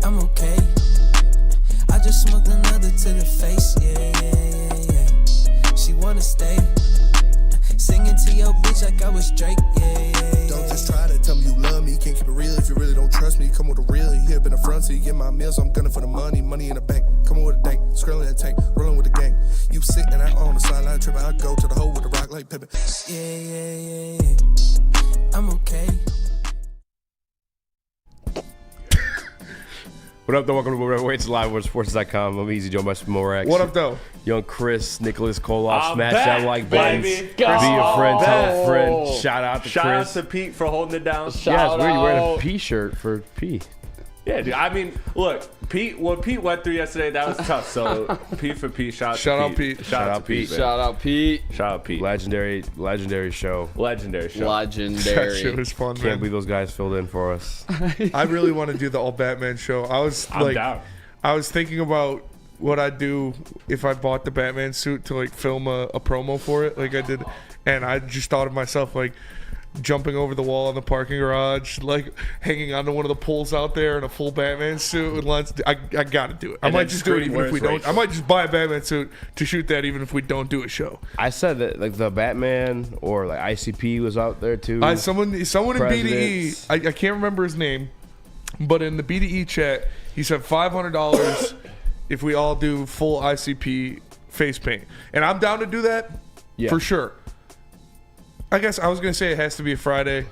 I'm okay. I just smoked another to the face, yeah. She wanna stay. Singing to your bitch like I was Drake, yeah. Don't just try to tell me you love me. Can't keep it real if you really don't trust me. Come with a real, you hip in the front, so you get my meals. I'm gunning for the money in the bank. Come on with a dank, scrolling in the tank, rolling with the gang. You sitting out on the sideline tripping, I go to the hole with the rock like Pippin. Yeah. I'm okay. What up, though? Welcome to Whatever Waits Live on Sports.com. I'm Easy Joe Morax. What up, though? Young Chris, Nicholas Koloff, I'm smash back, that like button. Be baby. a friend, tell a friend. Oh. Shout out to Shout Chris. out to Pete for holding it down. Yeah, it's weird you're wearing a P shirt for P. Yeah, dude. I mean, look, Pete. What Pete went through yesterday, that was tough. So Pete for Pete. Shout out Pete. Shout out Pete. Shout out Pete. Shout out Pete. Legendary show. Legendary show. That shit was fun, man. Can't believe those guys filled in for us. I really want to do the all Batman show. I'm down. I was thinking about what I'd do if I bought the Batman suit to like film a promo for it, like I did, and I just thought of myself like jumping over the wall in the parking garage, like hanging onto one of the poles out there in a full Batman suit. And I gotta do it. I might just do it even if we don't. I might just buy a Batman suit to shoot that even if we don't do a show. I said that like the Batman or like ICP was out there too. Someone in BDE, I can't remember his name, but in the BDE chat, he said $500 if we all do full ICP face paint. And I'm down to do that for sure. I guess I was going to say it has to be a Friday.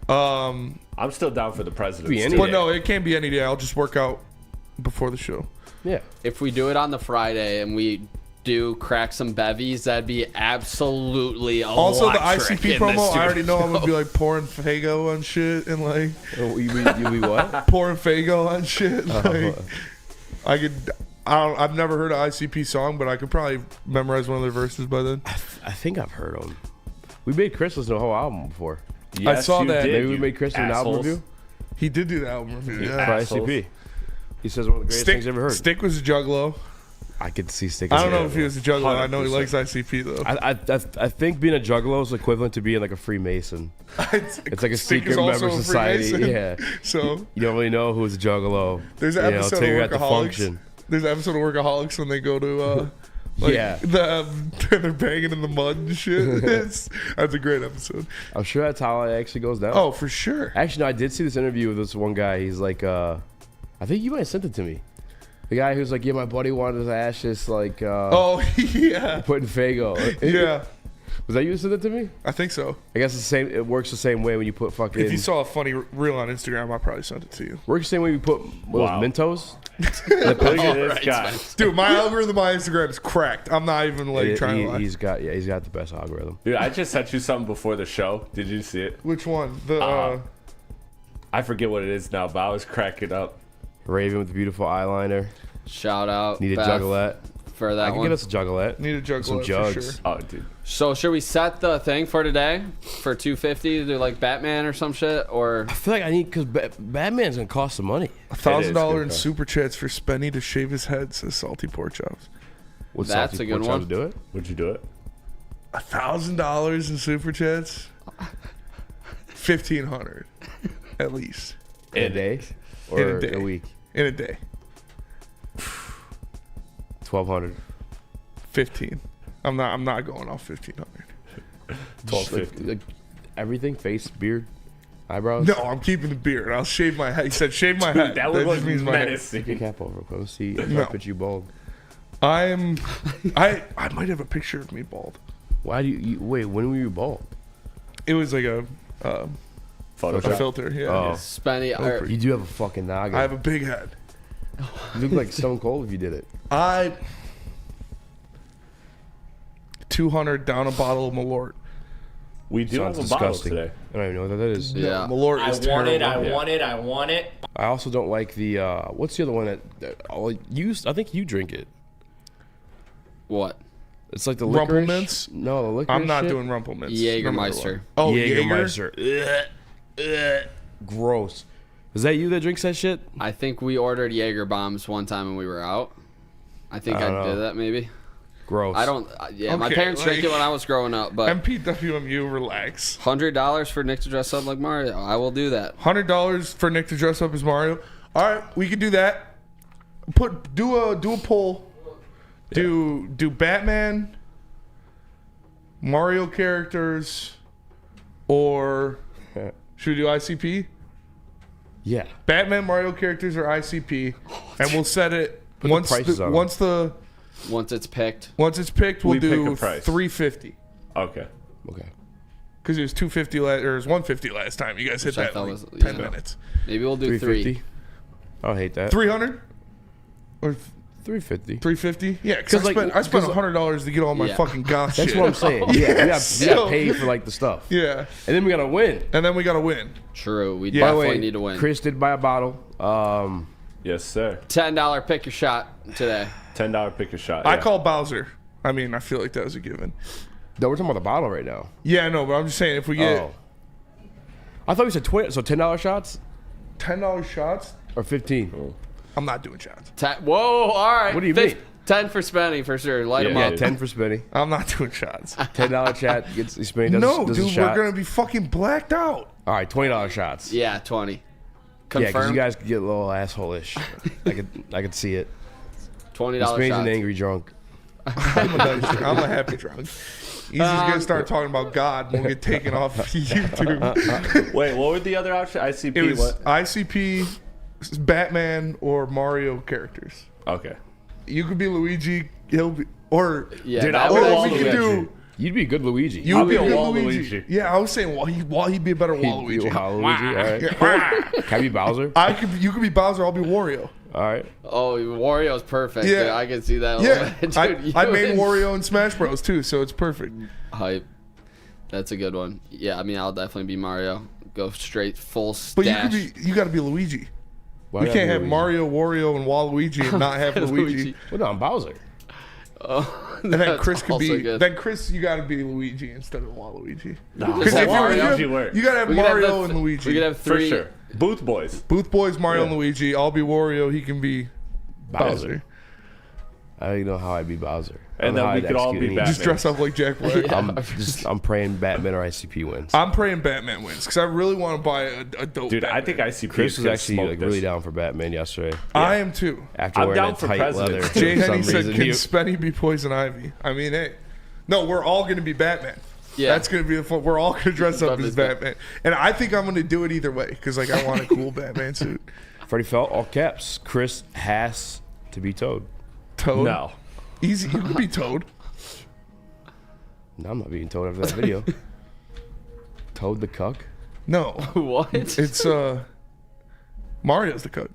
I'm still down for the President's Day. But no, it can't be any day. I'll just work out before the show. Yeah. If we do it on the Friday and we do crack some bevies, that'd be absolutely also the electric ICP promo. I already know I'm gonna be like pouring Fago on shit and like you be what? Pouring Fago on shit. Like, I've never heard an ICP song, but I could probably memorize one of their verses by then. I think I've heard them. We made Chris listen to a whole album before. Yes, I saw that. Maybe we made Chris an album review. He did do the album review. For Yeah. ICP. He says one of the greatest things I've ever heard. Stick was a juggler. I could see Stick. I don't know if he was a juggler. I know he likes ICP though. I think being a juggalo is equivalent to being like a Freemason. It's like a secret member society. Yeah. So you don't really know who's a juggalo. There's an episode of Workaholics. There's an episode of Workaholics when they go to they're banging in the mud and shit. That's a great episode. I'm sure that's how it actually goes down. Oh, for sure. Actually, no, I did see this interview with this one guy. He's like, I think you might have sent it to me. The guy who's like, yeah, my buddy wanted his ashes, like, oh, yeah. Putting Fago. Yeah. Was that you who sent it to me? I think so. I guess it's the same. It works the same way when you put fucking. If you saw a funny reel on Instagram, I probably sent it to you. Works the same way you put Mentos. Look at this guy, dude. My algorithm on Instagram is cracked. I'm not even like trying to lie. He's got the best algorithm. Dude, I just sent you something before the show. Did you see it? Which one? I forget what it is now, but I was cracking up. Raven with the beautiful eyeliner. Shout out. Need a juggalette for that. I can get us a juggalette. Need a juggalette. Some jugs. For sure. Oh, dude. So should we set the thing for today for $250 to do like Batman or some shit? Or I feel like I need because Batman's gonna cost some money. $1,000 in super chats for Spenny to shave his head, says Salty Pork Chops. What's That's Salty a good Pork one. Chops to do it? Would you do it? $1,000 in super chats. 1,500 at least in a day or in a day. A week. In a day. 1,200. 15. I'm not going off 1,500. 1,250. Like everything, face, beard, eyebrows. No, I'm keeping the beard. I'll shave my head. He said shave my head. That would just look means my head. menacing. Take your cap over. Let's see if No. I put you bald. I might have a picture of me bald. Why do you wait? When were you bald? It was like a Photoshop. filter. Yeah. Oh. Spenny, You do have a fucking noggin. I have a big head. You look like Stone Cold if you did it. 200 down a bottle of Malort. We do Sounds have a bottle disgusting. today. I don't even know what that is. Yeah. No, Malort is terrible. I want it. I also don't like the what's the other one that I think you drink it. what? It's like the licorice. Rumplemints? No, the licorice. I'm not shit. doing Rumplemints. Jägermeister. Oh, Jägermeister. Gross. Is that you that drinks that shit? I think we ordered Jaeger bombs one time when we were out. I think I I, don't know. did that maybe. Gross. I don't. Yeah, my Okay, parents drank like- it when I was growing up, but MPWMU, relax. $100 for Nick to dress up like Mario. I will do that. $100 for Nick to dress up as Mario. All right, we can do that. Do a poll. Do Batman, Mario characters, or should we do ICP? Yeah. Batman, Mario characters, or ICP, and we'll set it once it's picked. Once it's picked, we'll do pick a price. $350 Okay. because it was $250 or it was $150 last time. You guys hit Which I that thought in was- 10 yeah. minutes. Maybe we'll do 3. I don't hate that. 300 or 350. 350? Yeah, because I spent $100 to get all my Yeah. fucking goth shit. That's what I'm saying. Yeah, we got paid for like the stuff. Yeah, And then we gotta win. and then we gotta win. True. We By the definitely way, need to win. Chris did buy a bottle. Yes, sir. $10 pick your shot today. $10 pick a shot. I yeah. call Bowser. I mean, I feel like that was a given. No, we're talking about the bottle right now. Yeah, I know, but I'm just saying if we get I thought you said 20. So $10 shots $10 shots, or 15? I'm not doing shots. Whoa, all right. What do you mean? 10 for Spenny for sure. Light him Yeah, up. 10 for Spinny. I'm not doing shots. $10 chat gets Spinny does, No, does a dude, shot. we're gonna be fucking blacked out. All right, $20 shots. Yeah, 20. Yeah, because Confirmed. you guys could get a little asshole-ish. I could see it. $20 Spinny's shots. an angry drunk. I'm a happy drunk. Easy's gonna start talking about God and we'll get taken off YouTube. Wait, what were the other options? ICP. It was What? ICP, Batman, or Mario characters. Okay. You could be Luigi. He'll be or Yeah, Dude, that I would would or wall we could Luigi. do. You'd be a good Luigi. You I'll would be be a a good Luigi. Waluigi. Yeah, I was saying he'd be a better Waluigi. Waluigi. All right. Can I be Bowser? You could be Bowser. I'll be Wario. All right. Oh, Wario's perfect. Yeah. Yeah, I can see that. A Yeah, little bit. Dude, I you made and- Wario in Smash Bros too, so it's perfect. Hype. That's a good one. Yeah, I mean, I'll definitely be Mario. Go straight full But stash. you got to be Luigi. Why We gotta can't be have Luigi? Mario, Wario, and Waluigi and not have Luigi. Well, no, I'm Bowser. Oh, And then Chris could be. Good. Then Chris, you got to be Luigi instead of Waluigi. No, Because if Waluigi you work. got to have We could have Mario the- and Luigi. We could have For 3. sure. Booth boys. Booth Boys, Mario and Yeah. Luigi. I'll be Wario. He can be Bowser. I don't even know how I'd be Bowser. I And don't know then how we I'd could all execute be any- Just dress up like Jack Black. Yeah. I'm praying Batman or ICP wins. I'm praying Batman wins because I really want to buy a dope. Dude, Batman. I think ICP Chris is was gonna actually smoke like this. really down for Batman yesterday. I am too. After I'm wearing down that for tight president. leather. Jay for some Henny said, reason. "Can Spenny be Poison Ivy?" I mean, hey, no, we're all gonna be Batman. Yeah. That's gonna be the fun. We're all gonna dress up as Batman, and I think I'm gonna do it either way because like I want a cool Batman suit. Freddie Felt, all caps. Chris has to be Toad. Toad, No. easy. You can be Toad. No, I'm not being Toad after that video. Toad the cuck? No, What? it's Mario's the cook.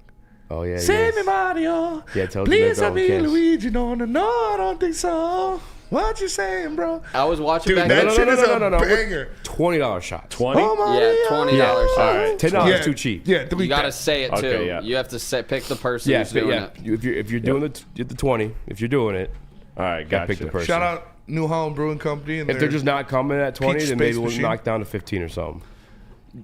Oh, yeah. Save me, yes. Mario. Yeah, Toad's Please, I in be there, Luigi. No, I don't think so. What you saying, bro? I was watching Dude, back. that no, shit no, is no, a no, no. banger. $20 shots. 20? Oh, Mario. Yeah, $20 shots. All right. $10 Yeah, too cheap. Yeah, delete You gotta that. say it too. Okay, yeah. You have to pick the person Yeah, who's doing yeah. it. If you're doing the 20, if you're doing it, All right, gotta pick gotcha. the person. Shout out New Holland Brewing Company. And If they're just not coming at 20, Peach then maybe Space we'll Machine. knock down to 15 or something.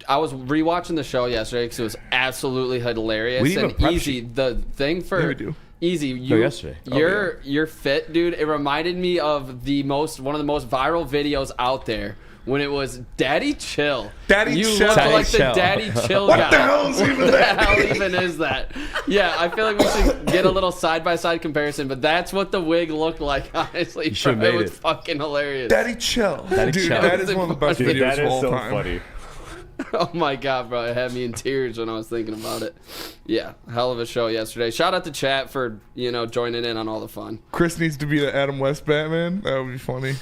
I was rewatching the show yesterday because it was absolutely hilarious We didn't and even prep easy. The thing Yeah, for we do. easy, yesterday. You're fit, dude. It reminded me of one of the most viral videos out there when it was Daddy Chill. Daddy you Chill? look Daddy like Chill. the Daddy Chill What guy. the hell is even What the that? hell even is that? Yeah, I feel like we should get a little side by side comparison, but that's what the wig looked like. Honestly, bro. should've It made was it. fucking hilarious. Daddy Chill. Dude, Chill. that is one of the best Dude, videos that of is all so time. funny. Oh my god, bro! It had me in tears when I was thinking about it. Yeah, hell of a show yesterday. Shout out to chat for joining in on all the fun. Chris needs to be the Adam West Batman. That would be funny.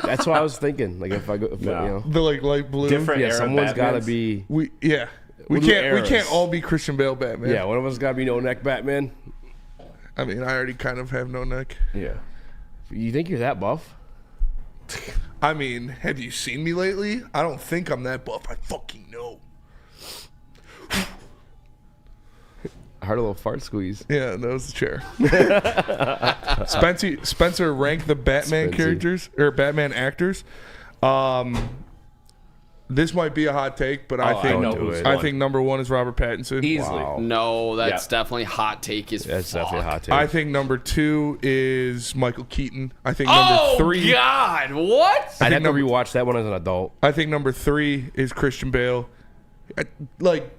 That's what I was thinking. Like if I go, No. The like light blue. Different yeah, era someone's got to Batmans. be. We We'll do can't eras. all be Christian Bale Batman. Yeah, one of us got to be no neck Batman. I mean, I already kind of have no neck. Yeah. You think you're that buff? I mean, have you seen me lately? I don't think I'm that buff. I fucking know. I heard a little fart squeeze. Yeah, that was the chair. Spencer ranked the Batman Spency. characters or Batman actors. This might be a hot take, but I I think know do who's it. I won. think number one is Robert Pattinson. Easily. Wow. No, that's Yeah. definitely hot take. That's definitely a hot take. I think number two is Michael Keaton. I think Oh number three. God! What? I'd have to rewatch that one as an adult. I think number three is Christian Bale. Like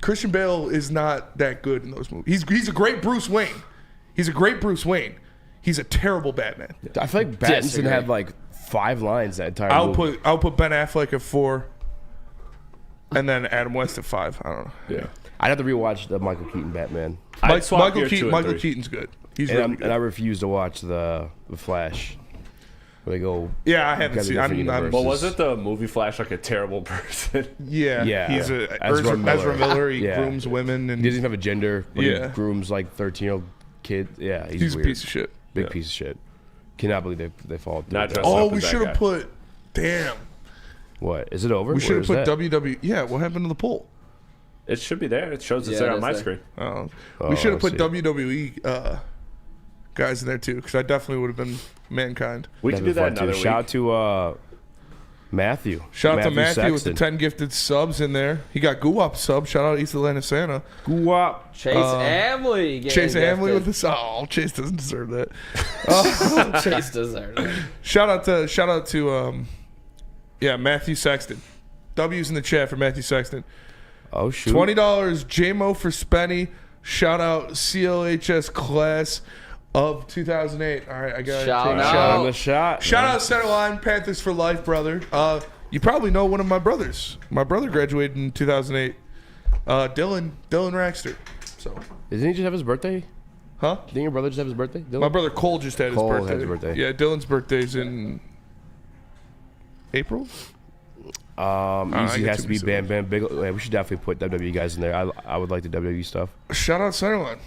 Christian Bale is not that good in those movies. He's a great Bruce Wayne. He's a terrible Batman. I feel like Pattinson had like 5 lines that entire movie. I'll put Ben Affleck at 4, and then Adam West at 5. I don't know. Yeah, I'd have to rewatch the Michael Keaton Batman. Michael Keaton's good. He's really good. And I refuse to watch the Flash. Where they go. Yeah, I haven't seen. Well, wasn't the movie Flash like a terrible person? Yeah. He's Ezra Miller. He grooms women and he doesn't even have a gender. But Yeah. he grooms like 13-year-old kids. Yeah, he's weird. a piece of shit. Big piece of shit. Cannot believe they fall through. Not that. dressed Oh, up we as that should guy. have put. Damn. What is it over? We should have Where put is that? WWE. Yeah, what happened to the poll? It should be there. It shows it's Yeah, there on it my is there. screen. We should have I put see. WWE guys in there too, because I definitely would have been Mankind. We can do that That'd be fun, another too. week. Shout out to Matthew. Shout out to Matthew with the Sexton. 10 gifted subs in there. He got Guwap sub. Shout out East Atlanta Santa. Guap. Chase Amley. Chase Amley with the sub. Oh, Chase doesn't deserve that. Chase deserves it. Shout out to Matthew Sexton. W's in the chat for Matthew Sexton. Oh shoot. $20 JMO for Spenny. Shout out CLHS class of 2008. All right, I got Shout take a out. Shot on the shot. Shout man. out Centerline Panthers for life, brother. You probably know one of my brothers. My brother graduated in 2008. Dylan Raxter. So, Didn't he just have his birthday? huh? Didn't your brother just have his birthday? Dylan? My brother Cole just had Cole his birthday. had his birthday. Yeah, Dylan's birthday's in April. Easy get has too to be busy. Bam Bam Bigelow. Yeah, we should definitely put WWE guys in there. I would like the WWE stuff. Shout out Centerline.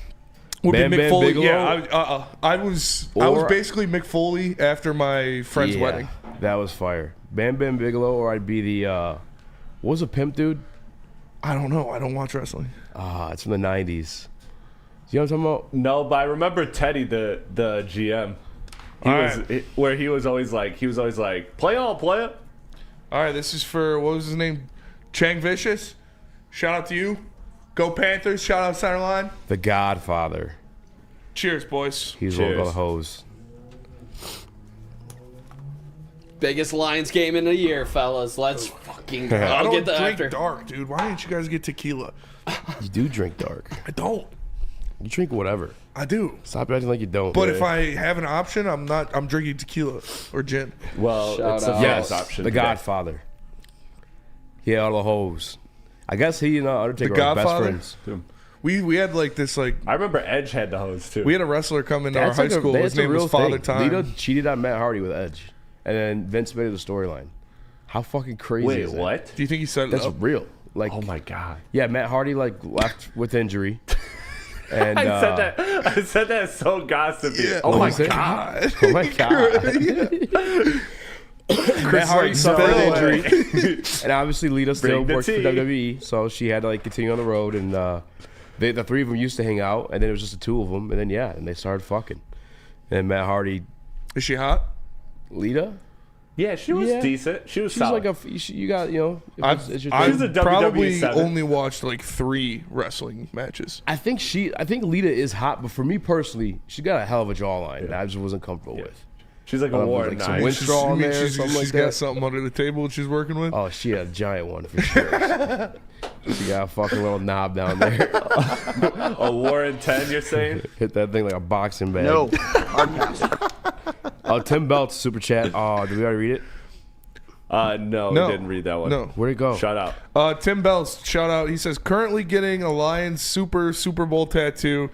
Would Bam be Bam Mick Foley. Bigelow? Yeah, I was Or- basically Mick Foley after my friend's Yeah, wedding. that was fire. Bam Bam Bigelow, or I'd be the what was a pimp dude? I don't know. I don't watch wrestling. It's from the 90s. You know what I'm talking about? No, but I remember Teddy, the GM. He was always like, play on, play it. All right, this is for, what was his name? Chang Vicious. Shout out to you. Go Panthers. Shout out Centerline. The Godfather. Cheers, boys. He's Cheers. one of the hoes. Biggest Lions game in a year, fellas. Let's fucking go. I I'll don't get the drink after. dark, dude. Why didn't you guys get tequila? You do drink dark. I don't. You drink whatever. I do. Stop acting like you don't. But if I have an option, I'm drinking tequila or gin. Well, Shout it's the out. yes, first option. the today. Godfather. Yeah, all the hoes. I guess he and Undertaker The are best Godfather? friends. We had like this like I remember Edge had the hose too. we had a wrestler come into our That's high like school. His that's a name real was Father thing. Time. Lita cheated on Matt Hardy with Edge, and then Vince made it the storyline. How fucking crazy Wait, is that? what? Do you think he set it That's up? real. Like, Oh my god. yeah, Matt Hardy like left with injury, and I said that so gossipy. Yeah. Oh What my was it? god. Oh my god. Matt Hardy suffered an injury, and obviously Lita still Bring the worked for tea. WWE, so she had to like continue on the road. And the three of them used to hang out, and then it was just the two of them, and then and they started fucking. And Matt Hardy, Is she hot? Lita, Yeah, she was Yeah. decent. She was she's solid. like you got if I've, it's your I've thing. She's a WWE probably 7. only watched like 3 wrestling matches. I think Lita is hot, but for me personally, she got a hell of a jawline that I just wasn't comfortable with. She's like a Like war some nine. win- Straw You in mean there or she's something like got that? something under the table she's working with. Oh, she had a giant one for sure. She got a fucking little knob down there. A war in 10, you're saying? Hit that thing like a boxing bag. No. Hard pass. Oh, Tim Belt's super chat. Oh, did we already read it? No, No. didn't read that one. No. Where'd it go? Shout out. Tim Bells, shout out. He says currently getting a Lions Super Bowl tattoo.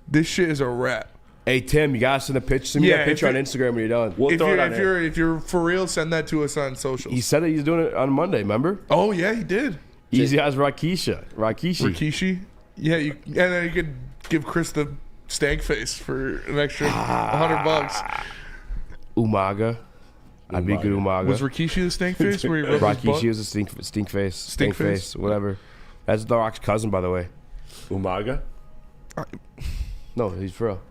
This shit is a wrap. Hey Tim, you gotta send a picture. Send me Yeah, that picture if on Instagram when you're done. We'll throw it on air. If you're for real, send that to us on socials. He said that he's doing it on Monday. Remember? Oh yeah, he did. Easy as Rikishi. Rikishi. Yeah, and then you could give Chris the stank face for an extra $100. Umaga. I'd be good Umaga. Was Rikishi the stank face where he rubbed his Rikishi butt? was a stink face. Stink face? Whatever. That's The Rock's cousin, by the way. Umaga? No, he's for real.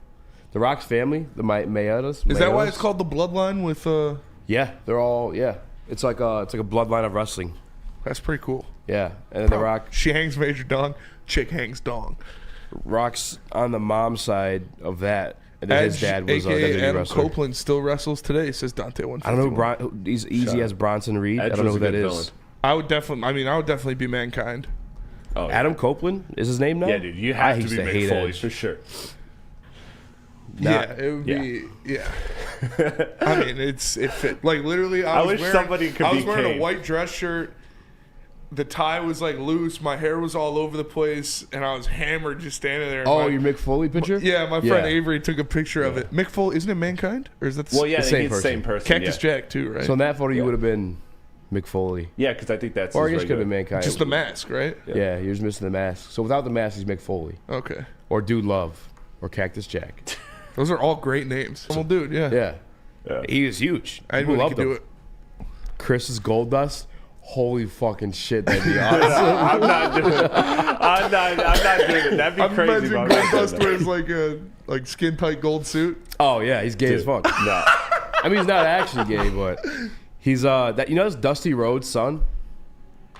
The Rock's family, the Mayadas. Is that why it's called the Bloodline? With Yeah, they're all It's like a bloodline of wrestling. that's pretty cool. Yeah, and then The Rock. She hangs major dong. Chick hangs dong. Rock's on the mom side of that, and then his dad was a aka WWE Adam wrestler. Copeland, still wrestles today. Says Dante 151. I don't know who he's easy as Bronson Reed. Edge I don't know was who a that good is. I would definitely be Mankind. Oh, Adam Copeland is his name now? Yeah, dude. You have I to be used Mick hate Foley Edge. for sure. Yeah, it would be. Yeah. I mean, it fit. Like literally, I was wearing a white dress shirt. The tie was like loose. My hair was all over the place, and I was hammered just standing there. Oh, your Mick Foley picture? Yeah, my friend Avery took a picture of it. Mick Foley, isn't it Mankind, or is that Well, yeah, the he's the same person. Cactus Jack too, right? So in that photo, you would have been Mick Foley. Yeah, because I think that's. Or I his guess could have regular- been Mankind. Just the mask, right? Yeah, you're just missing the mask. So without the mask, he's Mick Foley. Okay. Or Dude Love. Or Cactus Jack. Those are all great names. Well, dude, yeah. Yeah. He was huge. I People knew he loved could do him. it. Chris's Gold Dust. Holy fucking shit, that'd be awesome. I'm not doing it. I'm not doing it. That'd be I'm crazy. imagining but I'm Gold not doing Dust that. wears like a skin tight gold suit. Oh yeah, he's gay as fuck. No. I mean, he's not actually gay, but he's that's Dusty Rhodes' son.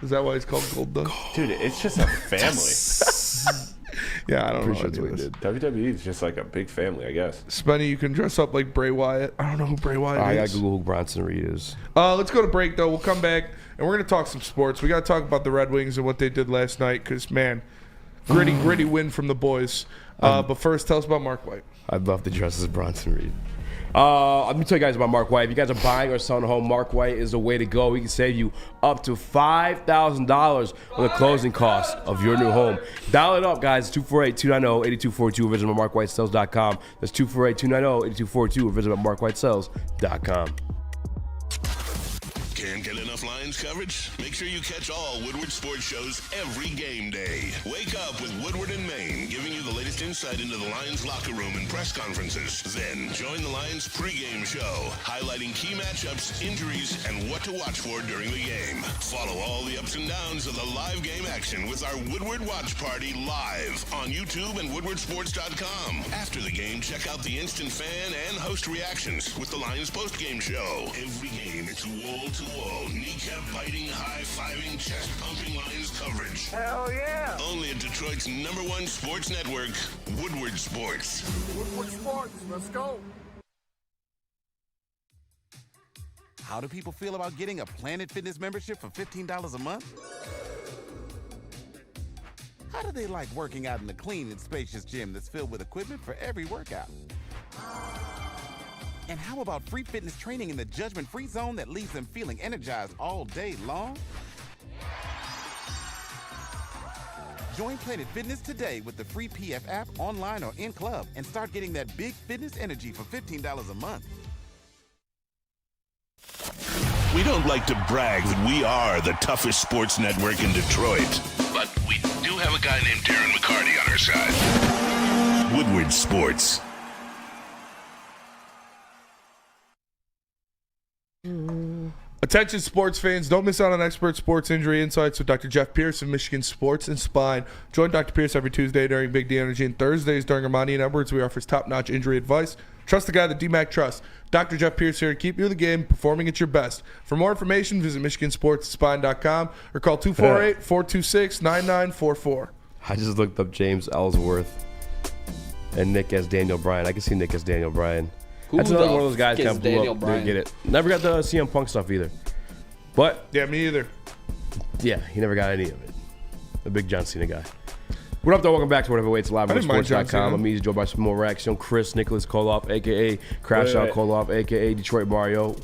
Is that why it's called Gold Dust? Dude, it's just a family. Yeah, I don't know. Pretty sure Any that's of what he this. did. WWE is just like a big family, I guess. Spenny, you can dress up like Bray Wyatt. I don't know who Bray Wyatt I is. gotta Google who Bronson Reed is. Let's go to break, though. We'll come back, and we're going to talk some sports. We got to talk about the Red Wings and what they did last night because, man, gritty win from the boys. But first, tell us about Mark White. I'd love to dress as Bronson Reed. Let me tell you guys about Mark White. If you guys are buying or selling a home, Mark White is the way to go. He can save you up to $5,000 on the closing cost of your new home. Dial it up, guys. 248-290-8242 or visit them at markwhitesales.com. That's 248-290-8242 or visit them at markwhitesales.com. Can't get enough Lions coverage? Make sure you catch all Woodward sports shows every game day. Wake up with Woodward and Maine, giving you the latest insight into the Lions locker room and press conferences. Then join the Lions pregame show, highlighting key matchups, injuries, and what to watch for during the game. Follow all the ups and downs of the live game action with our Woodward Watch Party live on YouTube and woodwardsports.com. After the game, check out the instant fan and host reactions with the Lions postgame show. Every game, it's wall-to-wall, kneecap-biting, high-fiving, chest-pumping Lions coverage. Hell yeah! Only at Detroit's #1 sports network, Woodward Sports. Woodward Sports, let's go. How do people feel about getting a Planet Fitness membership for $15 a month? How do they like working out in a clean and spacious gym that's filled with equipment for every workout? And how about free fitness training in the judgment-free zone that leaves them feeling energized all day long? Join Planet Fitness today with the free PF app, online or in club, and start getting that big fitness energy for $15 a month. We don't like to brag that we are the toughest sports network in Detroit, but we do have a guy named Darren McCarty on our side. Woodward Sports. Attention sports fans, don't miss out on expert sports injury insights with Dr. Jeff Pierce of Michigan Sports and Spine. Join Dr. Pierce every Tuesday during Big D Energy and Thursdays during Ermanni and Edwards. We offer top-notch injury advice. Trust the guy that DMAC trusts. Dr. Jeff Pierce here to keep you in the game, performing at your best. For more information, visit MichiganSportsSpine.com or call 248-426-9944. I just looked up James Ellsworth and Nick as Daniel Bryan. I can see Nick as Daniel Bryan. That's Who another the one of those guys fuck kind is of blew Daniel up. Bryan? Didn't get it. Never got the CM Punk stuff either. But Yeah, me either. yeah, he never got any of it. The big John Cena guy. What up, though? Welcome back to Whatever Waits Live I on didn't mind John sports.com. Cena. I'm easy, Joe by some more Raxter, Chris Nicholas Koloff, a.k.a. Crash Out Wait. Koloff, a.k.a. Detroit Mario.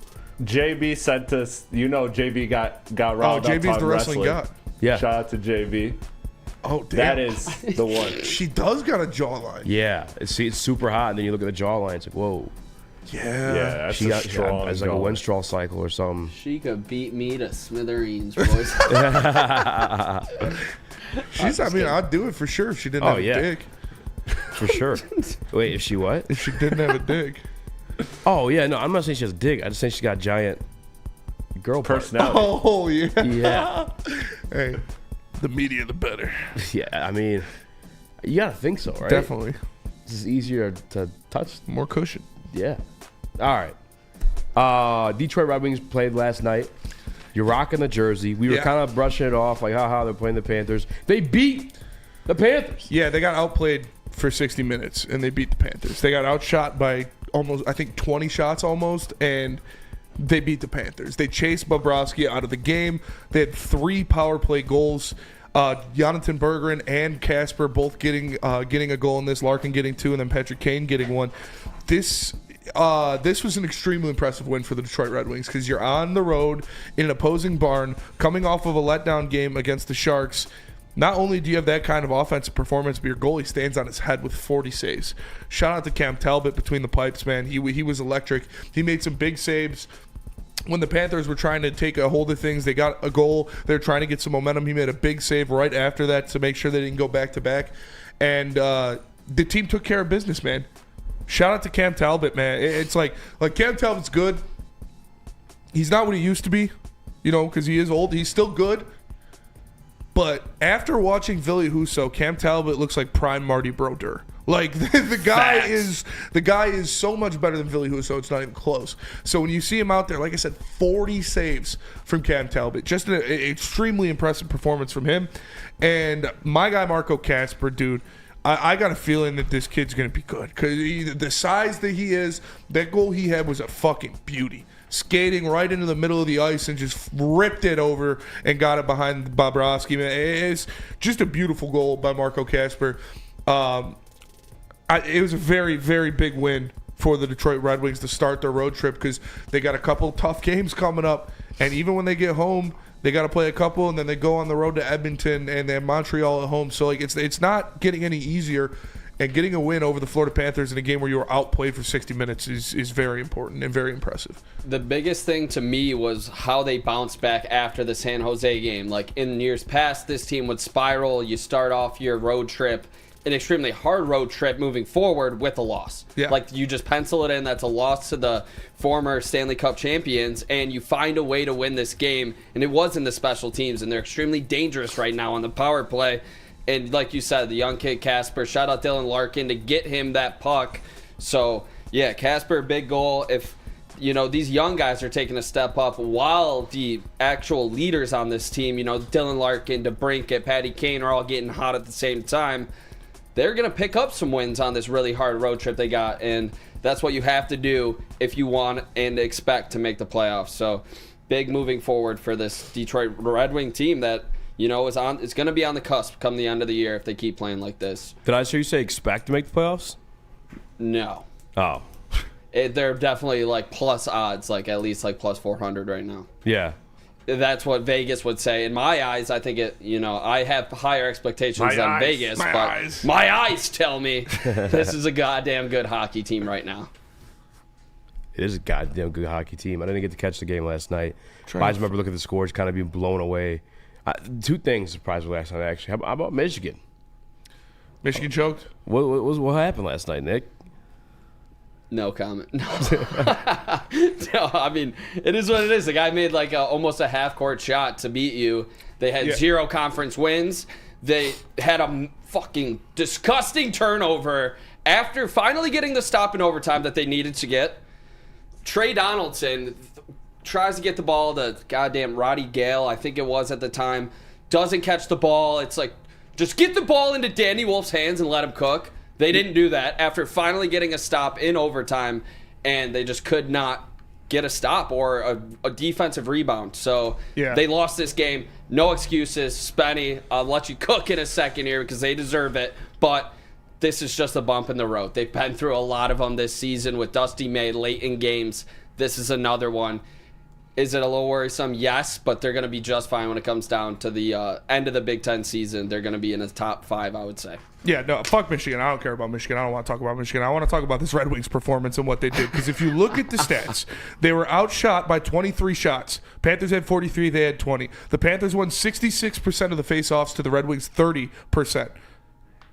JB sent us. You know, JB got riled up JB's on the wrestling god. Yeah. Shout out to JB. Oh, damn. That is the one. She does got a jawline. Yeah. It's super hot, and then you look at the jawline. It's like, whoa. Yeah. Yeah, that's She a got strong. it's like a goal. Winstrol cycle or something. She could beat me to smithereens, boys. I'd do it for sure if she didn't have a dick. For sure. Wait, if she what? If she didn't have a dick. Oh, yeah, no, I'm not saying she has a dick. I just think she's got giant girl parts. Personality. Oh, yeah. Yeah. Hey, the media, the better. Yeah, I mean, you got to think so, right? Definitely. It's just easier to touch. More cushion. Yeah. All right. Detroit Red Wings played last night. You're rocking the jersey. We were Yeah. kind of brushing it off like, haha, they're playing the Panthers. They beat the Panthers. Yeah, they got outplayed for 60 minutes, and they beat the Panthers. They got outshot by almost, I think, 20 shots almost, and they beat the Panthers. They chased Bobrovsky out of the game. They had 3 power play goals. Jonathan Berggren and Kasper both getting a goal in this. Larkin getting 2, and then Patrick Kane getting 1. This was an extremely impressive win for the Detroit Red Wings because you're on the road in an opposing barn, coming off of a letdown game against the Sharks. Not only do you have that kind of offensive performance, but your goalie stands on his head with 40 saves. Shout out to Cam Talbot between the pipes, man. He was electric. He made some big saves. When the Panthers were trying to take a hold of things, they got a goal. They're trying to get some momentum. He made a big save right after that to make sure they didn't go back-to-back. And the team took care of business, man. Shout out to Cam Talbot, man. It's like Cam Talbot's good. He's not what he used to be, because he is old. He's still good. But after watching Ville Husso, Cam Talbot looks like prime Marty Brodeur. Like the guy is so much better than Ville Husso. It's not even close. So when you see him out there, like I said, 40 saves from Cam Talbot. Just an extremely impressive performance from him. And my guy Marco Kasper, dude, I got a feeling that this kid's going to be good because the size that he is, that goal he had was a fucking beauty. Skating right into the middle of the ice and just ripped it over and got it behind Bobrovsky. Man, it's just a beautiful goal by Marco Kasper. It was a very, very big win for the Detroit Red Wings to start their road trip because they got a couple tough games coming up. And even when they get home, they got to play a couple, and then they go on the road to Edmonton and they have Montreal at home. So it's not getting any easier. And getting a win over the Florida Panthers in a game where you were outplayed for 60 minutes is very important and very impressive. The biggest thing to me was how they bounced back after the San Jose game. Like in years past, this team would spiral. You start off your road trip, an extremely hard road trip moving forward with a loss. Yeah. Like you just pencil it in, that's a loss to the former Stanley Cup champions, and you find a way to win this game. And it was in the special teams, and they're extremely dangerous right now on the power play. And like you said, the young kid Kasper, shout out Dylan Larkin to get him that puck. So, yeah, Kasper, big goal. If, these young guys are taking a step up while the actual leaders on this team, Dylan Larkin, DeBrincat, Patty Kane are all getting hot at the same time, they're going to pick up some wins on this really hard road trip they got. And that's what you have to do if you want and expect to make the playoffs. So, big moving forward for this Detroit Red Wing team that, it's going to be on the cusp come the end of the year if they keep playing like this. Did I hear you say expect to make the playoffs? No. Oh. They're definitely like plus odds, like at least like plus 400 right now. Yeah. That's what Vegas would say. In my eyes, I think I have higher expectations than Vegas, but my eyes tell me this is a goddamn good hockey team right now. It is a goddamn good hockey team. I didn't get to catch the game last night. I just remember looking at the scores, kind of being blown away. 2 things surprised me last night, actually. How about Michigan? Michigan choked? What happened last night, Nick? No comment. No. No, I mean, it is what it is. The guy made like almost a half-court shot to beat you. They had 0 conference wins. They had a fucking disgusting turnover after finally getting the stop in overtime that they needed to get. Trey Donaldson tries to get the ball to goddamn Roddy Gale, I think it was at the time, doesn't catch the ball. It's like, just get the ball into Danny Wolf's hands and let him cook. They didn't do that after finally getting a stop in overtime, and they just could not get a stop or a defensive rebound. So they lost this game. No excuses. Spenny, I'll let you cook in a second here because they deserve it, but this is just a bump in the road. They've been through a lot of them this season with Dusty May late in games. This is another one. Is it a little worrisome? Yes, but they're going to be just fine when it comes down to the end of the Big Ten season. They're going to be in the top 5, I would say. Yeah, no, fuck Michigan. I don't care about Michigan. I don't want to talk about Michigan. I want to talk about this Red Wings performance and what they did. Because if you look at the stats, they were outshot by 23 shots. Panthers had 43, they had 20. The Panthers won 66% of the faceoffs to the Red Wings 30%.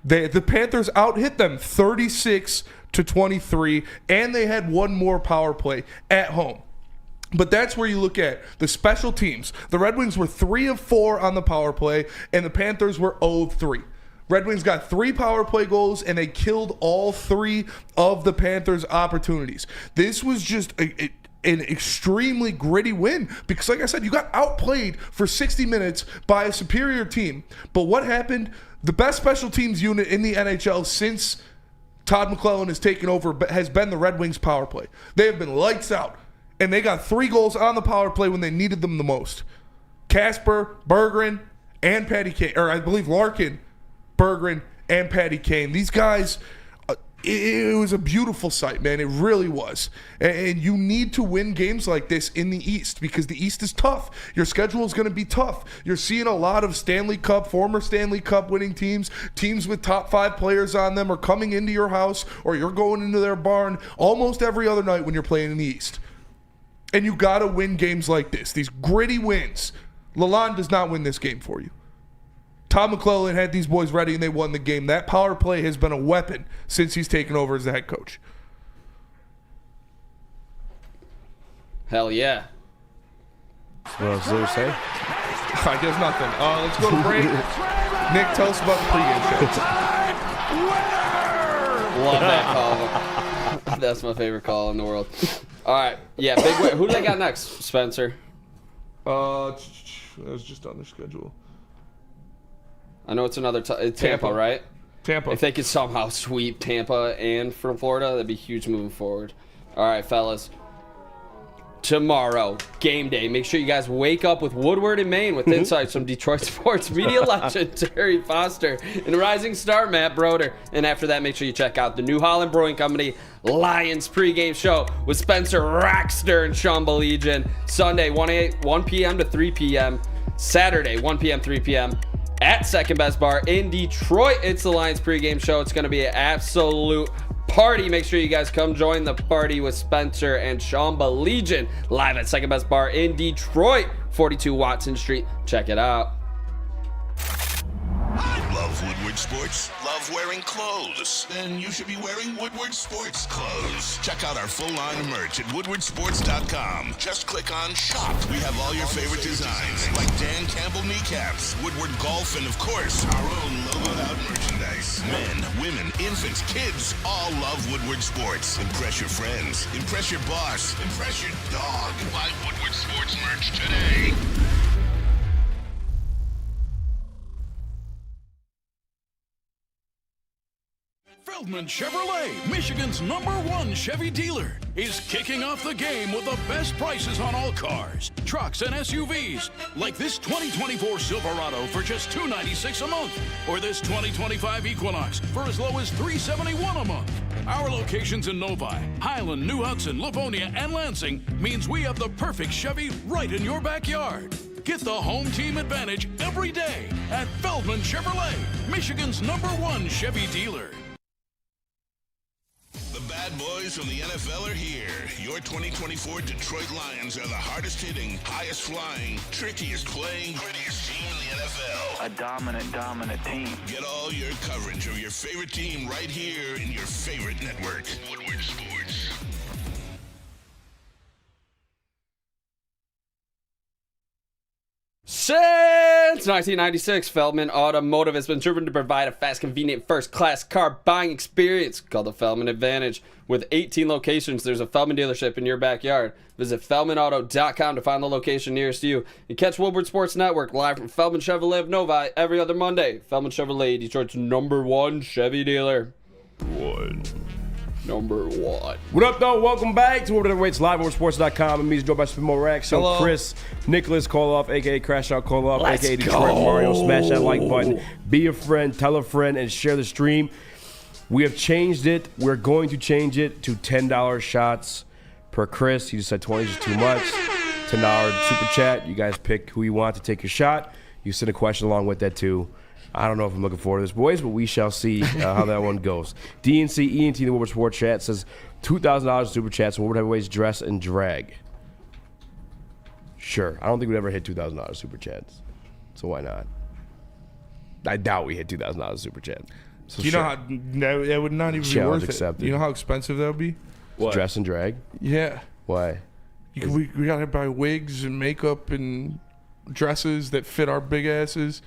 The Panthers out-hit them 36-23, and they had one more power play at home. But that's where you look at the special teams. The Red Wings were 3 of 4 on the power play, and the Panthers were 0 of 3. Red Wings got 3 power play goals, and they killed all 3 of the Panthers' opportunities. This was just an extremely gritty win because, like I said, you got outplayed for 60 minutes by a superior team. But what happened? The best special teams unit in the NHL since Todd McClellan has taken over has been the Red Wings power play. They have been lights out. and they got 3 goals on the power play when they needed them the most. Casper, Berggren, and Patty Kane, or I believe Larkin, Berggren, and Patty Kane. These guys, it was a beautiful sight, man. It really was. And you need to win games like this in the East because the East is tough. Your schedule is going to be tough. You're seeing a lot of former Stanley Cup winning teams with top 5 players on them are coming into your house or you're going into their barn almost every other night when you're playing in the East. And you got to win games like this, these gritty wins. Lalonde does not win this game for you. Todd McClellan had these boys ready and they won the game. That power play has been a weapon since he's taken over as the head coach. Hell yeah. What else is there to say? I guess nothing. Let's go to break. Nick, tell us about the pregame show. Love that call. That's my favorite call in the world. All right. Yeah, big win. Who do they got next, Spencer? That was just on their schedule. I know it's another Tampa, right? Tampa. If they could somehow sweep Tampa and from Florida, that'd be huge moving forward. All right, fellas. Tomorrow, game day. Make sure you guys wake up with Woodward and Maine with insights from Detroit sports media legend Terry Foster and rising star Matt Broder. And after that, make sure you check out the New Holland Brewing Company Lions pregame show with Spencer Raxter and Sean Belegian. Sunday, 1 p.m. to 3 p.m. Saturday, 1 p.m. 3 p.m. at Second Best Bar in Detroit. It's the Lions pregame show. It's going to be an absolute party. Make sure you guys come join the party with Spencer and Sean Belegian live at Second Best Bar in Detroit, 42 Watson Street. Check it out. Love Woodward Sports? Love wearing clothes? Then you should be wearing Woodward Sports clothes. Check out our full line of merch at woodwardsports.com. Just click on shop. We have all your favorite designs, like Dan Campbell kneecaps, Woodward golf, and of course, our own logoed out merchandise. Men, women, infants, kids, all love Woodward Sports. Impress your friends. Impress your boss. Impress your dog. Buy Woodward Sports merch today. Feldman Chevrolet, Michigan's #1 Chevy dealer, is kicking off the game with the best prices on all cars, trucks, and SUVs, like this 2024 Silverado for just $296 a month, or this 2025 Equinox for as low as $371 a month. Our locations in Novi, Highland, New Hudson, Livonia, and Lansing means we have the perfect Chevy right in your backyard. Get the home team advantage every day at Feldman Chevrolet, Michigan's #1 Chevy dealer. The bad boys from the NFL are here. Your 2024 Detroit Lions are the hardest hitting, highest flying, trickiest playing, grittiest team in the NFL. A dominant team. Get all your coverage of your favorite team right here in your favorite network. Woodward Sports. Since 1996, Feldman Automotive has been driven to provide a fast, convenient, first-class car buying experience called the Feldman Advantage. With 18 locations, there's a Feldman dealership in your backyard. Visit FeldmanAuto.com to find the location nearest you. And catch Woodward Sports Network live from Feldman Chevrolet of Novi every other Monday. Feldman Chevrolet, Detroit's #1 Chevy dealer. Number 1. What up, though? Welcome back to Woodward Heavyweights live on sports.com. And me is joined by Spin Rax. So hello. Chris, Nicholas Koloff, a.k.a. Crash Out Koloff, a.k.a. Detroit Mario. Smash that like button. Be a friend, tell a friend, and share the stream. We have changed it. We're going to change it to $10 shots per Chris. He just said 20 is just too much. $10 super chat. You guys pick who you want to take your shot. You send a question along with that, too. I don't know if I'm looking forward to this, boys, but we shall see how that one goes. DNC ENT, the Woodward Sports Chat, says $2,000 super chats and Woodward Heavyweights dress and drag. Sure. I don't think we'd ever hit $2,000 super chats, so why not? I doubt we hit $2,000 super chat. So Do you know how that would not even be worth accepted. it? You know how expensive that would be? What? Dress and drag? Yeah. Why? We got to buy wigs and makeup and dresses that fit our big asses.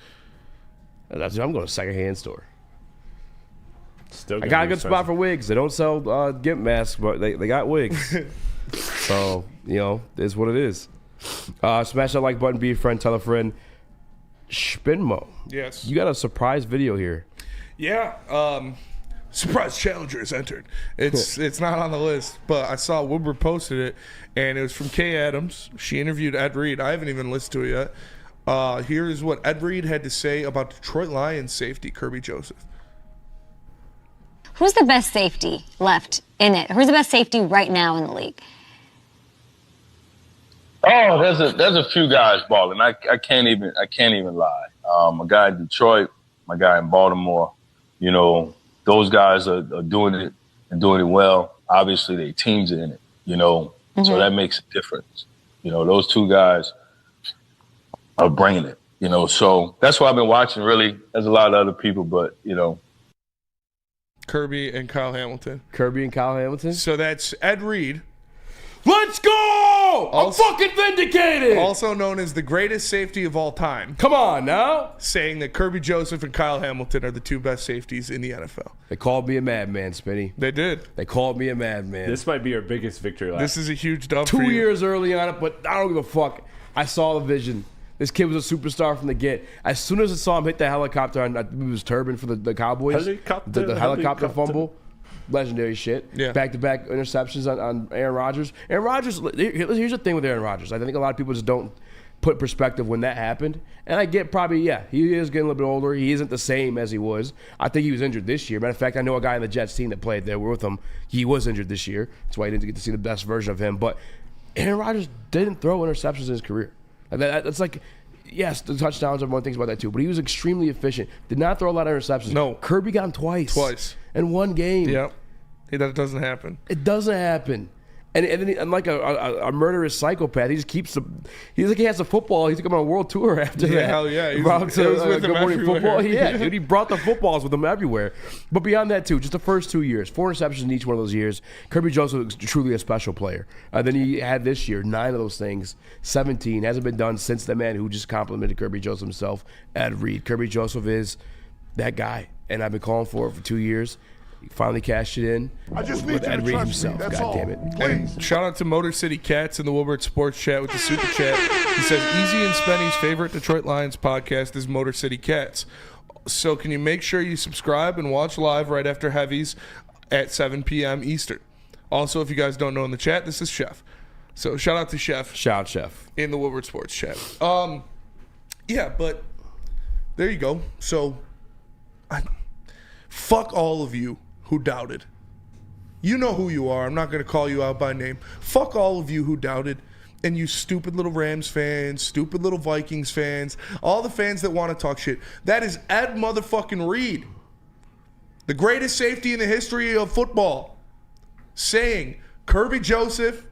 I'm going to a secondhand store. Still I got a good spot for wigs. They don't sell gimp masks, but they got wigs. So, it's what it is. Smash that like button, be a friend, tell a friend. Spinmo. Yes. You got a surprise video here. Yeah. surprise challenger has entered. It's not on the list, but I saw Woodward posted it, and it was from Kay Adams. She interviewed Ed Reed. I haven't even listened to it yet. Here is what Ed Reed had to say about Detroit Lions safety Kirby Joseph. Who's the best safety left in it? Who's the best safety right now in the league? Oh, there's a few guys balling. I can't even lie. A guy in Detroit, my guy in Baltimore, you know, those guys are doing it and doing it well. Obviously, their teams are in it, you know, so that makes a difference. You know, those two guys are bringing it, you know, so that's why I've been watching. Really, there's a lot of other people, but you know. Kirby and Kyle Hamilton. So that's Ed Reed. Let's go! I'm fucking vindicated! Also known as the greatest safety of all time. Come on now. Saying that Kirby Joseph and Kyle Hamilton are the two best safeties in the NFL. They called me a madman, Spinny. They did. They called me a madman. This might be your biggest victory lap. This is a huge dub 2 for you. years early on it, but I don't give a fuck. I saw the vision. This kid was a superstar from the get. As soon as I saw him hit the helicopter on, it was Turbin for the Cowboys. The helicopter fumble. Legendary shit. Yeah. Back-to-back interceptions on Aaron Rodgers. Aaron Rodgers, here's the thing with Aaron Rodgers. I think a lot of people just don't put perspective when that happened. And I get probably, he is getting a little bit older. He isn't the same as he was. I think he was injured this year. Matter of fact, I know a guy on the Jets team that played there with him. He was injured this year. That's why I didn't get to see the best version of him. But Aaron Rodgers didn't throw interceptions in his career. That's like, yes, the touchdowns, everyone thinks about that too, but he was extremely efficient. Did not throw a lot of interceptions. No. Kirby got him twice. In one game. Yep. That doesn't happen. It doesn't happen. And then like a murderous psychopath, he just keeps he's like he has the football. He's like on a world tour after that. Hell yeah. He brought him to with Good him Morning everywhere. Football. Yeah, dude, he brought the footballs with him everywhere. But beyond that too, just the first 2 years, 4 interceptions in each one of those years. Kirby Joseph was truly a special player. Then he had this year 9 of those things, 17 hasn't been done since the man who just complimented Kirby Joseph himself, Ed Reed. Kirby Joseph is that guy, and I've been calling for it for 2 years. He finally cashed it in. I just need with you Ed to Reed trust himself. me. That's God all. damn it. And shout out to Motor City Cats in the Woodward Sports Chat with the Super Chat. He says, Easy and Spenny's favorite Detroit Lions podcast is Motor City Cats. So can you make sure you subscribe and watch live right after Heavies at 7 p.m. Eastern. Also, if you guys don't know in the chat, this is Chef. So shout out to Chef. Shout out Chef. In the Woodward Sports Chat. Yeah, but there you go. So fuck all of you who doubted. You know who you are. I'm not going to call you out by name. Fuck all of you who doubted. And you stupid little Rams fans, stupid little Vikings fans, all the fans that want to talk shit. That is Ed motherfucking Reed, the greatest safety in the history of football, saying Kirby Joseph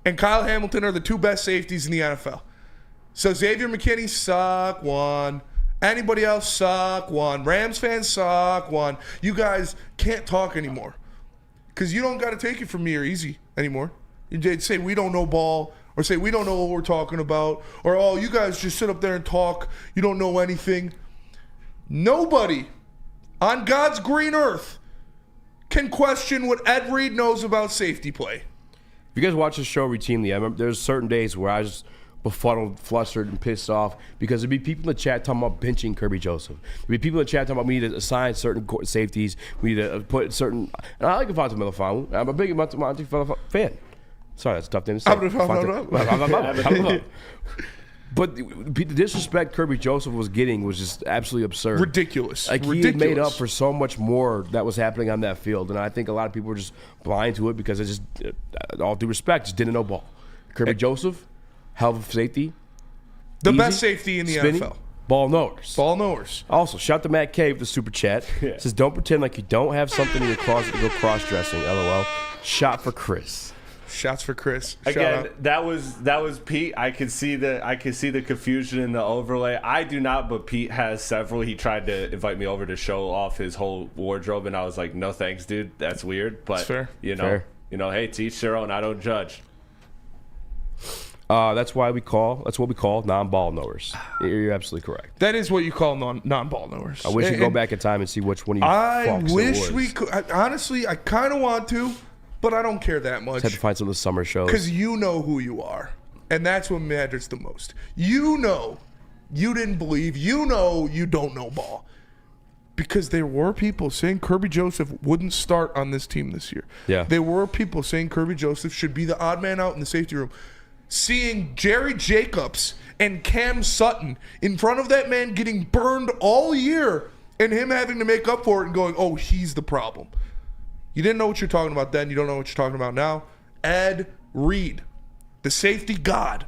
and Kyle Hamilton are the two best safeties in the NFL. So Xavier McKinney, suck one. Anybody else, suck one. Rams fans, suck one. You guys can't talk anymore. Because you don't got to take it from me or Easy anymore. You'd say we don't know ball, or say we don't know what we're talking about, or oh, you guys just sit up there and talk. You don't know anything. Nobody on God's green earth can question what Ed Reed knows about safety play. If you guys watch the show routinely, I remember there's certain days where I was befuddled, flustered, and pissed off because there'd be people in the chat talking about benching Kirby Joseph. There'd be people in the chat talking about we need to assign certain safeties, we need to put certain. And I like Fonte Melifonwu. I'm a big Monte fan. Sorry, that's a tough thing to say. But the disrespect Kirby Joseph was getting was just absolutely absurd. Ridiculous. Like he had made up for so much more that was happening on that field, and I think a lot of people were just blind to it because it just, all due respect, just didn't know ball. Kirby Joseph, hell of a safety. The best safety in the NFL. Ball knowers. Ball knowers. Also, shout to Matt K with the super chat. Says, don't pretend like you don't have something in your closet to go cross-dressing, LOL. Shot for Chris. Shots for Chris. Again, that was Pete. I could see the confusion in the overlay. I do not, but Pete has several. He tried to invite me over to show off his whole wardrobe, and I was like, no thanks, dude. That's weird. But that's fair. Hey, to each their own. I don't judge. That's what we call non-ball knowers. You're absolutely correct. That is what you call non-ball knowers. I wish you could go back in time and see which one of you I wish we could. Honestly, I kind of want to. But I don't care that much. Just had to find some of the summer shows. Because you know who you are. And that's what matters the most. You know you didn't believe. You know you don't know ball. because there were people saying Kirby Joseph wouldn't start on this team this year. Yeah. There were people saying Kirby Joseph should be the odd man out in the safety room. Seeing Jerry Jacobs and Cam Sutton in front of that man getting burned all year and him having to make up for it and going, oh, he's the problem. You didn't know what you're talking about then. You don't know what you're talking about now. Ed Reed, the safety god,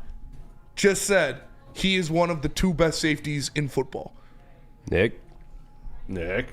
just said he is one of the 2 best safeties in football. Nick. Yeah,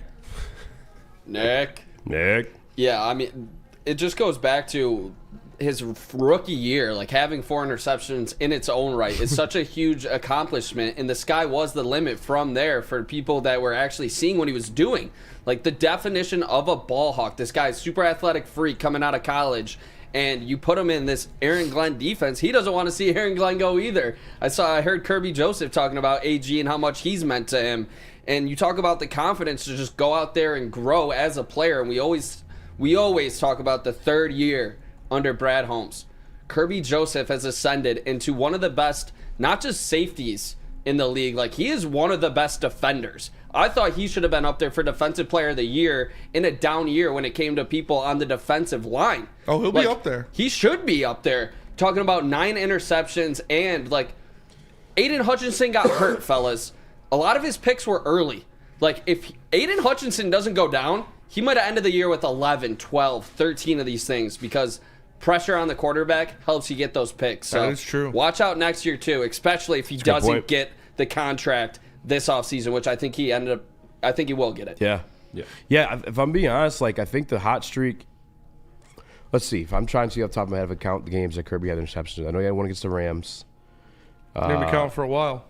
I mean, it just goes back to his rookie year. Like, having 4 interceptions in its own right is such a huge accomplishment, and the sky was the limit from there for people that were actually seeing what he was doing. Like, the definition of a ball hawk, this guy's super athletic freak coming out of college, and you put him in this Aaron Glenn defense, he doesn't want to see Aaron Glenn go either. I heard Kirby Joseph talking about AG and how much he's meant to him. And you talk about the confidence to just go out there and grow as a player. And we always talk about the 3rd year under Brad Holmes. Kirby Joseph has ascended into one of the best, not just safeties in the league, like he is one of the best defenders. I thought he should have been up there for Defensive Player of the Year in a down year when it came to people on the defensive line. Oh, he'll be up there. He should be up there. Talking about 9 interceptions and, like, Aiden Hutchinson got hurt, fellas. A lot of his picks were early. Like, if Aiden Hutchinson doesn't go down, he might have ended the year with 11, 12, 13 of these things because pressure on the quarterback helps you get those picks. So that is true. Watch out next year, too, especially if he doesn't get the contract this offseason, which I think he will get it. Yeah. If I'm being honest, like, I think the hot streak. Let's see. If I'm trying to see off the top of my head, if I count the games that Kirby had interceptions, I know he had one against the Rams. Didn't count for a while.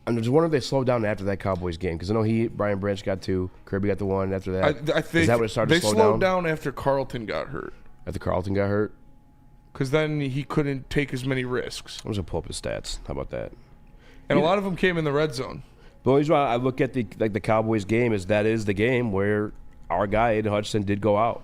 I'm just wondering if they slowed down after that Cowboys game because I know Brian Branch got 2, Kirby got the 1 after that. I think is that when it started they to slow slowed down after Carlton got hurt. After Carlton got hurt, because then he couldn't take as many risks. I'm just gonna pull up his stats. How about that? And a lot of them came in the red zone. The only reason why I look at the Cowboys game is that is the game where our guy Aiden Hutchinson did go out,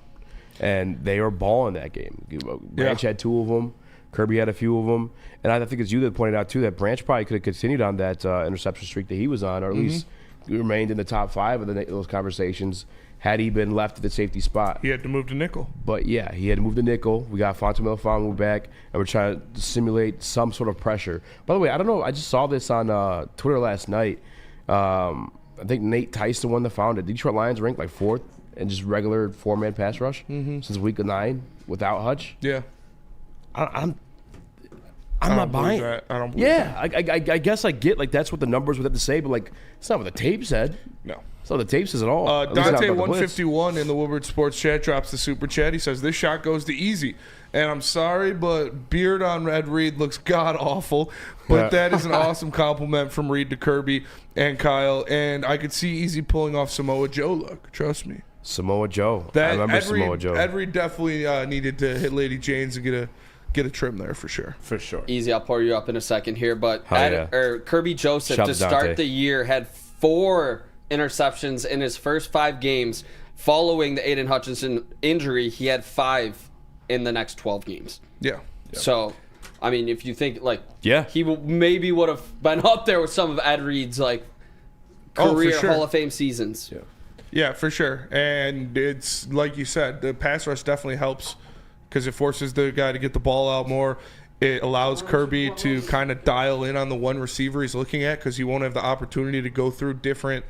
and they were balling that game. Branch had 2 of them. Kirby had a few of them. And I think it's you that pointed out, too, that Branch probably could have continued on that interception streak that he was on, or at least remained in the top 5 of those conversations had he been left at the safety spot. He had to move to nickel. But, yeah, he had to move to nickel. We got Fontamel Famu back, and we're trying to simulate some sort of pressure. By the way, I don't know. I just saw this on Twitter last night. I think Nate Tyson won the found it. Detroit Lions ranked like 4th in just regular 4-man pass rush since week 9 without Hutch. Yeah. I'm not buying that. I don't believe that. I guess I get, like, that's what the numbers would have to say, but, like, it's not what the tape said. No. It's not what the tape says at all. Dante151 in the Woodward Sports Chat drops the super chat. He says, this shot goes to Easy. And I'm sorry, but beard on Ed Reed looks god-awful. But that is an awesome compliment from Reed to Kirby and Kyle. And I could see Easy pulling off Samoa Joe look. Trust me. Samoa Joe. I remember Samoa Joe. Ed Reed definitely needed to hit Lady Jane's and get a trim there for sure. For sure. Easy, I'll pour you up in a second here. But Kirby Joseph, to start the year, had 4 interceptions in his first 5 games. Following the Aiden Hutchinson injury, he had 5 in the next 12 games. Yeah. So, I mean, if you think, like, he maybe would have been up there with some of Ed Reed's, like, career Hall of Fame seasons. Yeah, for sure. And it's, like you said, the pass rush definitely helps because it forces the guy to get the ball out more. It allows Kirby to kind of dial in on the one receiver he's looking at because he won't have the opportunity to go through different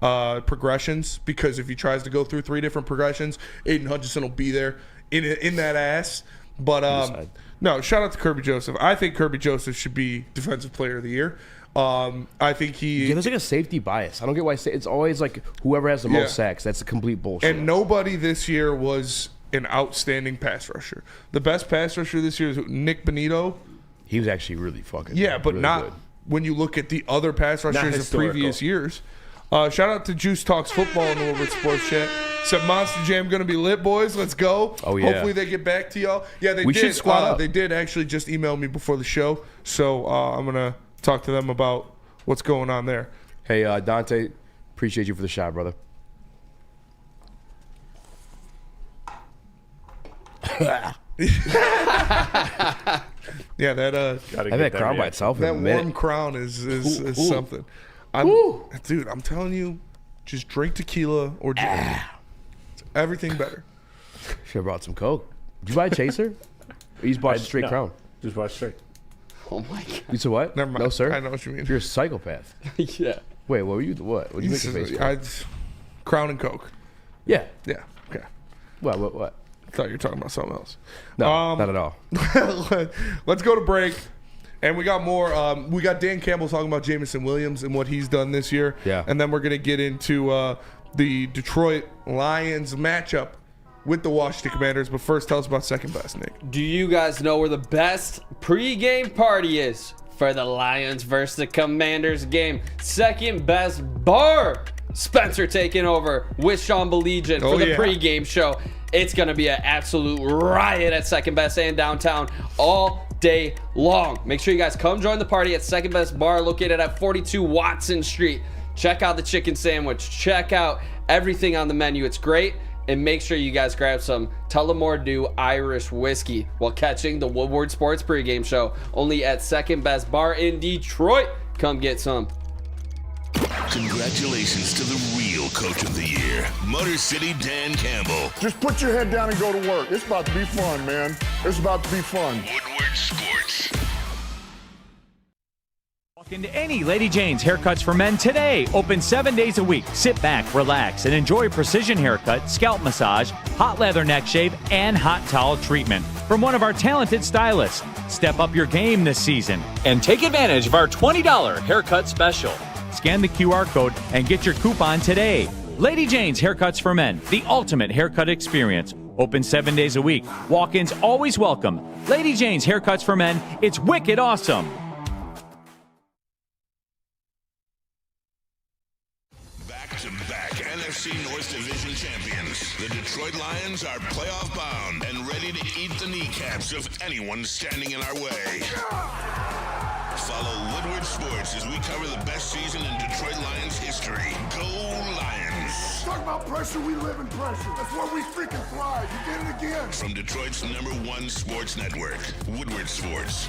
progressions, because if he tries to go through 3 different progressions, Aiden Hutchinson will be there in that ass. But no, shout out to Kirby Joseph. I think Kirby Joseph should be Defensive Player of the Year. I think there's like a safety bias. I don't get why it's always like whoever has the most sacks. That's a complete bullshit. And nobody this year was an outstanding pass rusher. The best pass rusher this year is Nick Benito. He was actually really fucking but really not good. When you look at the other pass rushers of previous years. Shout out to Juice Talks Football in the Woodward Sports Chat. Said Monster Jam gonna be lit, boys. Let's go. Oh yeah. Hopefully they get back to y'all. Yeah, they we did. Should squad up. They did actually just email me before the show, so I'm gonna talk to them about what's going on there. Hey, Dante, appreciate you for the shot, brother. Yeah, that crown by itself. That warm crown is something. Dude, I'm telling you, Just drink tequila or gin. It's everything better. Should have brought some Coke. Did you buy a chaser? Or you just bought a straight Crown? Just bought straight. Oh my god. You said what? Never mind. No, sir. I know what you mean. You're a psychopath. Yeah. Wait, what were you? What? What did you make your face for? Crown and Coke. Yeah. Yeah. Okay. What? I thought you were talking about something else. No, not at all. Let's go to break. And we got more. We got Dan Campbell talking about Jamison Williams and what he's done this year. Yeah. And then we're going to get into the Detroit Lions matchup with the Washington Commanders. But first, tell us about second best, Nick. Do you guys know where the best pregame party is for the Lions versus the Commanders game? Second best bar. Spencer taking over with Sean Belegian for the pregame show. It's going to be an absolute riot at Second Best and downtown all day long. Make sure you guys come join the party at Second Best Bar located at 42 Watson Street. Check out the chicken sandwich. Check out everything on the menu. It's great. And make sure you guys grab some Tullamore Dew Irish whiskey while catching the Woodward Sports pregame show only at Second Best Bar in Detroit. Come get some. Congratulations to the real coach of the year, Motor City Dan Campbell. Just put your head down and go to work. It's about to be fun, man. It's about to be fun. Woodward Sports. Walk into any Lady Jane's Haircuts for Men today. Open 7 days a week. Sit back, relax, and enjoy precision haircut, scalp massage, hot leather neck shave, and hot towel treatment from one of our talented stylists. Step up your game this season and take advantage of our $20 haircut special. Scan the QR code and get your coupon today. Lady Jane's Haircuts for Men, the ultimate haircut experience. Open 7 days a week. Walk-ins always welcome. Lady Jane's Haircuts for Men, it's wicked awesome. Back-to-back NFC North Division champions. The Detroit Lions are playoff bound and ready to eat the kneecaps of anyone standing in our way. Follow Woodward Sports as we cover the best season in Detroit Lions history. Go Lions! Talk about pressure, we live in pressure. That's where we freaking thrive. You did it again. From Detroit's #1 sports network, Woodward Sports.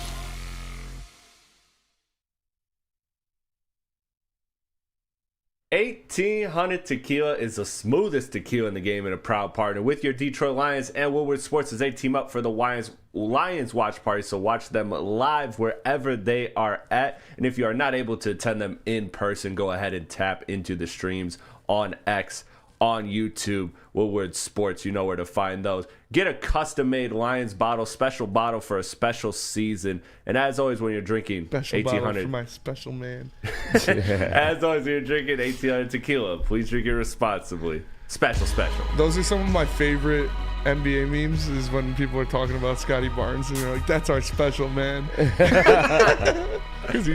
$1,800 Tequila is the smoothest tequila in the game and a proud partner with your Detroit Lions and Woodward Sports as they team up for the Lions watch party. So watch them live wherever they are at. And if you are not able to attend them in person, go ahead and tap into the streams on X, on YouTube, Woodward Sports. You know where to find those. Get a custom-made Lions bottle, special bottle for a special season. And as always, when you're drinking Special bottle 1,800 for my special man. As always, when you're drinking 1,800 tequila, please drink it responsibly. Special. Those are some of my favorite NBA memes is when people are talking about Scotty Barnes and they're like, that's our special man. Because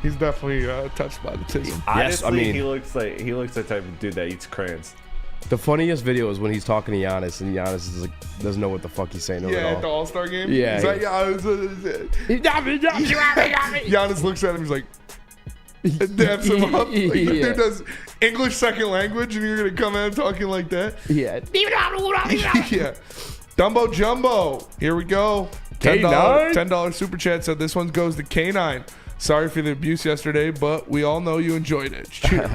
he's definitely touched by the tism. Honestly, he looks like the type of dude that eats crayons. The funniest video is when he's talking to Giannis, and Giannis is like, doesn't know what the fuck he's saying to him at all. At the All-Star game? Yeah. He's like, Giannis looks at him, he's like, daps him up. Like, the dude does English second language, and you're going to come out talking like that? Yeah. Yeah. Dumbo Jumbo. Here we go. $10 super chat said this one goes to K9. Sorry for the abuse yesterday, but we all know you enjoyed it. Cheers.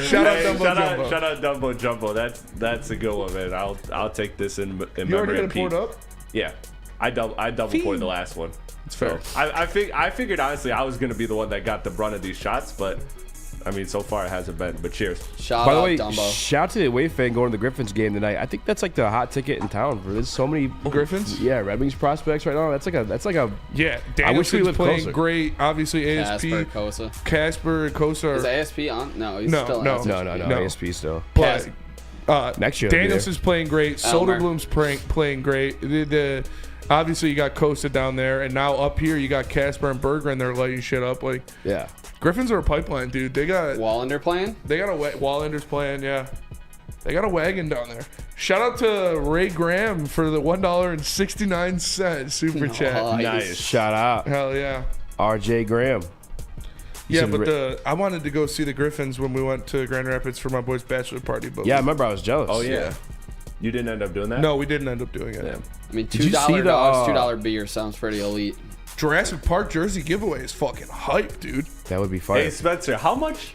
Shout out Dumbo Jumbo. That's a good one, man. I'll take this in You memory already of got it poured Pete. up? Yeah, I double poured the last one. It's fair. I figured honestly I was gonna be the one that got the brunt of these shots, but I mean so far it hasn't been. But cheers. By the way, shout out to the away fan going to the Griffins game tonight. I think that's like the hot ticket in town. There's so many Griffins. Yeah, Red Wings prospects right now. That's like a. Yeah, I wish we Danielson's lived playing closer. great. Obviously, ASP. Casper Kosa. Is ASP on? No, he's No, still no. on. No, ASP still. But next year. Danielson's playing great. Elmer. Soderblom's playing great. The obviously you got Kosa down there, and now up here you got Casper and Berggren. They're lighting shit up. Like Yeah. Griffins are a pipeline, dude. They got Wallander playing. They got Wallander's playing. Yeah, they got a wagon down there. Shout out to Ray Graham for the $1.69 super chat. Nice. Shout out. Hell yeah. RJ Graham. Yeah, but I wanted to go see the Griffins when we went to Grand Rapids for my boy's bachelor party. But Yeah, I remember I was jealous. Oh yeah. You didn't end up doing that? No, we didn't end up doing it. Yeah. I mean, Did you $2 see the, dogs, $2 beer sounds pretty elite. Jurassic Park jersey giveaway is fucking hype, dude. That would be fire. Hey Spencer, how much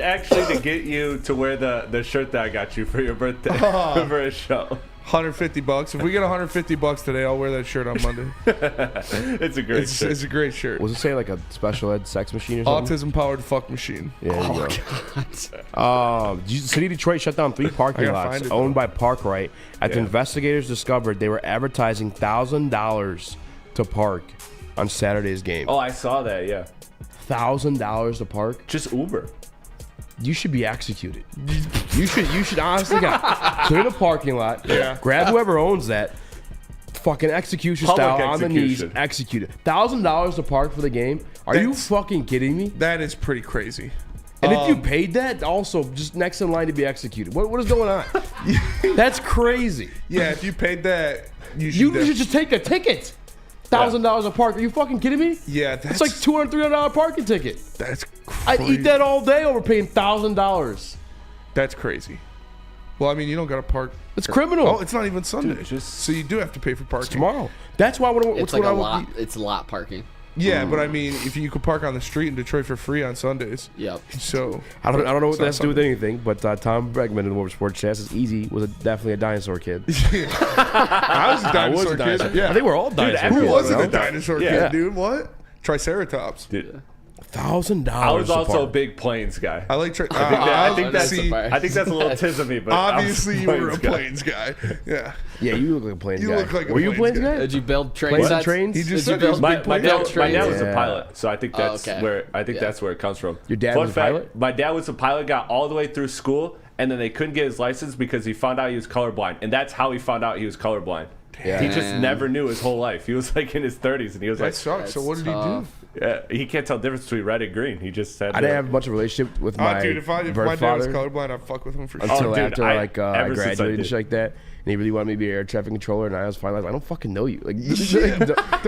actually to get you to wear the shirt that I got you for your birthday for a show? $150. If we get $150 today, I'll wear that shirt on Monday. It's a great shirt. It's a great shirt. Was it say like a special ed sex machine or something? Autism powered fuck machine. Yeah, there you go. City of Detroit shut down 3 parking lots owned by Parkrite after investigators discovered they were advertising $1,000 to park on Saturday's game. Oh, I saw that. Yeah, $1,000 to park. Just Uber. You should be executed. You should honestly clear the parking lot. Yeah. Grab whoever owns that. Fucking execution Public style on the knees. execution. Execute it. $1,000 to park for the game. Are you fucking kidding me? That is pretty crazy. And if you paid that, also just next in line to be executed. What is going on? That's crazy. Yeah, if you paid that, you should just take a ticket. $1,000 a park. Are you fucking kidding me? Yeah, it's like $200, $300 parking ticket. That's crazy. I'd eat that all day over paying $1,000. That's crazy. Well, I mean, you don't got to park. It's criminal. Oh, it's not even Sunday. So you do have to pay for parking. It's tomorrow. That's why It's like a lot. It's lot parking. Yeah, but I mean, if you could park on the street in Detroit for free on Sundays. Yep. So I don't know what that has to do with anything, but Tom Bregman in the Woodward Sports Chat says Easy was definitely a dinosaur kid. I was a dinosaur kid. Yeah. I think we're all dinosaur kids. Who wasn't bro? a dinosaur kid, dude? What? Triceratops. Dude. $1,000. I was also a big planes guy. I like. I think that's a little tiz of me, but obviously you were a planes guy. Yeah. Yeah, you look like a planes guy. You look like a Were you a planes guy? Did you build train Planes and sets? trains? He just Did you said he was build a big my plane dad guy. was a Yeah. pilot, so I think that's okay. where it comes from. Your dad Fun was a fact, pilot? My dad was a pilot, got all the way through school, and then they couldn't get his license because he found out he was colorblind, and that's how he found out he was colorblind. Yeah. He just never knew his whole life. He was like in his 30s, and he was That like, sucks. So what did he do? yeah, he can't tell the difference between red and green. He just said, I didn't have much of a relationship with my Dude, if my birth dad was father colorblind, I'd fuck with him for sure. until dude, after I I ever since I graduated and did. shit like that. And he really wanted me to be an air traffic controller, and I was finally like, I don't fucking know you. Like,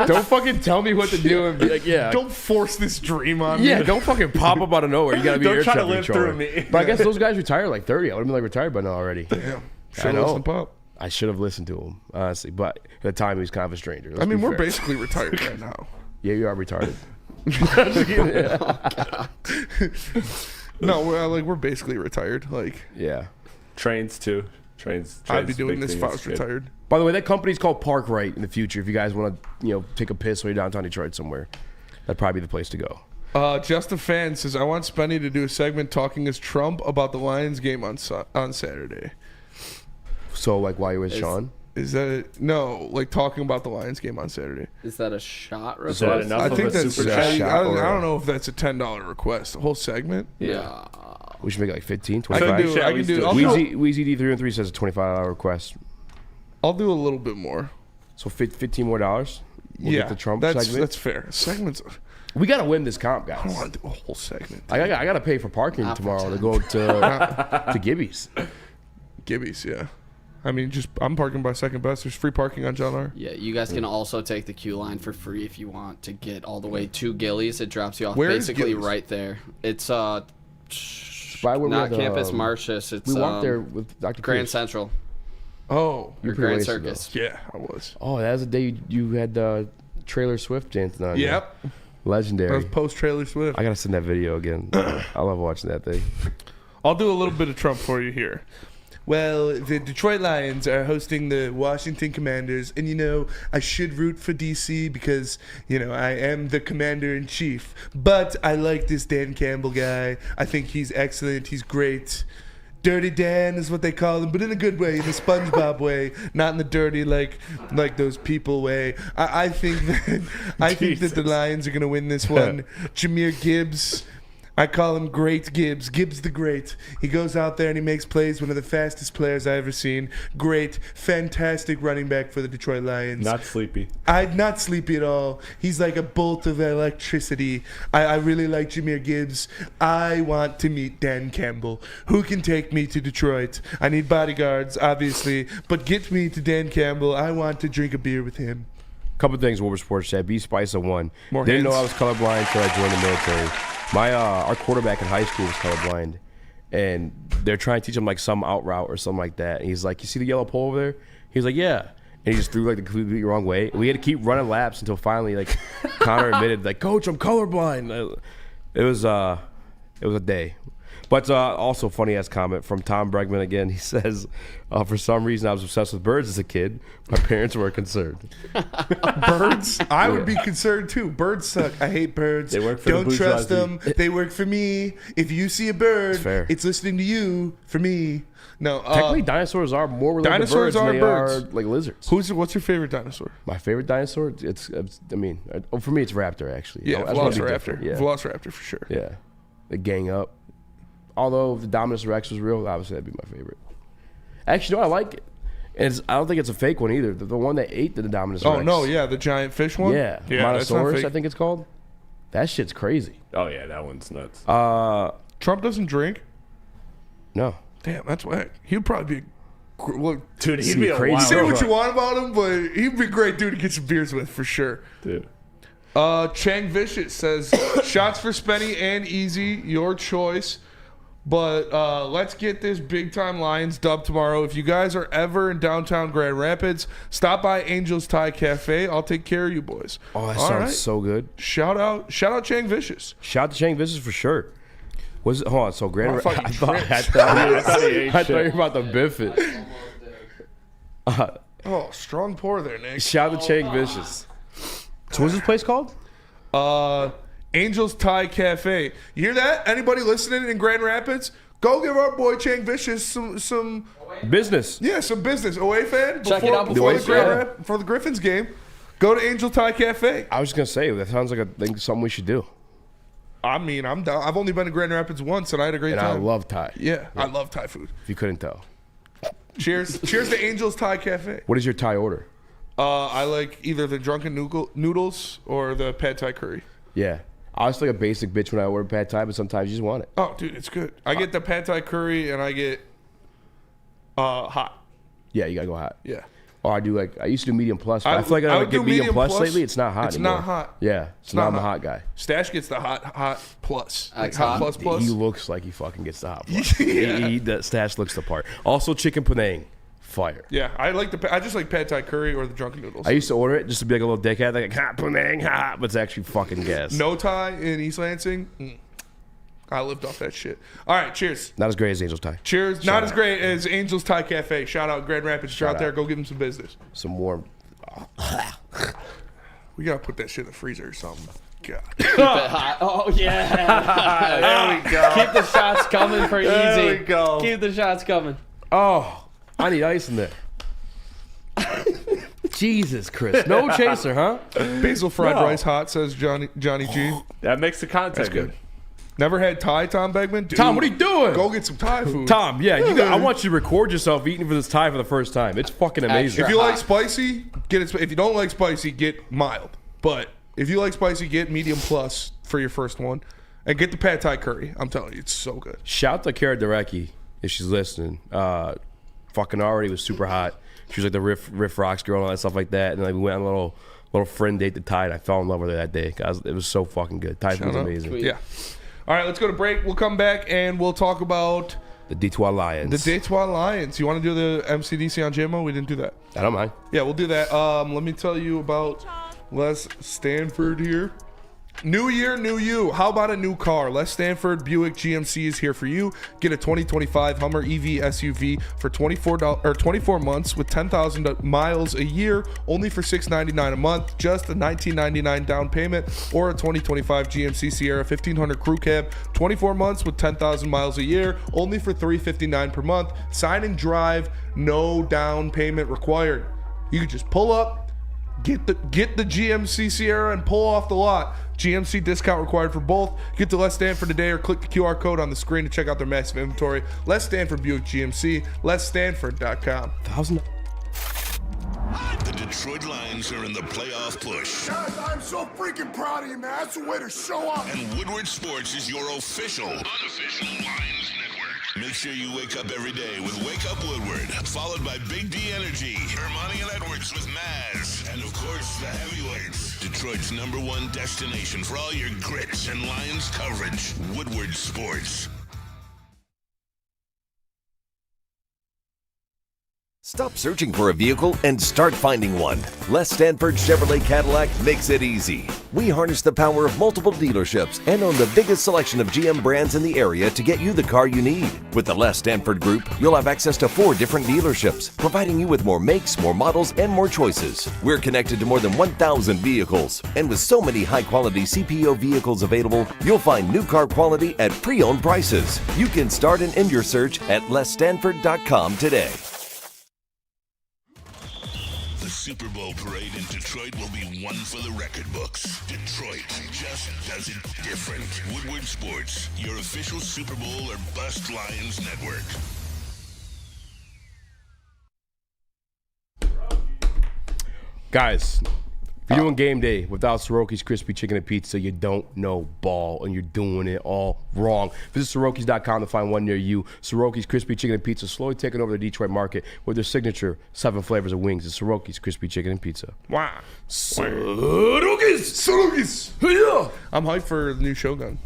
don't fucking tell me what to do and be like, yeah. Don't force this dream on me. Yeah, don't fucking pop up out of nowhere. You gotta be Don't air try to traffic live controller. through me. But I guess those guys retired like 30. I would have been like retired by now already. Damn. I Should know. listen to Pop. I should have listened to him, honestly. But at the time, he was kind of a stranger. I mean, be we're fair. basically retired right now. Yeah, you are retarded. No, we're basically retired. Like, Yeah. trains too. Trains. I'd be trains, doing big this thing if I is was good. retired. By the way, that company's called Parkrite in the future. If you guys want to, take a piss while you're downtown Detroit somewhere, that'd probably be the place to go. Just a fan says, I want Spenny to do a segment talking as Trump about the Lions game on Saturday. So, like, while you're with Sean? Is that it? No, like talking about the Lions game on Saturday. Is that a shot Is that request? enough I of think a that's. super I chat? don't know if that's a $10 request. The whole segment. Yeah. We should make it like 15, I 25. can do. I can do. I'll do. Wheezy D313 says a $25 request. I'll do a little bit more. So 15 more dollars. We'll Yeah, get the Trump that's segment. that's fair. Segments. We gotta win this comp, guys. I don't want to do a whole segment. I gotta pay for parking Not for tomorrow to 10. go to Gibby's. Gibby's, yeah. I mean, I'm parking by second best. There's free parking on John R. Yeah, you guys can also take the Q line for free if you want to get all the way to Gillies. It drops you off Where is basically Gillies? right there. It's By where we not had, Campus Martius. It's We walked there with Dr. Grand Pierce. Central Oh, You're or pretty Grand wasted, Circus. yeah, I was. Oh, that was the day you had Trailer Swift dancing on you. Yep. That Legendary. was post Trailer Swift. I gotta send that video again. I love watching that thing. I'll do a little bit of Trump for you here. Well, the Detroit Lions are hosting the Washington Commanders, and I should root for DC because I am the commander-in-chief. But I like this Dan Campbell guy. I think he's excellent. He's great. Dirty Dan is what they call him, but in a good way, in the SpongeBob way, not in the dirty like those people way. I think that the Lions are gonna win this one. Jahmyr Gibbs. I call him Great Gibbs. Gibbs the Great. He goes out there and he makes plays. One of the fastest players I've ever seen. Great, fantastic running back for the Detroit Lions. Not sleepy. I'm not sleepy at all. He's like a bolt of electricity. I really like Jahmyr Gibbs. I want to meet Dan Campbell. Who can take me to Detroit? I need bodyguards, obviously, but get me to Dan Campbell. I want to drink a beer with him. Couple things Woodward Sports Chat. B Spice of one. More Didn't know I hands. was colorblind until I joined the military. Our quarterback in high school was colorblind, and they're trying to teach him like some out route or something like that. And he's like, "You see the yellow pole over there?" He's like, "Yeah." And he just threw like the completely wrong way. We had to keep running laps until finally like Connor admitted, like, "Coach, I'm colorblind." It was a day. But also funny ass comment from Tom Bregman again. He says, for some reason I was obsessed with birds as a kid. My parents were concerned. Birds? I would be concerned too. Birds suck. I hate birds. They work for Don't the trust bourgeoisie. them. They work for me. If you see a bird, it's listening to you for me. No, technically dinosaurs are more related to birds than they are like lizards. What's your favorite dinosaur? My favorite dinosaur? I mean, for me it's raptor actually. Yeah, Velociraptor. Yeah. Velociraptor for sure. Yeah, they gang up. Although if the Dominus Rex was real, obviously that'd be my favorite. Actually, no, I like it. And I don't think it's a fake one either. The one that ate the Dominus Rex. Oh no, yeah, the giant fish one. Yeah, Montosaurus, I think it's called. That shit's crazy. Oh yeah, that one's nuts. Trump doesn't drink. No. Damn, that's whack. He'd probably be. Well, dude, he'd be a crazy. Say what you want about him, but he'd be a great dude to get some beers with for sure. Dude. Chang Vicious says, shots for Spenny and Easy, your choice. But let's get this big time Lions dub tomorrow. If you guys are ever in downtown Grand Rapids, stop by Angel's Thai Cafe. I'll take care of you boys. Oh, that sounds so good. Shout out Chang Vicious. Shout out to Chang Vicious for sure. Was it? Hold on. So Grand Rapids. I thought you were about to biff it. Oh, strong pour there, Nick. Shout out to Chang Vicious. So what's this place called? Angel's Thai Cafe. You hear that? Anybody listening in Grand Rapids? Go give our boy Chang Vicious some business. Yeah, some business. OA fan? Check it out before the Griffins game. Go to Angel Thai Cafe. I was just gonna say that sounds like something we should do. I mean, I'm down. I've only been to Grand Rapids once, and I had a great time. I love Thai. Yeah, I love Thai food. If you couldn't tell. Cheers to Angel's Thai Cafe. What is your Thai order? I like either the drunken noodles or the pad Thai curry. Yeah. I was like a basic bitch when I order pad Thai, but sometimes you just want it. Oh, dude, it's good. I get the pad Thai curry and I get hot. Yeah, you gotta go hot. Yeah. Or I used to do medium plus, but I feel like I get medium plus lately. It's not hot anymore. Not hot. Yeah. So now I'm a hot guy. Stash gets the hot plus. Like hot plus. He looks like he fucking gets the hot plus. The Stash looks the part. Also, chicken Penang. Fire. Yeah, I just like pad Thai curry or the drunken noodles. I used to order it just to be like a little dickhead, like hot Penang, hot, but it's actually fucking gas. No Thai in East Lansing. I lived off that shit. All right, cheers. Not as great as Angel's Thai. Cheers. Not as great as Angel's Thai Cafe. Shout out Grand Rapids. You're out there. Go give them some business. Some warm. We gotta put that shit in the freezer or something. God. Keep it hot. Oh yeah. There we go. Keep the shots coming for Easy. There we go. Keep the shots coming. Oh. I need ice in there. Jesus, Chris. No chaser, huh? Basil fried rice hot, says Johnny G. That makes the content That's good. Never had Thai, Tom Begman? Dude, Tom, what are you doing? Go get some Thai food. Tom, yeah, I want you to record yourself eating for this Thai for the first time. It's fucking amazing. If you like spicy, get it. If you don't like spicy, get mild. But if you like spicy, get medium plus for your first one. And get the pad Thai curry. I'm telling you, it's so good. Shout out to Kara Durecki if she's listening. Fucking already was super hot. She was like the Riff Rocks girl and all that stuff like that. And like we went on a little friend date to Thai, and I fell in love with her that day. It was so fucking good. Thai food was amazing. Sweet. Yeah. All right, let's go to break. We'll come back and we'll talk about the Detroit Lions. The Detroit Lions. You want to do the MCDC on JMO? We didn't do that. I don't mind. Yeah, we'll do that. Let me tell you about Les Stanford here. New year, new you. How about a new car? Les Stanford Buick GMC is here for you. Get a 2025 Hummer EV SUV for $24 months with 10,000 miles a year, only for $699 a month. Just a $19.99 down payment, or a 2025 GMC Sierra 1500 Crew Cab, 24 months with 10,000 miles a year, only for $359 per month. Sign and drive, no down payment required. You can just pull up, get the GMC Sierra and pull off the lot. GMC discount required for both. Get to Les Stanford today or click the QR code on the screen to check out their massive inventory. Les Stanford Buick GMC, LesStanford.com. The Detroit Lions are in the playoff push. Guys, I'm so freaking proud of you, man. That's the way to show up. And Woodward Sports is your official, unofficial Lions network. Make sure you wake up every day with Wake Up Woodward, followed by Big D Energy, Ermanni and Edwards with Maz, and of course, the heavyweights. Detroit's #1 destination for all your grits and Lions coverage. Woodward Sports. Stop searching for a vehicle and start finding one. Les Stanford Chevrolet Cadillac makes it easy. We harness the power of multiple dealerships and own the biggest selection of GM brands in the area to get you the car you need. With the Les Stanford Group, you'll have access to 4 different dealerships, providing you with more makes, more models, and more choices. We're connected to more than 1,000 vehicles. And with so many high-quality CPO vehicles available, you'll find new car quality at pre-owned prices. You can start and end your search at lesstanford.com today. The Super Bowl parade in Detroit will be one for the record books. Detroit just does it different. Woodward Sports, your official Super Bowl or Bust Lions network. Guys, if you're doing game day without Soroki's Crispy Chicken and Pizza, you don't know ball, and you're doing it all wrong. Visit Sorokis.com to find one near you. Soroki's Crispy Chicken and Pizza slowly taking over the Detroit market with their signature 7 flavors of wings. It's Soroki's Crispy Chicken and Pizza. Wow. Sorokis! Yeah! I'm hyped for the new Shogun.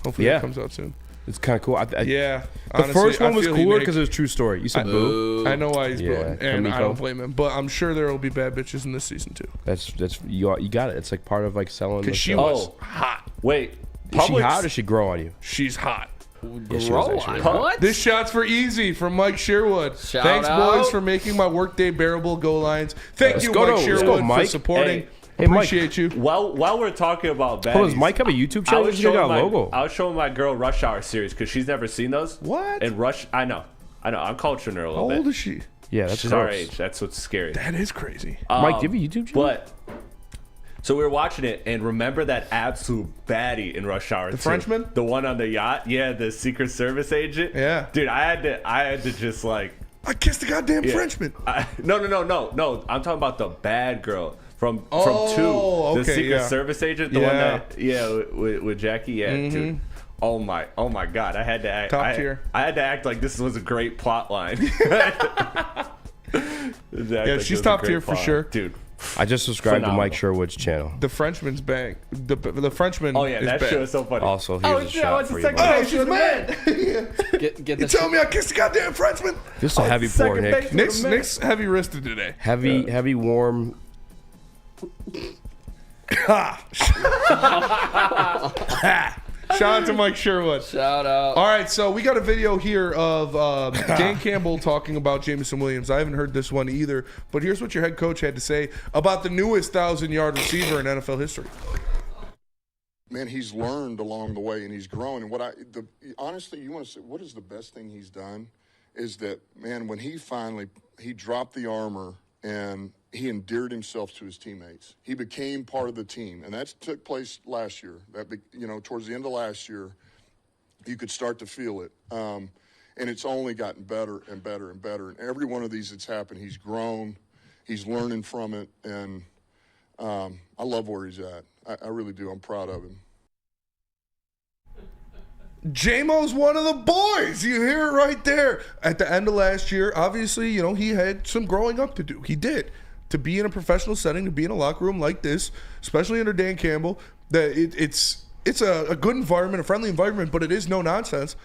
Hopefully it comes out soon. It's kind of cool. Yeah. The honestly, first one I was feel he cooler makes- because it was a true story. You said boo. I know why he's booing, and I Kamiko. don't blame him. But I'm sure there will be bad bitches in this season too. That's you got it. It's like part of like selling. Because she show. was hot. Wait, Is she hot or does she grow on you? She's hot. Yeah, she was actually hot. What? This shot's for Easy from Mike Sherwood. Shout Thanks, out. boys, for making my workday bearable. Go Lions. Thank Let's you, go Mike to- let's go, Sherwood, for Mike. supporting. Hey, Mike. Appreciate you. While we're talking about baddies, Oh, does Mike have a YouTube channel? He's got a logo. I was showing my girl Rush Hour series because she's never seen those. What? And I know. I'm culturing her a little How bit. old is she? Yeah, that's She's our gross. age. That's what's scary. That is crazy. Mike, do you have a YouTube channel? But so we were watching it, and remember that absolute baddie in Rush Hour? The 2? Frenchman? The one on the yacht? Yeah, the Secret Service agent. Yeah. Dude, I had to just like. I kissed the goddamn Frenchman. No. I'm talking about the bad girl from 2. Oh, The okay, Secret yeah. Service agent, the one that with Jackie. Yeah, dude. Oh my God! I had to act. Top tier. I had to act like this was a great plot line. Yeah, she's top tier for sure. dude. I just subscribed Phenomenal. to Mike Sherwood's channel. The Frenchman's bang. The Frenchman. Oh yeah, is that bang. shit was so funny. Also, here's a shot for you. second Mike. Oh, she's mad. Get You the tell me I kissed the goddamn Frenchman? This is a heavy pour, second Nick. base. Nick's heavy wristed today. Heavy, warm. Shout out to Mike Sherwood. Shout out. All right, so we got a video here of Dan Campbell talking about Jameson Williams. I haven't heard this one either, but here's what your head coach had to say about the newest 1,000-yard receiver in NFL history. Man, he's learned along the way and he's grown. And honestly, you want to say, what is the best thing he's done? Is that, man, when he dropped the armor and he endeared himself to his teammates. He became part of the team, and that took place last year. Towards the end of last year, you could start to feel it, and it's only gotten better and better and better. And every one of these that's happened, he's grown, he's learning from it, and I love where he's at. I really do. I'm proud of him. J-Mo's one of the boys. You hear it right there. At the end of last year, obviously, he had some growing up to do. He did. To be in a professional setting, to be in a locker room like this, especially under Dan Campbell, that it's a good environment, a friendly environment, but it is no nonsense.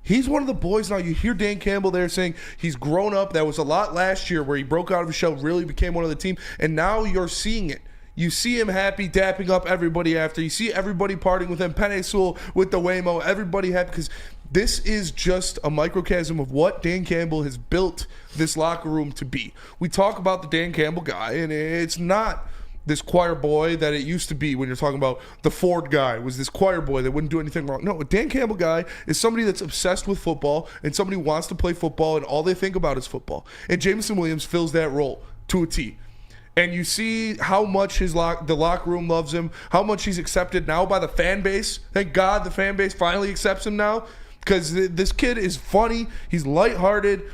He's one of the boys now. You hear Dan Campbell there saying he's grown up. That was a lot last year where he broke out of his shell, really became one of the team, and now you're seeing it. You see him happy, dapping up everybody after. You see everybody partying with him, Penei Sewell with the Waymo, everybody happy, because this is just a microcosm of what Dan Campbell has built this locker room to be. We talk about the Dan Campbell guy, and it's not this choir boy that it used to be when you're talking about the Ford guy was this choir boy that wouldn't do anything wrong. No, a Dan Campbell guy is somebody that's obsessed with football and somebody who wants to play football and all they think about is football. And Jameson Williams fills that role to a T. And you see how much the locker room loves him, how much he's accepted now by the fan base. Thank God the fan base finally accepts him now, because this kid is funny. He's lighthearted.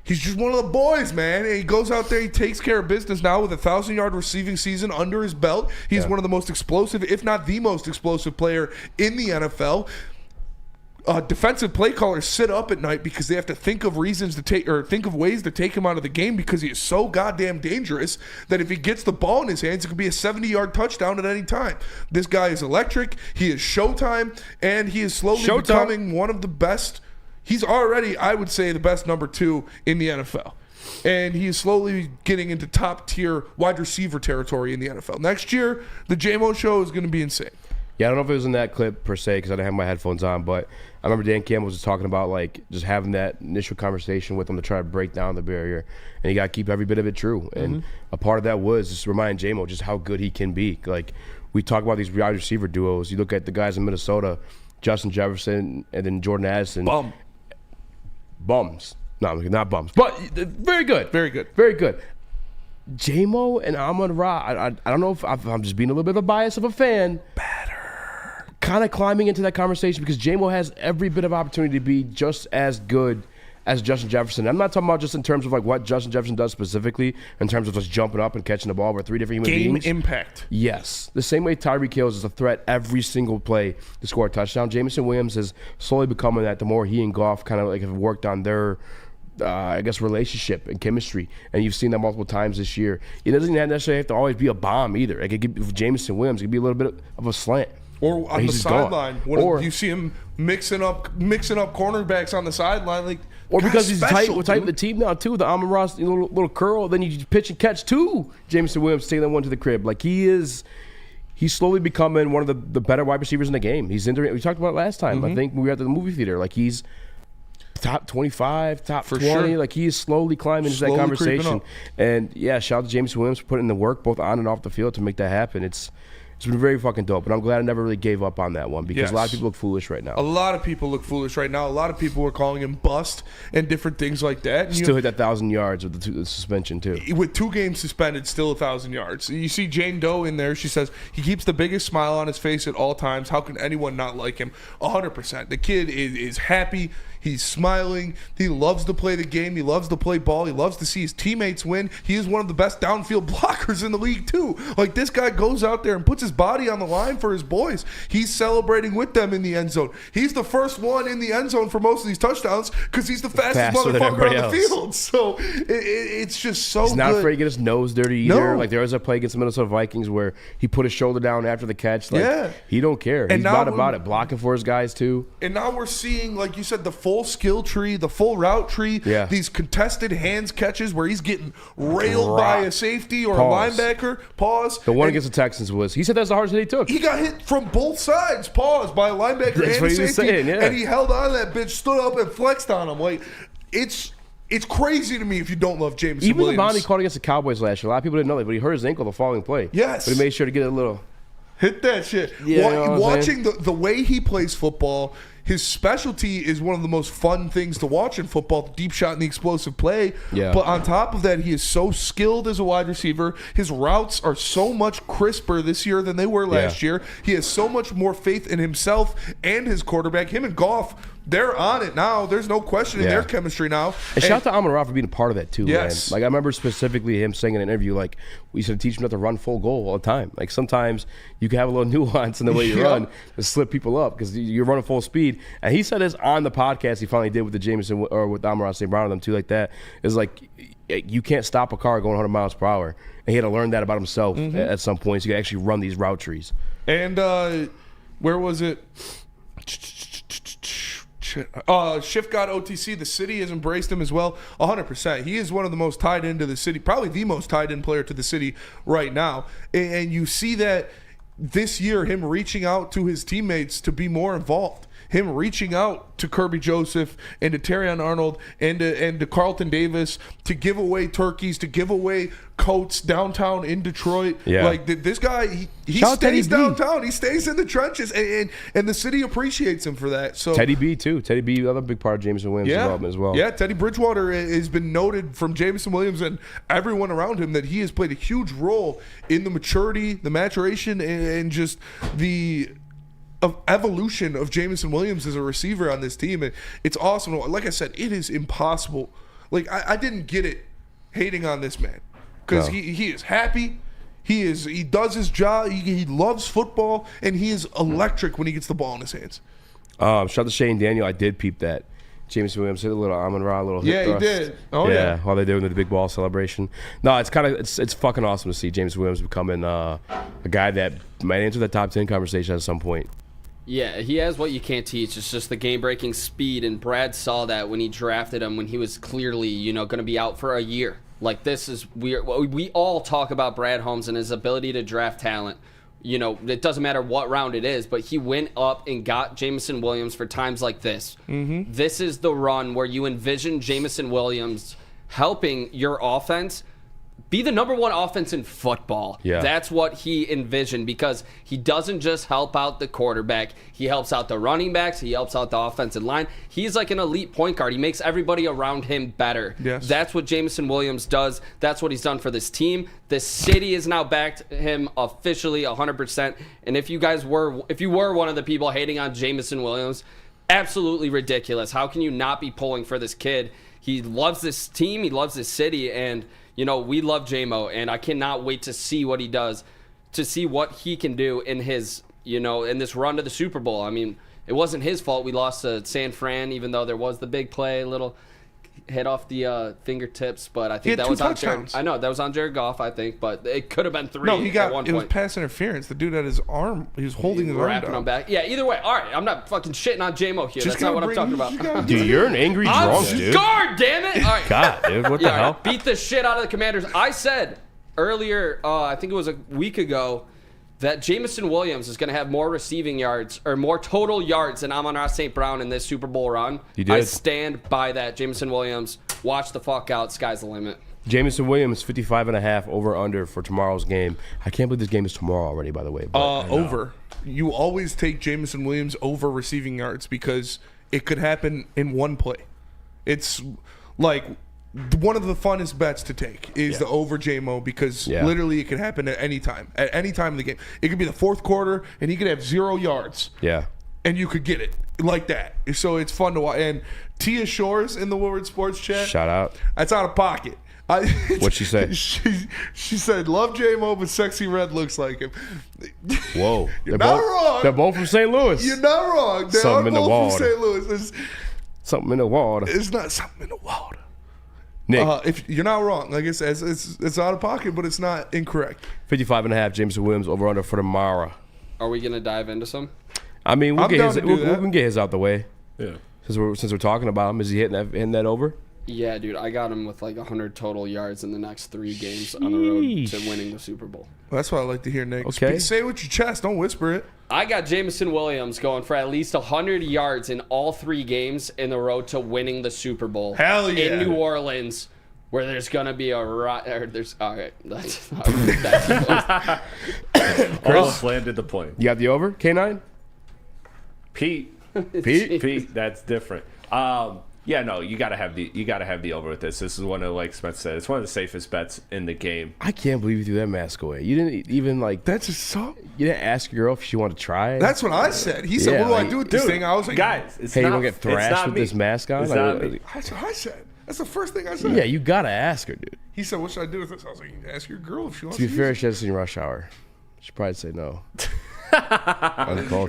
He's just one of the boys, man. And he goes out there, he takes care of business now with a 1,000-yard receiving season under his belt. He's one of the most explosive, if not the most explosive player in the NFL. Defensive play callers sit up at night because they have to think of ways to take him out of the game, because he is so goddamn dangerous that if he gets the ball in his hands, it could be a 70-yard touchdown at any time. This guy is electric. He is showtime, and he is slowly becoming one of the best. He's already, I would say, the best number 2 in the NFL. and he is slowly getting into top-tier wide receiver territory in the NFL. Next year, the J-Mo show is going to be insane. Yeah, I don't know if it was in that clip per se because I didn't have my headphones on, but I remember Dan Campbell was just talking about like just having that initial conversation with him to try to break down the barrier, and you got to keep every bit of it true. And a part of that was just remind J-Mo just how good he can be. Like we talk about these wide receiver duos. You look at the guys in Minnesota, Justin Jefferson and then Jordan Addison. Bums. No, not bums, but very good. Very good. Very good. J-Mo and Amon-Ra, I don't know if I'm just being a little bit of a bias of a fan. Kind of climbing into that conversation because J-Mo has every bit of opportunity to be just as good as Justin Jefferson. I'm not talking about just in terms of like what Justin Jefferson does specifically in terms of just jumping up and catching the ball over 3 different human beings. Game impact. Yes. The same way Tyreek Hill is a threat every single play to score a touchdown. Jameson Williams is slowly becoming that the more he and Goff kind of like have worked on their relationship and chemistry, and you've seen that multiple times this year. It doesn't necessarily have to always be a bomb either. Like with Jameson Williams, it could be a little bit of a slant. Or on the sideline, or you see him mixing up cornerbacks on the sideline, like. Or because he's tight with the team now too. The Amon-Ra little curl, then you pitch and catch to Jameson Williams, take that one to the crib. Like he's slowly becoming one of the better wide receivers in the game. We talked about it last time. I think we were at the movie theater. Like he's top 25, top 20. Sure. Like he is slowly climbing into that conversation. And yeah, shout out to Jameson Williams for putting in the work both on and off the field to make that happen. It's been very fucking dope, and I'm glad I never really gave up on that one because a lot of people look foolish right now. A lot of people look foolish right now. A lot of people were calling him bust and different things like that. And still hit that 1,000 yards with the suspension too. With 2 games suspended, still 1,000 yards. You see Jane Doe in there. She says he keeps the biggest smile on his face at all times. How can anyone not like him? 100%. The kid is happy. He's smiling. He loves to play the game. He loves to play ball. He loves to see his teammates win. He is one of the best downfield blockers in the league, too. Like, this guy goes out there and puts his body on the line for his boys. He's celebrating with them in the end zone. He's the first one in the end zone for most of these touchdowns because he's the fastest motherfucker on the field. So, it's just so he's not good. afraid to get his nose dirty either. No. Like, there was a play against the Minnesota Vikings where he put his shoulder down after the catch. Like, he don't care. He's about it. Blocking for his guys, too. And now we're seeing, like you said, the full skill tree, the full route tree, these contested hands catches where he's getting railed by a safety or a linebacker. The one against the Texans he said that's the hardest hit he took. He got hit from both sides, by a linebacker and a safety, and he held on to that bitch, stood up and flexed on him. Like, it's crazy to me if you don't love Jameson Williams. Even the bond he caught against the Cowboys last year, a lot of people didn't know that, but he hurt his ankle the following play. Yes. But he made sure to get a little... Hit that shit. Watching the way he plays football, his specialty is one of the most fun things to watch in football, the deep shot and the explosive play. Yeah. But on top of that, he is so skilled as a wide receiver. His routes are so much crisper this year than they were last year. He has so much more faith in himself and his quarterback. Him and Goff, they're on it now. There's no question in their chemistry now. And shout out to Amon-Ra for being a part of that too, yes. man. Like I remember specifically him saying in an interview, like, we should teach him not to run full goal all the time. Like sometimes you can have a little nuance in the way you run to slip people up because you're running full speed. And he said this on the podcast he finally did with the Jameson or with Amon-Ra St. Brown and them too, like that. Is like you can't stop a car going 100 miles per hour. And he had to learn that about himself at some point so he could actually run these route trees. And where was it? Schiff got OTC. The city has embraced him as well. 100%. He is one of the most tied into the city, probably the most tied in player to the city right now. And you see that this year, him reaching out to his teammates to be more involved. Him reaching out to Kirby Joseph and to Terrion Arnold and to Carlton Davis to give away turkeys, to give away coats downtown in Detroit. Yeah. Like this guy, he stays downtown. He stays in the trenches, and the city appreciates him for that. So Teddy B too. Teddy B, another big part of Jameson Williams' development as well. Yeah, Teddy Bridgewater has been noted from Jameson Williams and everyone around him that he has played a huge role in the maturity, the maturation, and just the evolution of Jameson Williams as a receiver on this team. And it's awesome. Like I said, it is impossible. Like I didn't get it hating on this man because he is happy. He does his job. He loves football, and he is electric when he gets the ball in his hands. Shout out to Shane Daniel. I did peep that. Jameson Williams hit a little Amon-Ra, a little hip thrust. He did. Oh yeah. While they're doing the big ball celebration. No, it's fucking awesome to see Jameson Williams becoming a guy that might enter the top 10 conversation at some point. Yeah, he has what you can't teach. It's just the game-breaking speed, and Brad saw that when he drafted him when he was clearly, going to be out for a year. Like, this is weird. We all talk about Brad Holmes and his ability to draft talent. It doesn't matter what round it is, but he went up and got Jameson Williams for times like this. Mm-hmm. This is the run where you envision Jameson Williams helping your offense be the number one offense in football. Yeah. That's what he envisioned, because he doesn't just help out the quarterback. He helps out the running backs. He helps out the offensive line. He's like an elite point guard. He makes everybody around him better. Yes. That's what Jameson Williams does. That's what he's done for this team. This city has now backed him officially 100%. And if you were one of the people hating on Jameson Williams, absolutely ridiculous. How can you not be pulling for this kid? He loves this team. He loves this city. And we love J-Mo, and I cannot wait to see what he does, to see what he can do in his, in this run to the Super Bowl. I mean, it wasn't his fault we lost to San Fran, even though there was the big play, little hit off the fingertips, but I think that was on Jared. I know that was on Jared Goff, I think, but it could have been 3. No, at one point. It was pass interference. The dude had his arm. He was holding his arm wrapping down. him back. Yeah, either way. All right, I'm not fucking shitting on J-Mo here. That's not what I'm talking about. Dude, you're an angry drunk, dude. Guard, damn it! All right. God, dude, what the hell? Beat the shit out of the Commanders. I said earlier, I think it was a week ago, that Jameson Williams is going to have more receiving yards or more total yards than Amon-Ra St. Brown in this Super Bowl run. He did. I stand by that. Jameson Williams, watch the fuck out. Sky's the limit. Jameson Williams, 55.5 over/under for tomorrow's game. I can't believe this game is tomorrow already, by the way. Over. You always take Jameson Williams over receiving yards because it could happen in one play. It's like one of the funnest bets to take is the over J-Mo, because literally it could happen at any time. At any time in the game. It could be the fourth quarter, and he could have 0 yards. Yeah. And you could get it like that. So it's fun to watch. And Tia Shores in the Woodward Sports chat. Shout out. That's out of pocket. What'd she say? She said, love J-Mo, but Sexy Red looks like him. Whoa. You're not wrong. They're both from St. Louis. You're not wrong. They are both from St. Louis. Something in the water. It's not something in the water. Nick. If you're not wrong. Like it's out of pocket, but it's not incorrect. 55.5, Jameson Williams over/under for tomorrow. Are we gonna dive into some? I mean, we I'm down to do that. can get his out the way. Yeah. Since we're talking about him, is he hitting that over? Yeah, dude, I got him with like 100 total yards in the next 3 games on the road to winning the Super Bowl. Well, that's what I like to hear, Nick. Okay. Say it with your chest. Don't whisper it. I got Jameson Williams going for at least 100 yards in all 3 games in the road to winning the Super Bowl. Hell yeah. In New Orleans, where there's gonna be a there's all right. That's Chris landed the point. You got the over, K9? Pete, that's different. Yeah, no, you gotta have the over with this. This is one of, like Spence said, it's one of the safest bets in the game. I can't believe you threw that mask away. You didn't even That's just so. You didn't ask your girl if she wanted to try it. That's what I said. He said, Yeah, "What do like, I do with this dude, thing?" I was like, guys, it's hey, not, you want to get thrashed with me. this mask on? It's not me. That's what I said. That's the first thing I said. Yeah, you gotta ask her, dude. He said, "What should I do with this?" I was like, "Ask your girl if she wants To to." be use fair, it." she hasn't seen Rush Hour. She'd probably say no.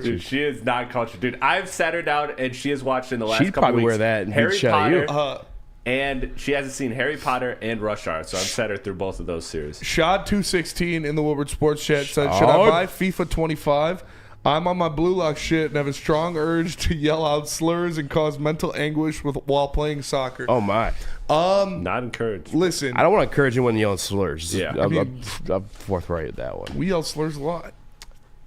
Dude, she is not cultured. Dude, I've sat her down and she has watched in the last She'd couple probably weeks wear that and Harry beat shit out of Potter, you. and she hasn't seen Harry Potter and Rush Hour, so I've set her through both of those series. Shad216 in the Woodward Sports chat said, "Should I buy FIFA 25? I'm on my Blue Lock shit and have a strong urge to yell out slurs and cause mental anguish while playing soccer." Oh my! Not encouraged. Listen, I don't want to encourage anyone to yell slurs. Yeah. I'm forthright with that one. we yell slurs a lot.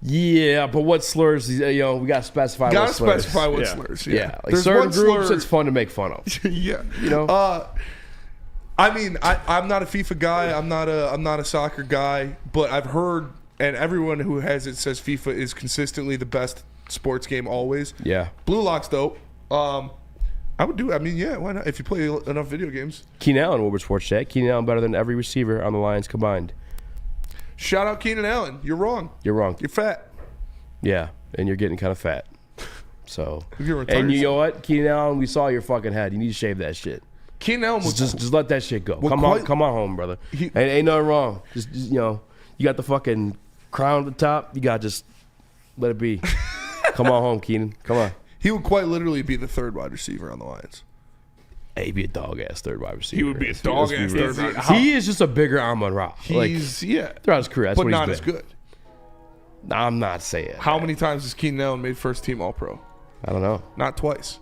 Yeah, but what slurs? We gotta specify. Gotta what slurs. specify what Yeah. slurs. Yeah, like There's certain one groups, slur- it's fun to make fun of. Yeah, You know? I mean, I'm not a FIFA guy. I'm not a soccer guy. But I've heard, and everyone who has it says FIFA is consistently the best sports game always. Yeah. Blue Lock's dope. I would do. I mean, yeah, why not? If you play enough video games. Keenan Allen, Woodward Sports Chat. Keenan Allen better than every receiver on the Lions combined. Shout out Keenan Allen. You're wrong. You're wrong. You're fat. Yeah, and you're getting kind of fat. So, You're retired. and you know what, Keenan Allen, we saw your fucking head. You need to shave that shit. Keenan Allen was Just let that shit go. Well, Come on home, brother. Ain't nothing wrong. Just you got the fucking crown at the top. You got to just let it be. Come on home, Keenan. Come on. He would quite literally be the third wide receiver on the Lions. Hey, he'd be a dog ass third wide receiver. He would be a dog ass third wide receiver. He is just a bigger Amon-Ra. He's throughout his career. That's but what not he's as been. good. I'm not saying. How many times has Keenan Allen made first team All-Pro? I don't know. Not twice.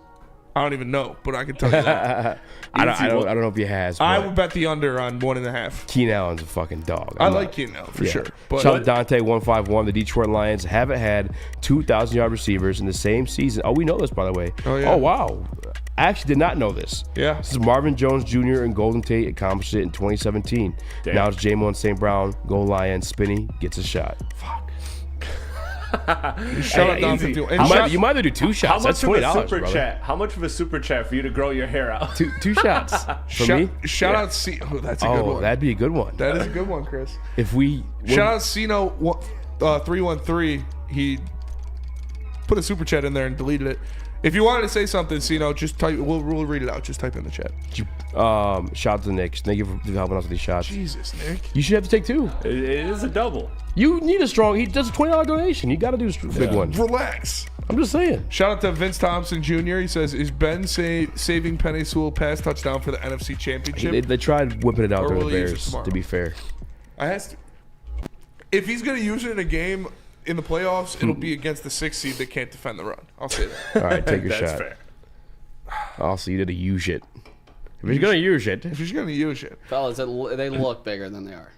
I don't even know, but I can tell you that. I don't know if he has. I would bet the under on 1.5. Keenan Allen's a fucking dog. I like Keenan Allen for sure. But Shout out to Dante 151. The Detroit Lions haven't had 2,000-yard receivers in the same season. Oh, we know this, by the way. Oh, yeah. Oh, wow. I actually did not know this. Yeah. This is Marvin Jones Jr. and Golden Tate accomplished it in 2017. Damn. Now it's J-Mo and St. Brown. Go Lions. Spinny gets a shot. Fuck. Shout out Dante. You might have to do 2 shots. That's $20, brother. How much of a super chat for you to grow your hair out? Two shots for me. Shout out C. Oh, that's a good one. That'd be a good one. That is a good one, Chris. Shout out Cino 313. He put a super chat in there and deleted it. If you wanted to say something, Cino, just type. We'll read it out. Just type in the chat. Shout out to Nick. Thank you for helping us with these shots. Jesus, Nick. You should have to take 2. It is a double. You need a strong. He does a $20 donation. You got to do a big one. Relax. I'm just saying. Shout out to Vince Thompson Jr. He says, "Is Ben saving Penei Sewell pass touchdown for the NFC Championship?" They tried whipping it out Or during will the he use it Bears. tomorrow? To be fair, if he's going to use it in a game in the playoffs, it'll be against the 6th seed that can't defend the run. I'll say that. all right, take your That's shot. fair. Also, you did a use it. If he's gonna use it, Fellas, they look bigger than they are.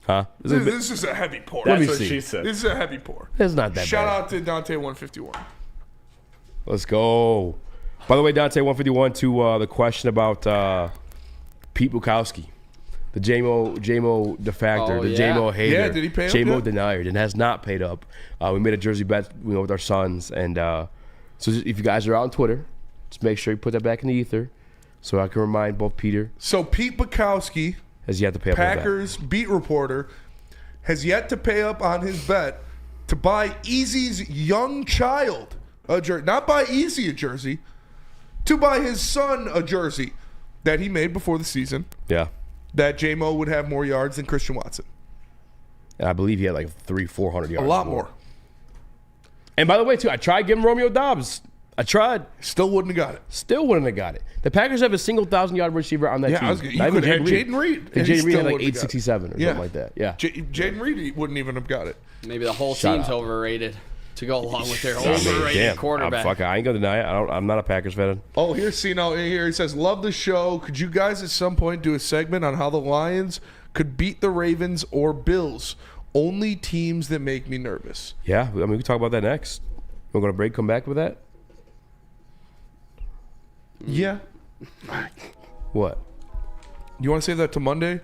huh? This is a heavy pour. Let me That's what see. she said. This is a heavy pour. It's not that Shout bad. out to Dante 151. Let's go. By the way, Dante 151 to the question about Pete Bukowski, the JMO defactor, the JMO hater. Yeah, did he pay up JMO yet? denier and has not paid up. We made a jersey bet, with our sons, and so if you guys are out on Twitter, just make sure you put that back in the ether, so I can remind both Peter. So Pete Bukowski, has yet to pay up on that. Packers beat reporter, has yet to pay up on his bet to buy Easy's young child a jersey. Not buy Easy a jersey, to buy his son a jersey that he made before the season. Yeah. That J-Mo would have more yards than Christian Watson. And I believe he had like 300-400 yards. A lot more. And by the way, too, I tried giving Romeo Doubs. I tried. Still wouldn't have got it. Still wouldn't have got it. The Packers have a single 1,000-yard receiver on that team. You could have Jaden Reed. And Jaden Reed had like 867 or something like that. Yeah. Jaden Reed wouldn't even have got it. Maybe the whole Shout team's out. overrated to go along with their I mean, overrated damn, quarterback. I ain't gonna deny it. I'm not a Packers fan. Oh, here's Cino in here. He says, "Love the show. Could you guys at some point do a segment on how the Lions could beat the Ravens or Bills? Only teams that make me nervous." Yeah, I mean, we can talk about that next. We're gonna break. Come back with that. Yeah. What? You want to save that to Monday?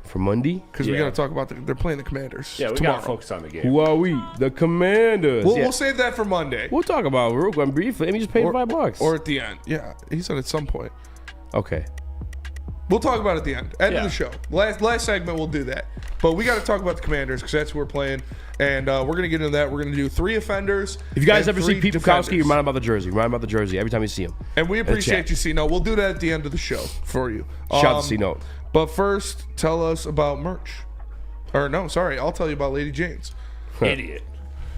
For Monday? Because we got to talk about they're playing the Commanders. Yeah, we tomorrow. got to focus on the game. Who are we? The Commanders. We'll save that for Monday. We'll talk about it real quick briefly. I mean, just pay $5. Or at the end. Yeah, he said at some point. Okay. We'll talk about it at the end. End of the show. Last segment, we'll do that. But we got to talk about the Commanders because that's who we're playing. And we're going to get into that. We're going to do 3 offenders. If you guys and ever 3 see Pete defenders. Bukowski, remind him about the jersey. Remind him about the jersey every time you see him. And we In the appreciate chat. you, C-Note. We'll do that at the end of the show for you. Shout out to C-Note. But first, tell us about merch. Or no, sorry. I'll tell you about Lady Jane's. Idiot.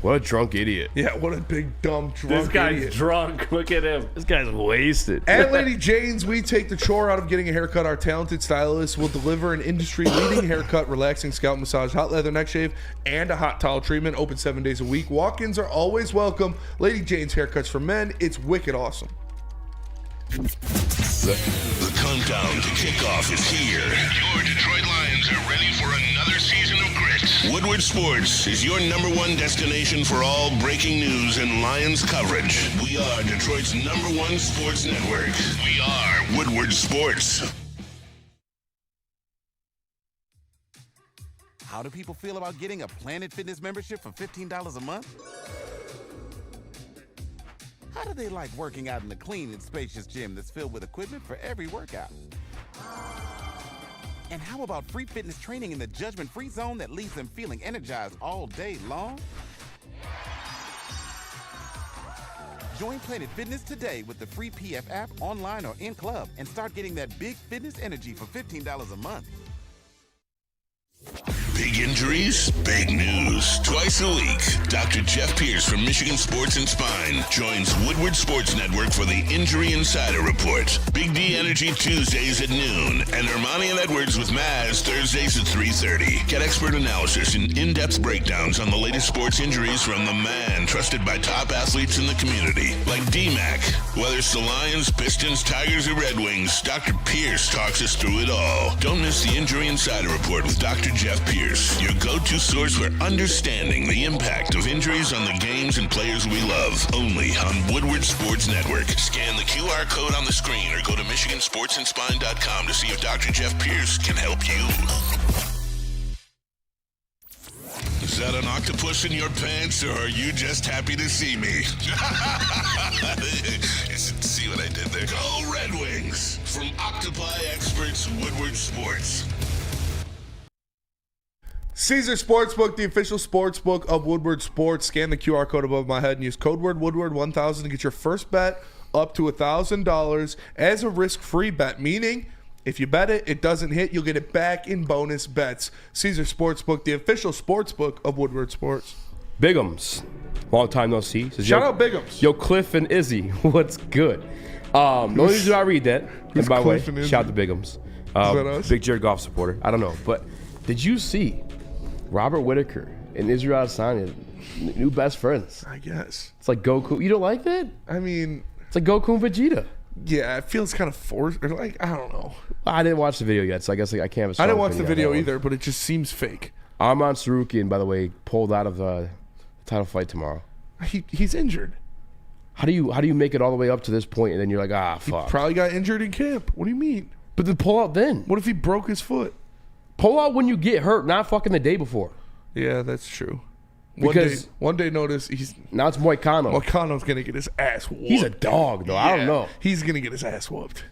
What a drunk idiot. Yeah, what a big, dumb, drunk This guy's idiot. drunk. Look at him. This guy's wasted. At Lady Jane's, we take the chore out of getting a haircut. Our talented stylists will deliver an industry-leading haircut, relaxing scalp massage, hot leather neck shave, and a hot towel treatment. Open 7 days a week. Walk-ins are always welcome. Lady Jane's Haircuts for Men. It's wicked awesome. The countdown to kickoff is here. Your Detroit Lions are ready for another season of grit. Woodward Sports is your #1 destination for all breaking news and Lions coverage. We are Detroit's #1 sports network. We are Woodward Sports. How do people feel about getting a Planet Fitness membership for $15 a month? How do they like working out in a clean and spacious gym that's filled with equipment for every workout? And how about free fitness training in the judgment-free zone that leaves them feeling energized all day long? Join Planet Fitness today with the free PF app, online or in club, and start getting that big fitness energy for $15 a month. Big injuries, big news. Twice a week, Dr. Jeff Pierce from Michigan Sports and Spine joins Woodward Sports Network for the Injury Insider Report. Big D Energy Tuesdays at noon, and Ermanni and Edwards with Maz Thursdays at 3:30. Get expert analysis and in-depth breakdowns on the latest sports injuries from the man trusted by top athletes in the community, like D-Mac. Whether it's the Lions, Pistons, Tigers, or Red Wings, Dr. Pierce talks us through it all. Don't miss the Injury Insider Report with Dr. Jeff Pierce, your go-to source for understanding the impact of injuries on the games and players we love. Only on Woodward Sports Network. Scan the QR code on the screen or go to MichiganSportsandSpine.com to see if Dr. Jeff Pierce can help you. Is that an octopus in your pants, or are you just happy to see me? You should see what I did there. Go Red Wings! From Octopi Experts, Woodward Sports. Caesar Sportsbook, the official sportsbook of Woodward Sports. Scan the QR code above my head and use code word Woodward1000 to get your first bet up to $1,000 as a risk-free bet, meaning if you bet it, it doesn't hit, you'll get it back in bonus bets. Caesar Sportsbook, the official sportsbook of Woodward Sports. Bigums, long time no see. Says, Shout out Bigums. Yo, Cliff and Izzy, what's good? The only reason I read that, and by the way, shout out to Bigums. Is that us? Big Jared Goff supporter. I don't know, but did you see Robert Whitaker and Israel Adesanya, new best friends? I guess. It's like Goku. You don't like that? I mean, it's like Goku and Vegeta. Yeah, it feels kind of forced. Or like, I don't know. I didn't watch the video yet, so I guess I can't have a I didn't watch the opinion video on that either, but it just seems fake. Arman Sarukian, by the way, pulled out of the title fight tomorrow. He's injured. How do you make it all the way up to this point and then you're like, fuck? He probably got injured in camp. What do you mean? But then pull out then. What if he broke his foot? Pull out when you get hurt, not fucking the day before. Yeah, that's true. Because one day notice now it's Moicano. Moicano's gonna get his ass whooped. He's a dog though. I don't know. He's gonna get his ass whooped.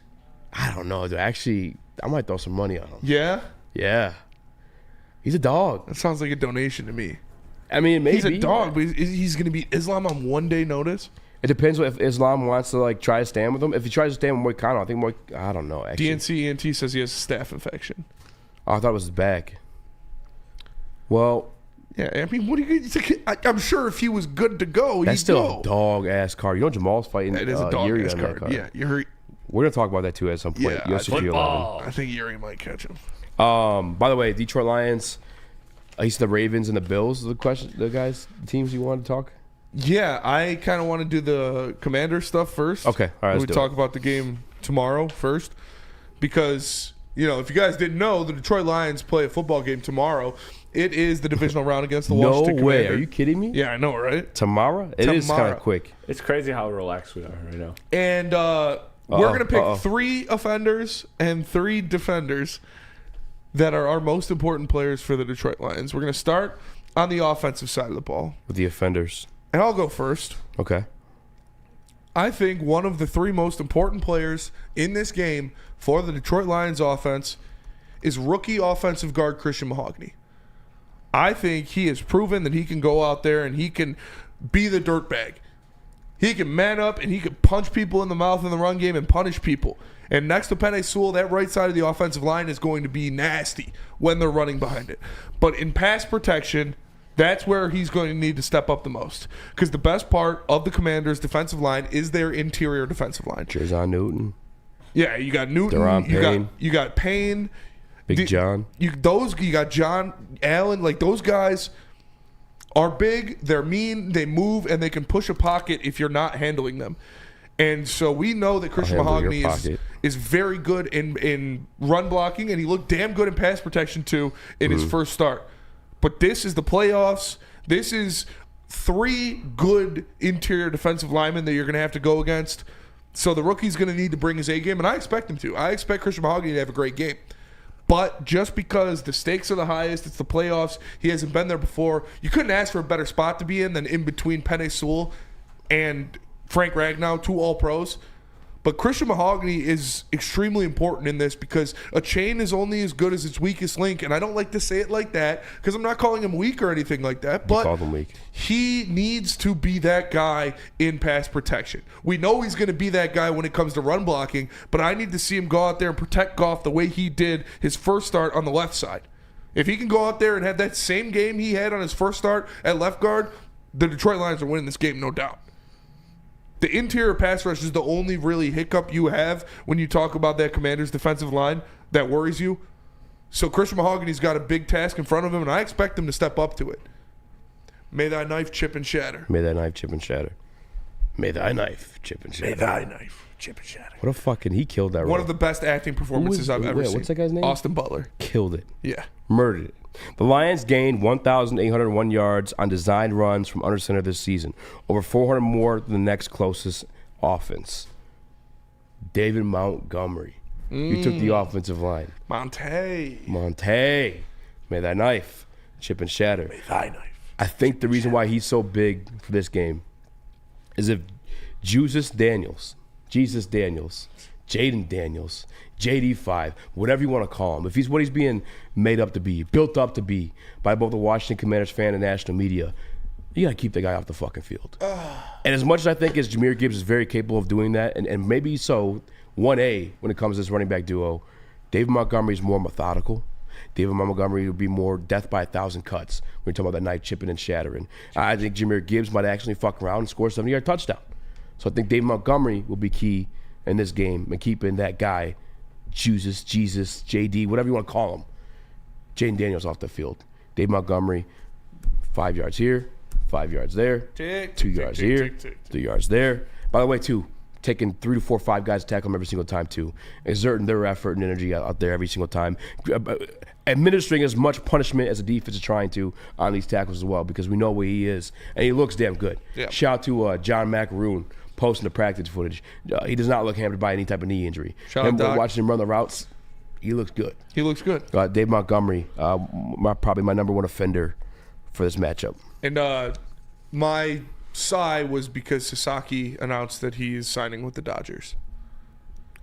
I don't know. Dude. Actually, I might throw some money on him. Yeah? Yeah. He's a dog. That sounds like a donation to me. I mean, maybe he's a dog, but he's gonna beat Islam on one day notice. It depends if Islam wants to like try to stand with him. If he tries to stand with Moicano, I think I don't know. Actually, DNC ENT says he has a staph infection. Oh, I thought it was his back. Well. Yeah, I mean, what do you? I'm sure if he was good to go, that's still a dog ass card. You know, Jamal's fighting. That is a dog Yuri ass on card. That card. Yeah, Yuri. We're gonna talk about that too at some point. Yeah, I think Yuri might catch him. By the way, Detroit Lions. He said the Ravens and the Bills. The teams you want to talk. Yeah, I kind of want to do the Commander stuff first. Okay, all right. We talk about the game tomorrow first, because if you guys didn't know, the Detroit Lions play a football game tomorrow. It is the divisional round against the Washington No way. Commander. Are you kidding me? Yeah, I know, right? Tomorrow? It is kind of quick. It's crazy how relaxed we are right now. And we're going to pick 3 offenders and 3 defenders that are our most important players for the Detroit Lions. We're going to start on the offensive side of the ball. With the offenders. And I'll go first. Okay. I think one of the 3 most important players in this game for the Detroit Lions offense is rookie offensive guard Christian Mahogany. I think he has proven that he can go out there and he can be the dirtbag. He can man up and he can punch people in the mouth in the run game and punish people. And next to Penei Sewell, that right side of the offensive line is going to be nasty when they're running behind it. But in pass protection, that's where he's going to need to step up the most. Because the best part of the Commanders' defensive line is their interior defensive line. Jerzon Newton. Yeah, you got Newton. Deron Payne. You got Payne. Big John. You got John Allen. Like, those guys are big, they're mean, they move, and they can push a pocket if you're not handling them. And so we know that Christian Mahogany is very good in run blocking, and he looked damn good in pass protection too in his first start. But this is the playoffs. This is 3 good interior defensive linemen that you're going to have to go against. So the rookie's going to need to bring his A game, and I expect him to. I expect Christian Mahogany to have a great game. But just because the stakes are the highest, it's the playoffs, he hasn't been there before. You couldn't ask for a better spot to be in than in between Penei Sewell and Frank Ragnow, 2 All-Pros. But Christian Mahogany is extremely important in this because a chain is only as good as its weakest link. And I don't like to say it like that because I'm not calling him weak or anything like that. But called him weak. He needs to be that guy in pass protection. We know he's going to be that guy when it comes to run blocking, but I need to see him go out there and protect Goff the way he did his first start on the left side. If he can go out there and have that same game he had on his first start at left guard, the Detroit Lions are winning this game, no doubt. The interior pass rush is the only really hiccup you have when you talk about that Commanders defensive line that worries you. So Christian Mahogany's got a big task in front of him, and I expect him to step up to it. May thy knife chip and shatter. May thy knife chip and shatter. May thy knife chip and shatter. May thy knife chip and shatter. What a fucking... He killed that role. One of the best acting performances I've ever seen. What's that guy's name? Austin Butler. Killed it. Yeah. Murdered it. The Lions gained 1,801 yards on designed runs from under center this season. Over 400 more than the next closest offense. David Montgomery. He took the offensive line. Monte. May thy knife chip and shatter. May thy knife. I think the reason why he's so big for this game is if Jesus Daniels, Jaden Daniels, JD5, whatever you want to call him, if he's what he's being made up to be, built up to be by both the Washington Commanders fan and national media, you got to keep the guy off the fucking field. And as much as I think as Jahmyr Gibbs is very capable of doing that, and maybe so, 1A when it comes to this running back duo, David Montgomery is more methodical. David Montgomery would be more death by 1,000 cuts when you're talking about that knife chipping and shattering. I think Jahmyr Gibbs might actually fuck around and score a 70-yard touchdown. So I think David Montgomery will be key in this game and keeping that guy, Jesus, JD, whatever you want to call him, Jaden Daniels off the field. David Montgomery, 5 yards here, 5 yards there, 2 yards here, 3 yards there. By the way, too, taking 3 to 4, 5 guys to tackle them every single time, too. Exerting their effort and energy out there every single time. Administering as much punishment as the defense is trying to on these tackles as well, because we know where he is, and he looks damn good. Yeah. Shout out to John Macaroon posting the practice footage. He does not look hampered by any type of knee injury. Shout out Doc. Watching him run the routes, he looks good. He looks good. Dave Montgomery, probably my number one offender for this matchup. And my sigh was because Sasaki announced that he is signing with the Dodgers.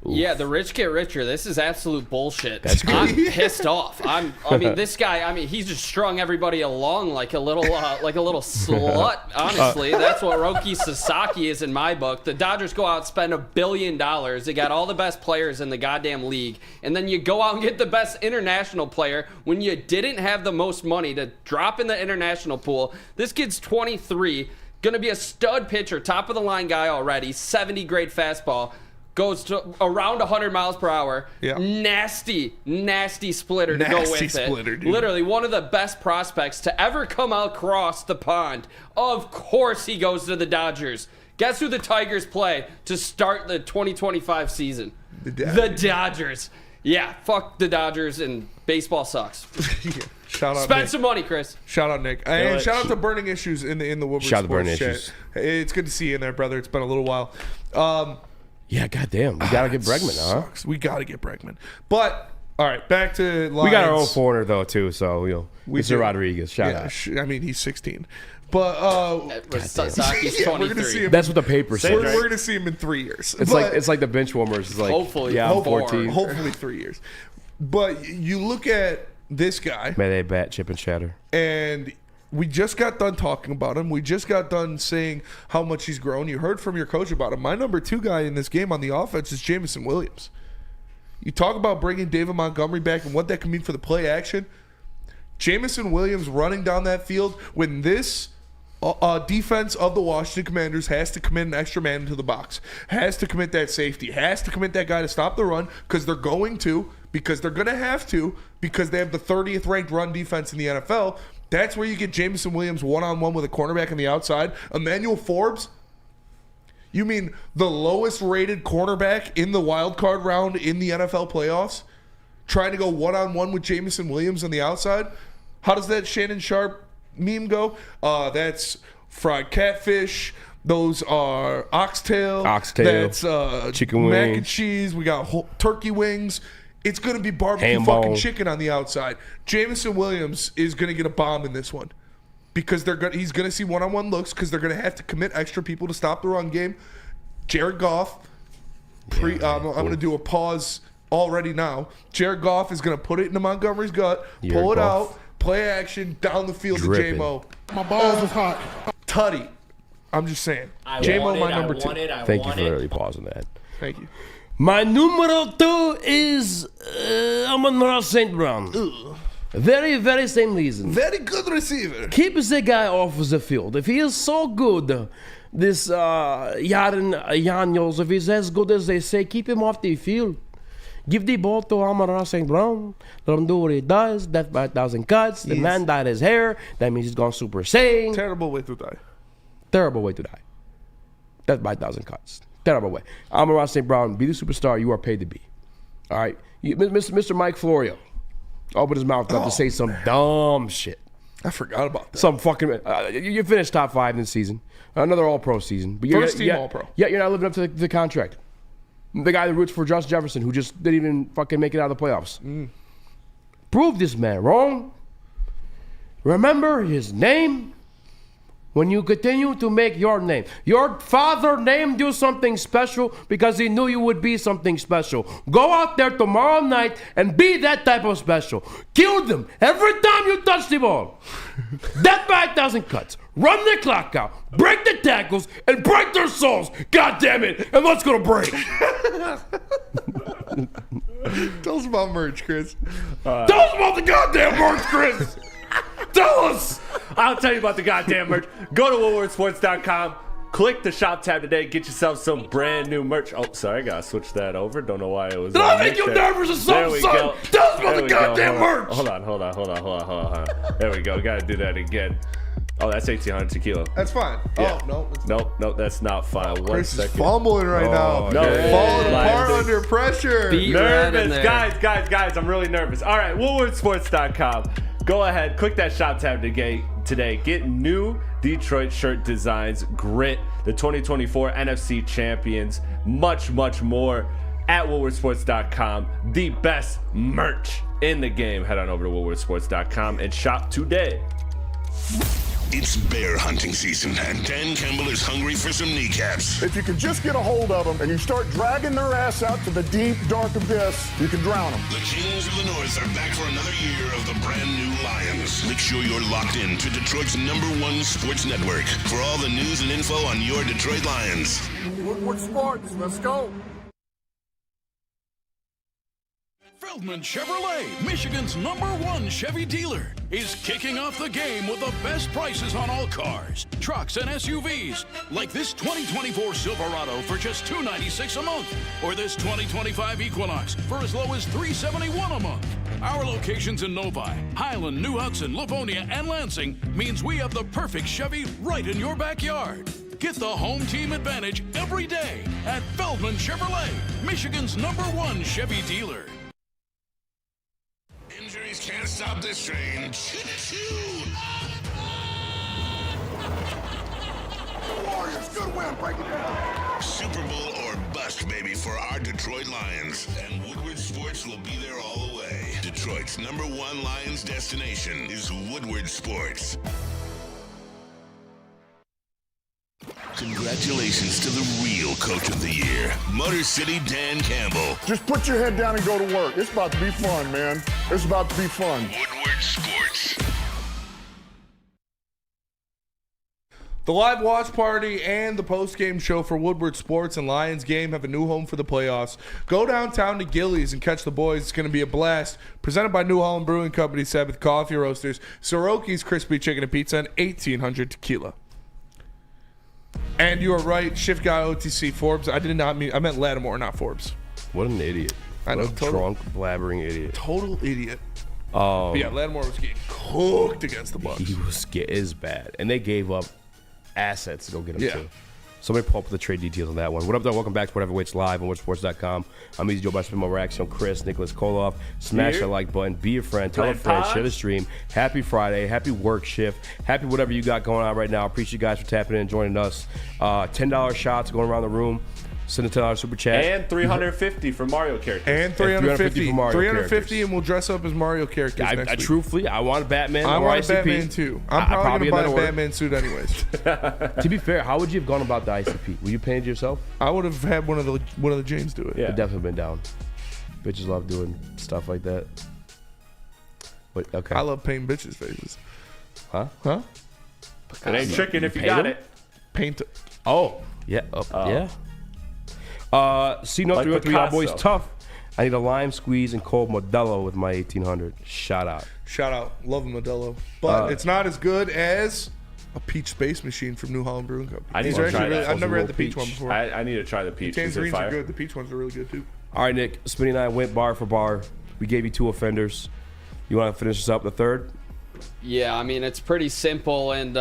Oof. Yeah, the rich get richer. This is absolute bullshit. That's good. I'm pissed off. I mean, this guy. He's just strung everybody along like a little slut. Honestly, that's what Roki Sasaki is in my book. The Dodgers go out and spend $1 billion. They got all the best players in the goddamn league, and then you go out and get the best international player when you didn't have the most money to drop in the international pool. This kid's 23, gonna be a stud pitcher, top of the line guy already. 70 grade fastball. Goes to around 100 miles per hour. Yeah. Nasty splitter to go with splitter, it. dude. Literally one of the best prospects to ever come across the pond. Of course he goes to the Dodgers. Guess who the Tigers play to start the 2025 season? The Dodgers. Yeah, fuck the Dodgers, and baseball sucks. Yeah. Shout out Spend Nick. some money, Chris. Shout out Nick. And shout out to Burning Issues in the Woodward Shout out to Burning Sports Issues. chat. It's good to see you in there, brother. It's been a little while. Yeah, goddamn. We got to get Bregman, huh? Sucks. We got to get Bregman. But, all right, back to Lions. We got our own foreigner, though, too, so, Mr. Rodriguez, shout out. I mean, he's 16. But, Sasaki's 23. we're going to see him. That's what the paper says. We're going to see him in 3 years. It's like the bench warmers. It's like, hopefully, yeah, I'm 14. Hopefully 3 years. But you look at this guy. May they bat, chip, and shatter. And we just got done talking about him. We just got done saying how much he's grown. You heard from your coach about him. My number 2 guy in this game on the offense is Jameson Williams. You talk about bringing David Montgomery back and what that can mean for the play action. Jameson Williams running down that field when this defense of the Washington Commanders has to commit an extra man into the box, has to commit that safety, has to commit that guy to stop the run because they're going to because they have the 30th ranked run defense in the NFL. That's where you get Jameson Williams one-on-one with a cornerback on the outside. Emmanuel Forbes, you mean the lowest rated cornerback in the wild card round in the NFL playoffs, trying to go one-on-one with Jameson Williams on the outside? How does that Shannon Sharp meme go? That's fried catfish. Those are oxtail. That's chicken wings. Mac and cheese. We got turkey wings. It's going to be barbecue Ham fucking bone. chicken on the outside. Jameson Williams is going to get a bomb in this one because he's going to see one-on-one looks because they're going to have to commit extra people to stop the run game. Jared Goff, I'm going to do a pause already now. Jared Goff is going to put it into Montgomery's gut, pull it out, play action, down the field Dripping. to J-Mo. My balls was hot. Tutty. I'm just saying. J-Mo, my number 2. Thank you for really pausing that. Thank you. My numero 2 is Amon-Ra St. Brown. Very, very same reason. Very good receiver. Keep the guy off the field. If he is so good, this Yaron Yanyos, if he's as good as they say, keep him off the field. Give the ball to Amon-Ra St. Brown. Let him do what he does. Death by 1,000 cuts. The man dyed his hair. That means he's gone Super Saiyan. Terrible way to die. Terrible way to die. Death by 1,000 cuts. Terrible way. Amon-Ra St. Brown, be the superstar you are paid to be. All right? Mr. Mike Florio opened his mouth up to say some dumb shit. I forgot about that. Some fucking... you finished top 5 in the season. Another All-Pro season. But First team All-Pro. Yeah, you're not living up to the contract. The guy that roots for Justin Jefferson, who just didn't even fucking make it out of the playoffs. Prove this man wrong. Remember his name when you continue to make your name. Your father named you something special because he knew you would be something special. Go out there tomorrow night and be that type of special. Kill them every time you touch the ball. Death by 1,000 cuts. Run the clock out. Break the tackles and break their souls. God damn it. And let's go to break. Tell us about merch, Chris. Tell us about the goddamn merch, Chris. Tell us. I'll tell you about the goddamn merch. Go to woodwardsports.com. Click the shop tab today. Get yourself some brand new merch. Oh, sorry. I got to switch that over. Don't know why it was. Did I make you nervous or something, son? Tell us about the goddamn merch. Hold on. There we go. Got to do that again. Oh, that's 1,800 tequila. That's fine. Yeah. Oh, no. Nope, that's not fine. Chris One is second. fumbling right now. No, falling apart under pressure. Nervous. Guys, I'm really nervous. All right, woodwardsports.com. Go ahead, click that shop tab today. Get new Detroit shirt designs, grit, the 2024 NFC champions, much, much more at woodwardsports.com. The best merch in the game. Head on over to woodwardsports.com and shop today. It's bear hunting season, and Dan Campbell is hungry for some kneecaps. If you can just get a hold of them and you start dragging their ass out to the deep, dark abyss, you can drown them. The Kings of the North are back for another year of the brand new Lions. Make sure you're locked in to Detroit's #1 sports network for all the news and info on your Detroit Lions. Woodward Sports, let's go. Feldman Chevrolet, Michigan's #1 Chevy dealer, is kicking off the game with the best prices on all cars, trucks, and SUVs, like this 2024 Silverado for just $296 a month, or this 2025 Equinox for as low as $371 a month. Our locations in Novi, Highland, New Hudson, Livonia, and Lansing means we have the perfect Chevy right in your backyard. Get the home team advantage every day at Feldman Chevrolet, Michigan's #1 Chevy dealer. Injuries can't stop this train. Choo-choo! Warriors, good win, break it down. Super Bowl or bust, baby, for our Detroit Lions. And Woodward Sports will be there all the way. Detroit's #1 Lions destination is Woodward Sports. Congratulations to the real coach of the year, Motor City Dan Campbell. Just put your head down and go to work. It's about to be fun, man. It's about to be fun. Woodward Sports. The live watch party and the post-game show for Woodward Sports and Lions game have a new home for the playoffs. Go downtown to Gillies and catch the boys. It's going to be a blast. Presented by New Holland Brewing Company, Sabbath Coffee Roasters, Soroki's Crispy Chicken and Pizza, and 1,800 Tequila. And you are right, Shift Guy OTC Forbes. I meant Lattimore, not Forbes. What an idiot. I know, what a drunk, blabbering idiot. Total idiot. But yeah, Lattimore was getting cooked against the Bucks. He is bad. And they gave up assets to go get him Yeah. too. Somebody pull up the trade details on that one. What up, though? Welcome back to Whatever Waits Live on WhatSports.com. I'm Easy Joe by Spin My Reaction. Chris, Nicholas Koloff. Smash that like button. Be a friend. Tell a friend. Share the stream. Happy Friday. Happy work shift. Happy whatever you got going on right now. Appreciate you guys for tapping in and joining us. $10 shots going around the room. Send a $10 super chat. And $350 for Mario characters. And 350 for Mario 350 and we'll dress up as Mario characters next week. Truthfully, I want Batman. I want ICP. Batman too. I'm probably going to buy a Batman suit anyways. To be fair, how would you have gone about the ICP? Would you paint it yourself? I would have had one of the James do it. Yeah, definitely been down. Bitches love doing stuff like that. But okay, I love painting bitches' faces. Huh? It ain't tricking if you got it. Paint it. Oh, yeah. Yeah. C-Note 303, our boys tough. I need a lime squeeze and cold Modelo with my 1800. Shout out. Shout out. Love a Modelo. But it's not as good as a peach space machine from New Holland Brewing Company. I need to try that. I've never had the peach one before. I need to try the peach. The Is it tangerines fire? are good. The peach ones are really good too. All right, Nick. Spinny and I went bar for bar. We gave you 2 offenders. You want to finish this up, the third? Yeah, I mean, it's pretty simple, and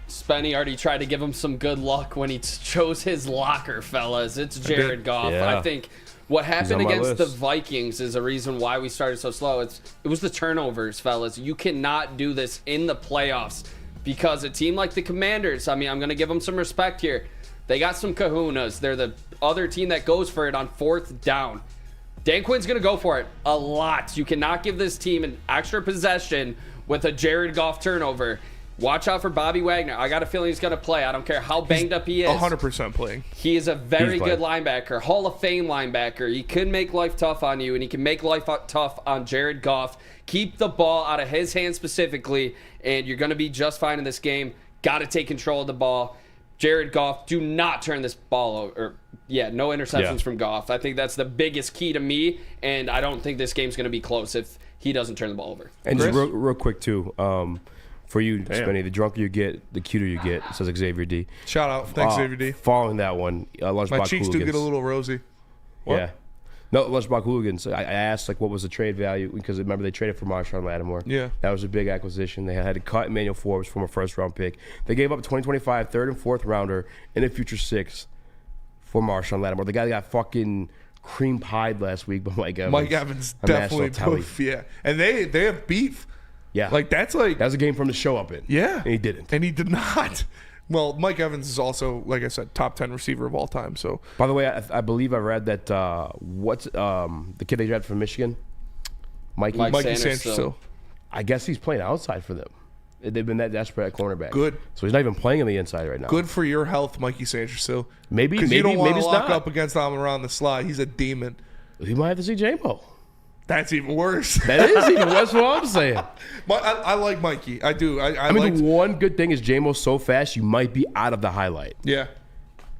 Spenny already tried to give him some good luck when he chose his locker, fellas. It's Jared Goff. Yeah. I think what happened on my against the list. Vikings is a reason why we started so slow. It was the turnovers, fellas. You cannot do this in the playoffs because a team like the Commanders, I mean, I'm going to give them some respect here. They got some kahunas. They're the other team that goes for it on 4th down. Dan Quinn's going to go for it a lot. You cannot give this team an extra possession with a Jared Goff turnover. Watch out for Bobby Wagner. I got a feeling he's going to play. I don't care how banged up he is. 100% playing. He is a very good linebacker, Hall of Fame linebacker. He can make life tough on you, and he can make life tough on Jared Goff. Keep the ball out of his hands specifically, and you're going to be just fine in this game. Got to take control of the ball. Jared Goff, do not turn this ball over. No interceptions from Goff. I think that's the biggest key to me, and I don't think this game's going to be close if he doesn't turn the ball over. And just real quick, too, for you, Spenny, the drunker you get, the cuter you get, says Xavier D. Shout out. Thanks, Xavier D. Following that one, Lunchbox My cheeks Hooligans. do get a little rosy. What? Yeah. No, Lunchbox Hooligans. I asked, what was the trade value? Because remember, they traded for Marshawn Lattimore. Yeah. That was a big acquisition. They had to cut Emmanuel Forbes from a first-round pick. They gave up a 2025 third and fourth rounder and a future 6th for Marshawn Lattimore. The guy that got fucking cream pied last week by Mike Evans. Mike Evans definitely poof, yeah. And they have beef. Yeah. That's like... That was a game for him to show up in. Yeah. And he didn't. And he did not. Well, Mike Evans is also, like I said, top 10 receiver of all time. So, by the way, I believe I read that the kid they drafted from Michigan, Mikey Sanders still. I guess he's playing outside for them. They've been that desperate at cornerback. Good. So he's not even playing on the inside right now. Good for your health, Mikey Sanders. So maybe you don't want to lock not. up against Amon-Ra on the slide. He's a demon. He might have to see J-Mo. That's even worse. That is even worse. What I'm saying. I like Mikey. I do. I mean, the one good thing is J-Mo's so fast, you might be out of the highlight. Yeah.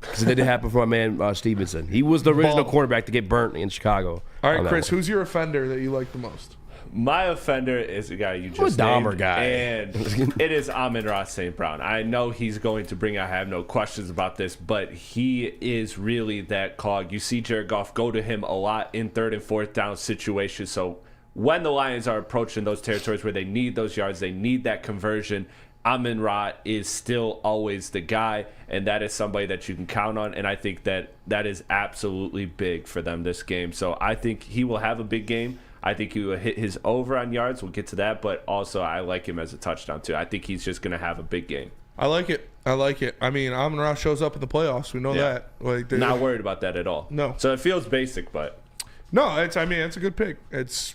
Because it didn't happen for my man Stevenson. He was the original cornerback to get burnt in Chicago. All right, Chris, who's your offender that you like the most? My offender is a guy you just I'm a Dahmer named, guy. and it is Amon-Ra St. Brown. I know he's going to bring. I have no questions about this, but he is really that cog. You see Jared Goff go to him a lot in 3rd and 4th down situations. So when the Lions are approaching those territories where they need those yards, they need that conversion, Amon-Ra is still always the guy, and that is somebody that you can count on, and I think that is absolutely big for them this game. So I think he will have a big game. I think he will hit his over on yards. We'll get to that, but also I like him as a touchdown too. I think he's just going to have a big game. I like it. I mean, Amon-Ra shows up in the playoffs. We know that. Not worried about that at all. No. So it feels basic, but no, it's a good pick. It's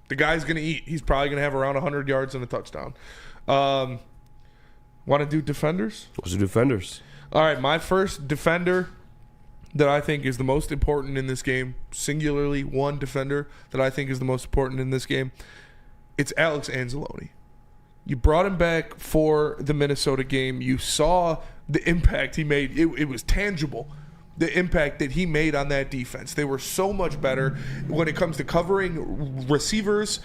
the guy's going to eat. He's probably going to have around 100 yards and a touchdown. Want to do defenders? What's the defenders? All right, my first defender that I think is the most important in this game, singularly one defender that I think is the most important in this game, it's Alex Anzalone. You brought him back for the Minnesota game. You saw the impact he made. It was tangible, the impact that he made on that defense. They were so much better when it comes to covering receivers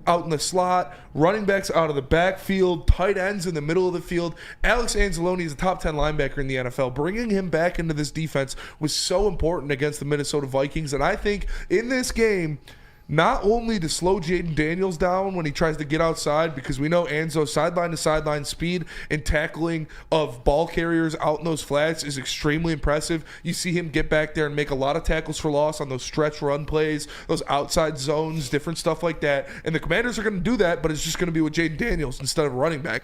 out in the slot, running backs out of the backfield, tight ends in the middle of the field. Alex Anzalone is a top 10 linebacker in the NFL. Bringing him back into this defense was so important against the Minnesota Vikings. And I think in this game, not only to slow Jaden Daniels down when he tries to get outside, because we know Anzo's sideline-to-sideline speed and tackling of ball carriers out in those flats is extremely impressive. You see him get back there and make a lot of tackles for loss on those stretch run plays, those outside zones, different stuff like that. And the Commanders are going to do that, but it's just going to be with Jaden Daniels instead of a running back.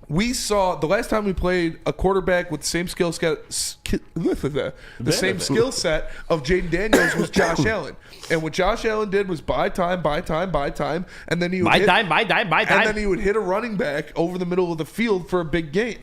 We saw the last time we played a quarterback with the same skill set, the same skill set of Jaden Daniels was Josh Allen. And what Josh Allen did was buy time, and then he would hit a running back over the middle of the field for a big gain.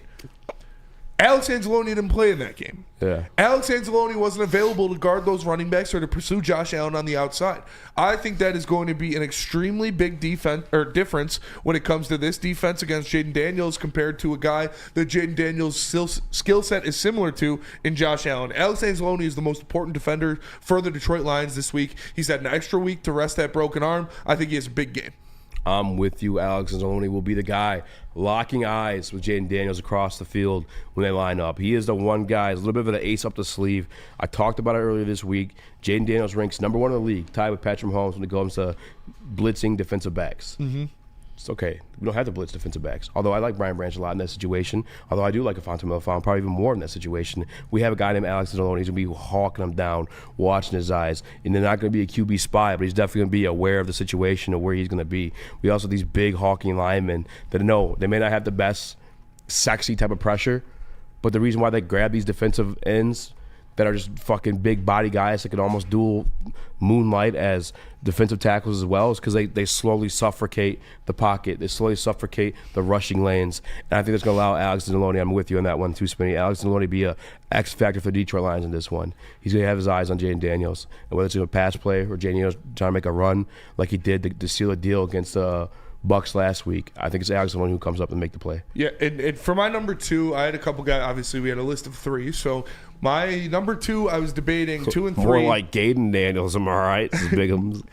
Alex Anzalone didn't play in that game. Yeah. Alex Anzalone wasn't available to guard those running backs or to pursue Josh Allen on the outside. I think that is going to be an extremely big difference when it comes to this defense against Jaden Daniels compared to a guy that Jaden Daniels' skill set is similar to in Josh Allen. Alex Anzalone is the most important defender for the Detroit Lions this week. He's had an extra week to rest that broken arm. I think he has a big game. I'm with you. Alex Anzalone will be the guy locking eyes with Jaden Daniels across the field when they line up. He is the one guy, a little bit of an ace up the sleeve. I talked about it earlier this week. Jaden Daniels ranks number 1 in the league, tied with Patrick Mahomes when it comes to blitzing defensive backs. Mm-hmm. It's okay. We don't have to blitz defensive backs. Although I like Brian Branch a lot in that situation. Although I do like Afonso Melifonwu probably even more in that situation. We have a guy named Alex Anzalone. He's going to be hawking him down, watching his eyes. And they're not going to be a QB spy, but he's definitely going to be aware of the situation of where he's going to be. We also have these big hawking linemen that know they may not have the best sexy type of pressure, but the reason why they grab these defensive ends that are just fucking big body guys that can almost dual moonlight as defensive tackles as well is because they slowly suffocate the pocket. They slowly suffocate the rushing lanes. And I think that's going to allow Alex Anzalone, I'm with you on that one too, Spinny, Alex Anzalone to be a X factor for the Detroit Lions in this one. He's going to have his eyes on Jaden Daniels. And whether it's a pass play or Jaden Daniels trying to make a run like he did to seal a deal against Bucks last week, I think it's Alex Anzalone who comes up and make the play. Yeah, and for my number 2, I had a couple guys. Obviously, we had a list of 3. So my number 2, I was debating 2 and 3. More like Gaden Daniels, am I right? This is Bigums.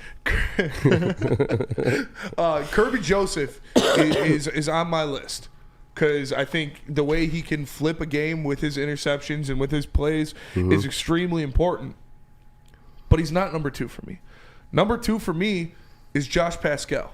Kirby Joseph is on my list because I think the way he can flip a game with his interceptions and with his plays is extremely important. But he's not number 2 for me. Number 2 for me is Josh Pascal.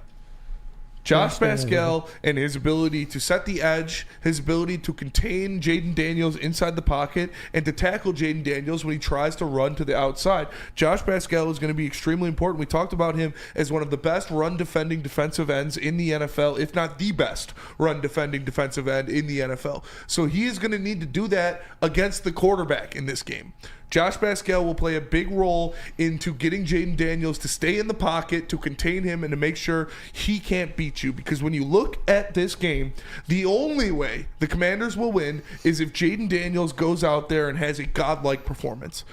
Josh Pascal and his ability to set the edge, his ability to contain Jaden Daniels inside the pocket and to tackle Jaden Daniels when he tries to run to the outside. Josh Pascal is going to be extremely important. We talked about him as one of the best run-defending defensive ends in the NFL, if not the best run-defending defensive end in the NFL. So he is going to need to do that against the quarterback in this game. Josh Pascal will play a big role into getting Jaden Daniels to stay in the pocket, to contain him, and to make sure he can't beat you. Because when you look at this game, the only way the Commanders will win is if Jaden Daniels goes out there and has a godlike performance.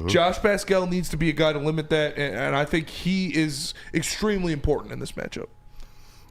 Josh Pascal needs to be a guy to limit that, and I think he is extremely important in this matchup.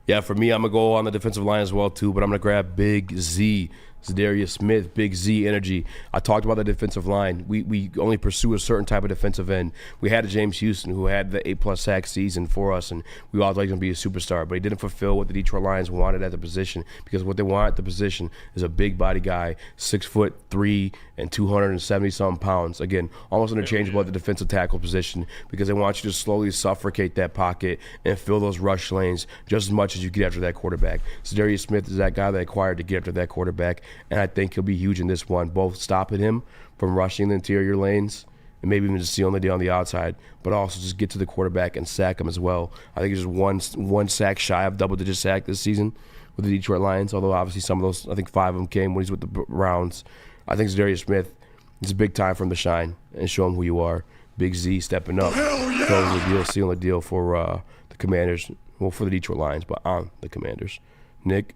Yeah, for me, I'm going to go on the defensive line as well, too, but I'm going to grab Big Z. Zadarius Smith, Big Z energy. I talked about the defensive line. We only pursue a certain type of defensive end. We had a James Houston who had the 8+ sack season for us, and we all thought he was going to be a superstar, but he didn't fulfill what the Detroit Lions wanted at the position because what they want at the position is a big body guy, 6'3" and 270-something pounds. Again, almost interchangeable at the defensive tackle position because they want you to slowly suffocate that pocket and fill those rush lanes just as much as you get after that quarterback. Zadarius Smith is that guy they acquired to get after that quarterback. And I think he'll be huge in this one, both stopping him from rushing the interior lanes and maybe even just sealing the deal on the outside, but also just get to the quarterback and sack him as well. I think he's just one sack shy of double-digit sack this season with the Detroit Lions, although obviously some of those, I think 5 of them came when he's with the Browns. I think Zadarius Smith is a big time for him to shine and show him who you are. Big Z stepping up, closing the deal, sealing the deal for the Commanders, well, for the Detroit Lions, but on the Commanders. Nick?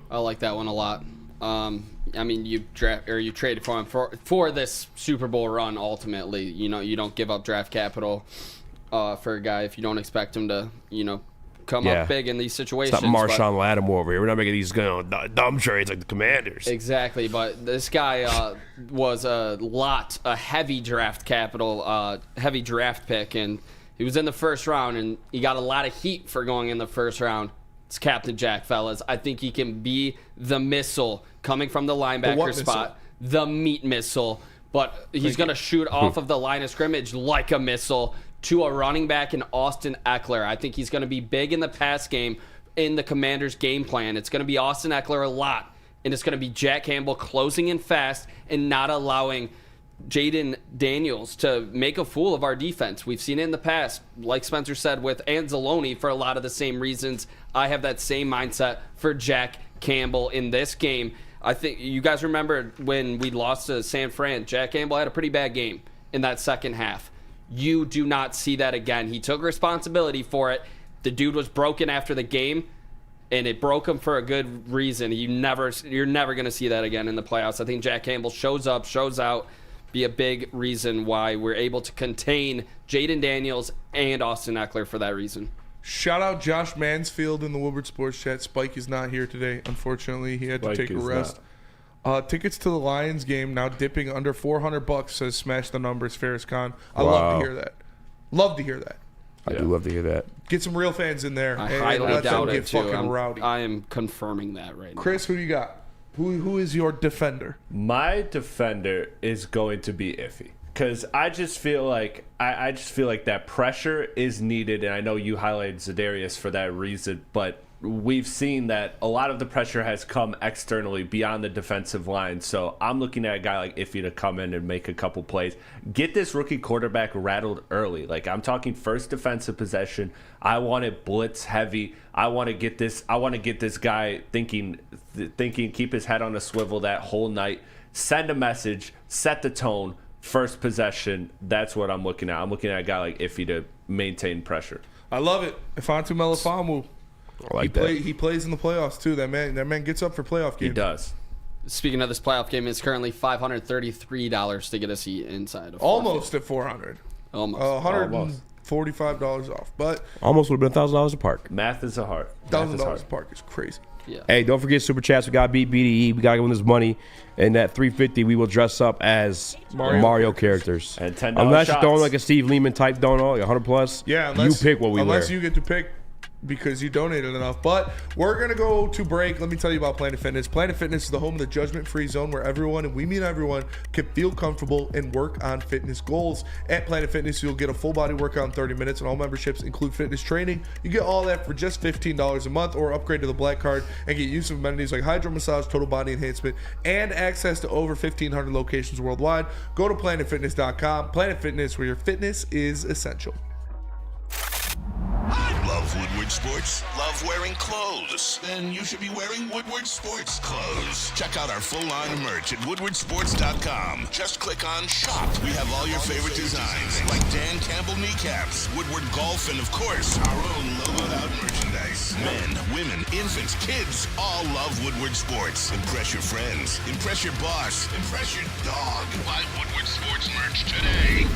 I like that one a lot. I mean, you traded for him for this Super Bowl run. Ultimately, you don't give up draft capital for a guy if you don't expect him to, come up big in these situations. It's not Marshawn Lattimore over here. We're not making these dumb trades like the Commanders. Exactly, but this guy was a heavy draft capital, heavy draft pick, and he was in the first round, and he got a lot of heat for going in the first round. It's Captain Jack, fellas. I think he can be the missile coming from the linebacker spot, the meat missile, but he's going to shoot off of the line of scrimmage like a missile to a running back in Austin Eckler. I think he's going to be big in the pass game in the Commanders' game plan. It's going to be Austin Eckler a lot, and it's going to be Jack Campbell closing in fast and not allowing Jaden Daniels to make a fool of our defense. We've seen it in the past, like Spencer said, with Anzalone for a lot of the same reasons. I have that same mindset for Jack Campbell in this game. I think you guys remember when we lost to San Fran, Jack Campbell had a pretty bad game in that second half. You do not see that again. He took responsibility for it. The dude was broken after the game. and it broke him for a good reason. You're never going to see that again in the playoffs. I think Jack Campbell shows up, shows out, be a big reason why we're able to contain Jaden Daniels and Austin Eckler for that reason. Shout out Josh Mansfield in the Woodward Sports Chat. Spike is not here today. Unfortunately, he had to take a rest. Tickets to the Lions game now dipping under $400, says Smash the Numbers, Ferris Khan. I love to hear that. Love to hear that. I do love to hear that. Get some real fans in there. I and highly let doubt them it, get too. fucking rowdy. I am confirming that right now. Chris, who do you got? Who is your defender? My defender is going to be iffy. Because I just feel like that pressure is needed, and I know you highlighted Za'Darius for that reason, but we've seen that a lot of the pressure has come externally beyond the defensive line. So I'm looking at a guy like Iffy to come in and make a couple plays. Get this rookie quarterback rattled early. Like, I'm talking first defensive possession. I want it blitz heavy. I want to get this guy thinking, keep his head on a swivel that whole night. Send a message, set the tone. First possession, that's what I'm looking at. I'm looking at a guy like Iffy to maintain pressure. I love it. Ifantu Melifonwu. I like that. He plays in the playoffs too. That man gets up for playoff games. He does. Speaking of this playoff game, it's currently $533 to get a seat inside of almost at $400. Almost. $145 off, but almost would have been $1,000 a park. Math is a heart. $1,000 a park is crazy. Yeah. Hey, don't forget Super Chats. We got to beat BDE. We got to give them this money. And that $350, we will dress up as Mario characters. And $10 unless shots. you're throwing like a Steve Lehman type dono, like 100 plus. Yeah, you pick what we wear. Unless you get to pick because you donated enough. But we're going to go to break. Let me tell you about Planet Fitness. Planet Fitness is the home of the judgment-free zone where everyone, and we mean everyone, can feel comfortable and work on fitness goals. At Planet Fitness, you'll get a full body workout in 30 minutes, and all memberships include fitness training. You get all that for just $15 a month, or upgrade to the Black Card and get use of amenities like hydro massage, total body enhancement, and access to over 1,500 locations worldwide. Go to planetfitness.com. Planet Fitness, where your fitness is essential. Love Woodward Sports? Love wearing clothes? Then you should be wearing Woodward Sports clothes. Check out our full line of merch at woodwardsports.com. Just click on shop. We have all your favorite designs, like Dan Campbell kneecaps, Woodward golf, and of course, our own logoed out merchandise. Men, women, infants, kids all love Woodward Sports. Impress your friends. Impress your boss. Impress your dog. Buy Woodward Sports merch today.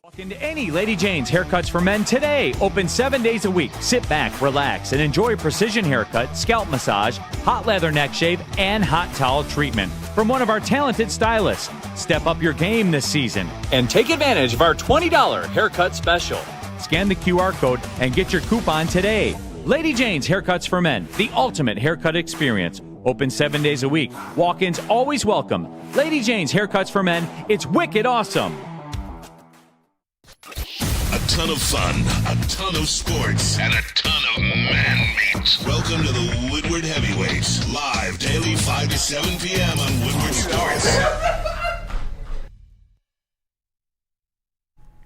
Walk into any Lady Jane's Haircuts for Men today. Open 7 days a week. Sit back, relax, and enjoy precision haircut, scalp massage, hot leather neck shave, and hot towel treatment from one of our talented stylists. Step up your game this season and take advantage of our $20 haircut special. Scan the QR code and get your coupon today. Lady Jane's Haircuts for Men, the ultimate haircut experience. Open 7 days a week. Walk-ins always welcome. Lady Jane's Haircuts for Men. It's wicked awesome. A ton of fun, a ton of sports, and a ton of man meat. Welcome to the Woodward Heavyweights, live daily 5 to 7 p.m. on Woodward Sports.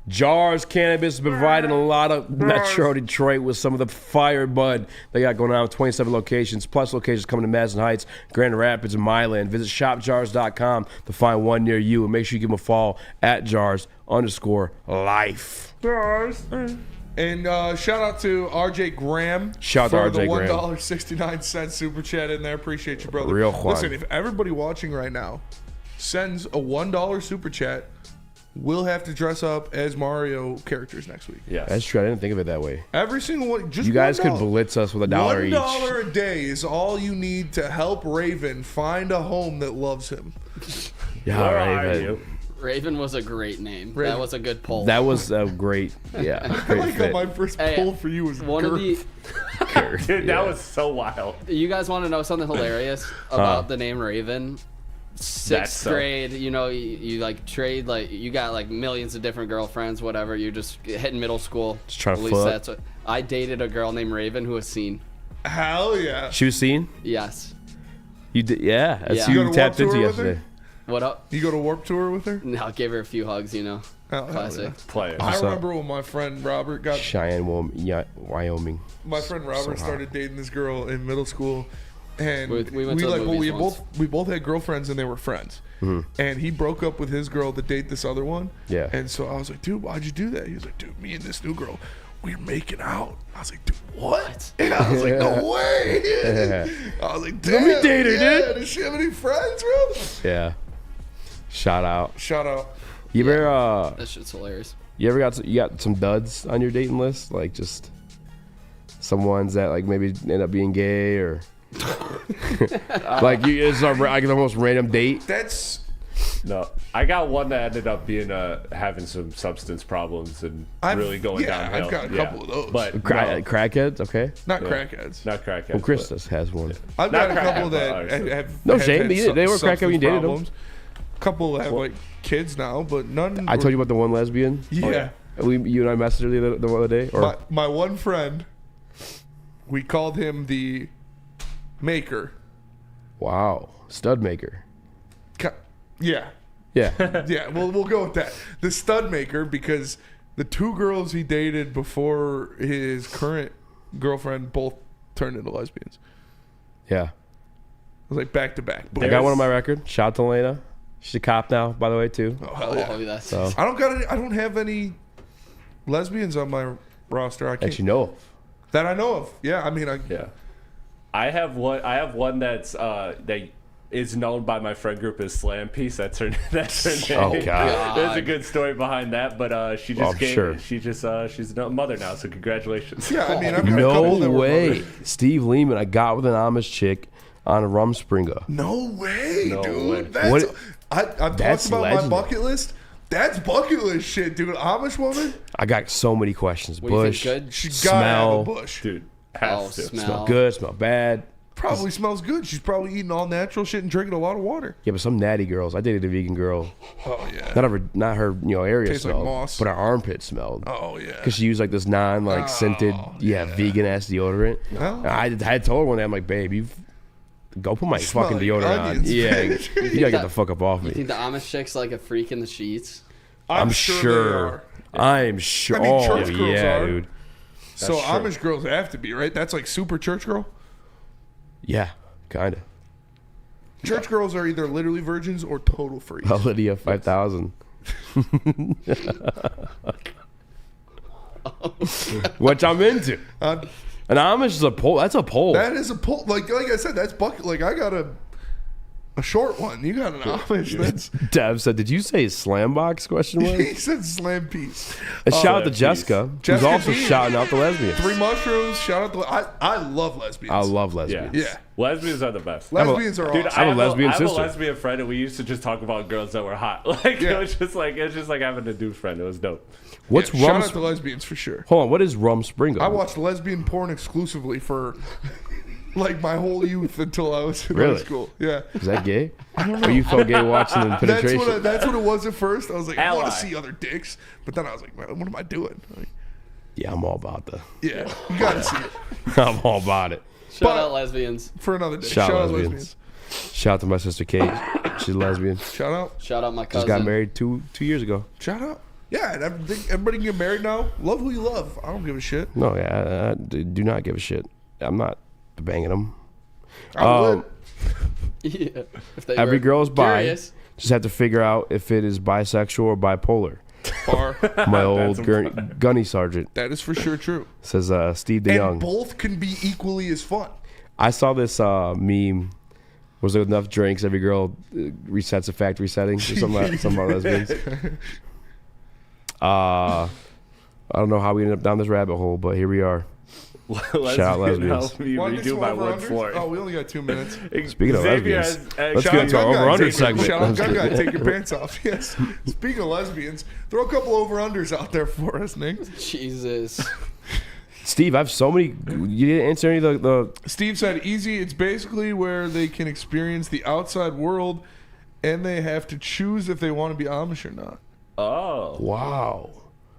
Jars Cannabis has been providing a lot of Metro Detroit with some of the fire bud they got going on with 27 locations, plus locations coming to Madison Heights, Grand Rapids, and Milan. Visit shopjars.com to find one near you, and make sure you give them a follow at Jars_life. Jars. And shout out to RJ Graham. Shout out to RJ for the Graham. $1.69 super chat in there. Appreciate you, brother. Real Juan. Listen, if everybody watching right now sends a $1 super chat, we'll have to dress up as Mario characters next week. Yes. That's true. I didn't think of it that way. Every single one. Just you guys $1. could blitz us with $1 each. $1 a day is all you need to help Raven find a home that loves him. Yeah, Where Raven. are you? Raven was a great name. Raven. That was a good poll. That was a great, yeah, I great like fit. how my first poll for you was one of the. Dude, that was so wild. You guys want to know something hilarious about the name Raven? Sixth grade, you know, you like trade, like you got like millions of different girlfriends, whatever. You're just hitting middle school. Just trying to At least fuck. that's what I dated, a girl named Raven who was seen. Hell yeah. She was seen? Yes. You did, yeah. That's Yeah. who You you go to tapped Warped into Tour with her? yesterday. What up? You go to Warped Tour with her? No, gave her a few hugs, you know. Oh, hell Classic. yeah. Player. I What's up? remember when my friend Robert got Cheyenne, Wyoming. my friend Robert So hot. started dating this girl in middle school, and We went to the movies once. we both had girlfriends and they were friends. And he broke up with his girl to date this other one. Yeah. And so I was like, dude, why'd you do that? He was like, dude, me and this new girl, we're making out. I was like, dude, what? And I was like, no way. I was like, damn. Let me date her, dude. Does she have any friends, bro? Yeah. Shout out. You ever That shit's hilarious. You ever got some duds on your dating list? Like just some ones that like maybe end up being gay or like it's like the most random date. No, I got one that ended up being having some substance problems and really going downhill. I've got a couple of those. But crackheads, okay? Not crackheads. Not crackheads. Well, Chris has one. I've got a couple that have no have shame. had They were crackhead when you dated problems. them. A couple have like kids now, but none. I told you about the one lesbian. Yeah. You and I messaged her the other day. Or My one friend, we called him the maker. Wow, stud maker. Yeah. Yeah. Yeah, we'll go with that. The stud maker, because the two girls he dated before his current girlfriend both turned into lesbians. Yeah. It was like back to back. I got one on my record. Shout out to Lena. She's a cop now, by the way, too. Oh, hell yeah. So, I don't have any lesbians on my roster. I can't. that you know of. That I know of. Yeah, I mean, I have one that's that is known by my friend group as Slam Piece. That's her name. Oh, God. There's a good story behind that, but she just sure. she's a mother now, so congratulations. Yeah, I mean, I've got a couple that No were way. mothers. Steve Lehman, I got with an Amish chick on a Rumspringa. No way, No dude. way. What- I've talked That's about legendary. my bucket list. That's bucket list shit, dude. Amish woman, I got so many questions. What do you think, Bush, good? she got smell, out of a bush. Dude, Oh, has to. smell. good, smell bad. Probably smells good. She's probably eating all natural shit and drinking a lot of water. Yeah, but some natty girls. I dated a vegan girl. Oh yeah. Not her area Tastes like smelled, moss. but her armpit smelled. Oh yeah. Because she used like this scented, vegan ass deodorant. Well. I had told her one day, I'm like, babe, you go put my smell fucking like deodorant on. onions, Yeah, bitch. you gotta get the fuck up off You me. think the Amish chick's like a freak in the sheets? I'm sure. I'm sure. I mean, church oh girls yeah, are. dude. So That's true. Amish girls have to be, right? That's like super church girl. Yeah, kind of. Church girls are either literally virgins or total freaks. Lydia 5000. Which I'm into. An Amish is a pole. That's a pole. That is a pull. Like I said, that's bucket. Like I got a short one. You got an Amish. That's Dev said, "Did you say slam box?" Question he mark. said slam piece. A shout out to Slam Jessica, who's Jessica also G. shouting out the lesbians. 3 mushrooms. Shout out to I love lesbians. I love Yeah. lesbians. Yeah. Lesbians are the best. Lesbians are Dude, awesome. I have a lesbian I have sister. a lesbian friend, and we used to just talk about girls that were hot. Like Yeah. it was just like having a dude friend. It was dope. What's Yeah, shout rum? out to lesbians for sure. Hold on. What is Rumspringa? I watched lesbian porn exclusively for like my whole youth until I was in Really? high school. Yeah. Is that gay? I don't know. Or you felt gay watching the penetration? That's what it was at first. I was like, I want Ally. to see other dicks, but then I was like, man, what am I doing? Like, Yeah, I'm all about the. yeah, you gotta see it I'm all about it. Shout out lesbians. for another day. Shout out lesbians. lesbians. Shout out to my sister Kate. She's a lesbian. Shout out. Shout out my Just cousin. got married two years ago. Shout out. Yeah, and everybody can get married now. Love who you love. I don't give a shit. No, yeah, I do not give a shit. I'm not banging them. I would. Yeah. If they Every were girl is bi. curious. Just have to figure out if it is bisexual or bipolar. Bar. My old gunny sergeant That is for sure true. says Steve And DeYoung. both can be equally as fun. I saw this meme. Was there enough drinks? Every girl resets a factory settings or something about lesbians. I don't know how we ended up down this rabbit hole, but here we are. Shout out lesbians. Help me Wanna get redo some my over-unders? 1-4. Oh, we only got 2 minutes. Speaking of Xavier lesbians, has- let's Shout get out into our Gun Guy, over-under take- segment. Shout out Gun Guy, take your pants off. Yes. Speaking of lesbians, throw a couple over-unders out there for us, Nick. Jesus. Steve, I have so many. You didn't answer any of the Steve said easy. It's basically where they can experience the outside world and they have to choose if they want to be Amish or not. Oh. Wow.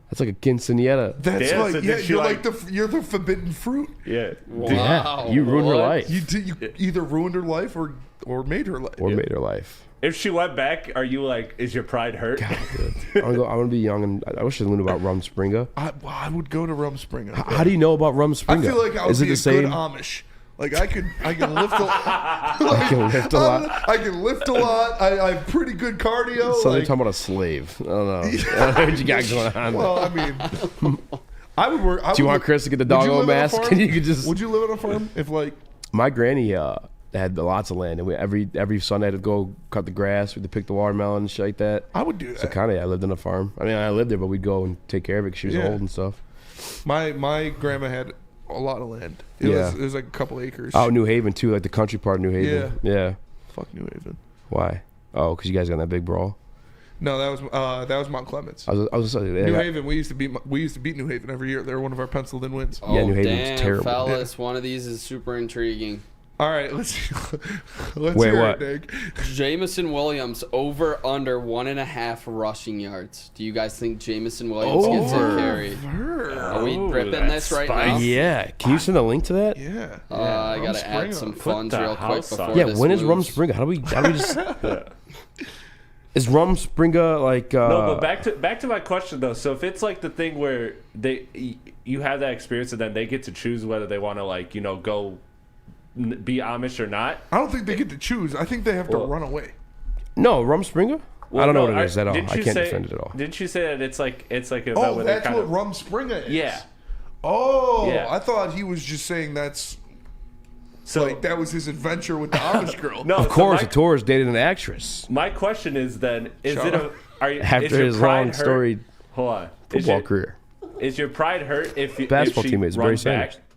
That's like a quinceañera. That's Damn, like, so yeah, did she you're like- you're the forbidden fruit. Yeah. Yeah, you ruined her What? life. You either ruined her life or made her life. Or made her life. If she went back, are you like, is your pride hurt? I want to be young, and I wish I knew about Rumspringa. I would go to Rumspringa. How do you know about Rumspringa? I feel like I would Is it be the a same? good Amish. Like I can lift a I can lift a lot. I can lift a lot. I have pretty good cardio. So they're like, talking about a slave. I don't know. What you got going on? well, I mean, I would work. Do you want Chris to get the doggo mask? And you could just. Would you live on a farm if like? My granny had lots of land, and we every Sunday had to go cut the grass, we had to pick the watermelon and shit like that. I would do that. So kind of, I lived on a farm. I mean, I lived there, but we'd go and take care of it because she was old and stuff. My grandma had a lot of land. It was like a couple acres. Oh, New Haven too, like the country part of New Haven. Yeah. Fuck New Haven. Why? Oh, because you guys got in that big brawl. No, that was Mount Clemens. I was New Haven. We used to beat New Haven every year. They were one of our penciled in wins. Yeah, New Haven was terrible. Fellas, one of these is super intriguing. All right, let's Wait, hear what? it, Nick. Jamison Williams over under 1.5 rushing yards. Do you guys think Jamison Williams gets a carry? Are we ripping this right now? Yeah. Can you send a link to that? Yeah. I gotta add some funds real quick before Yeah. this When is moves. Rumspringa? How do we just? Is Rumspringa like? No, but back to my question though. So if it's like the thing where you have that experience and then they get to choose whether they want to go be Amish or not. I don't think they get to choose. I think they have to run away. No, Rumspringa? I don't know what it is at all. I Didn't you can't say- defend it at all. Didn't you say that it's like about Oh, where that's they're what kind of Rumspringa is. Yeah. Oh, Yeah. I thought he was just saying that's so like that was his adventure with the Amish girl. No, Of course, the tourist dated an actress. My question is then: is Shut it up. After is your his pride long hurt- storied Hold on. football career? Is your pride hurt if Basketball she teammates, Barry runs back? Sanders.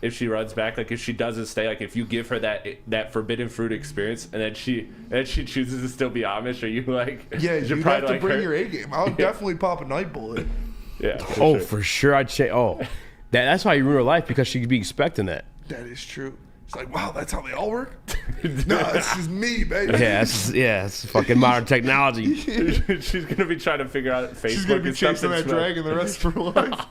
If she runs back, like if she doesn't stay, like if you give her that forbidden fruit experience, and then she chooses to still be Amish, are you like? Yeah, is your you pride have to like bring hurt? your A game. I'll definitely pop a night bullet. Yeah. For sure. I'd say. Oh, that's why you ruin her life because she'd be expecting that. That is true. It's like, wow, that's how they all work. No, it's just me, baby. It's fucking modern technology. She's gonna be trying to figure out Facebook. She's gonna be and stuff chasing and that stuff. dragon the rest of her life.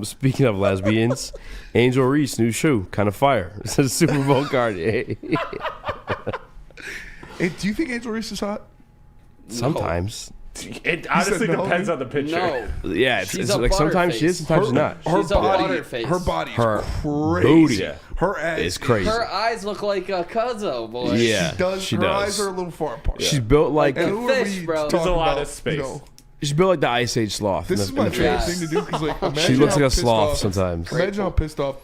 Speaking of lesbians, Angel Reese new shoe, kind of fire. It's a Super Bowl card. Hey, do you think Angel Reese is hot? Sometimes. It honestly no? depends on the picture. No. Yeah, She's it's a like sometimes she is, butterface. sometimes she's not. She's a butterface. Her body is Her crazy. booty Her ass is crazy. Her eyes look like a Cuzzo, boy. Yeah, She does. she her does. eyes are a little far apart. She's built like Like And a who are fish, we bro. talking There's a lot about, of space. she's built like the Ice Age sloth. This is in my the favorite face. thing to do because, like, imagine She looks how like a pissed sloth off- sometimes. Imagine how pissed off,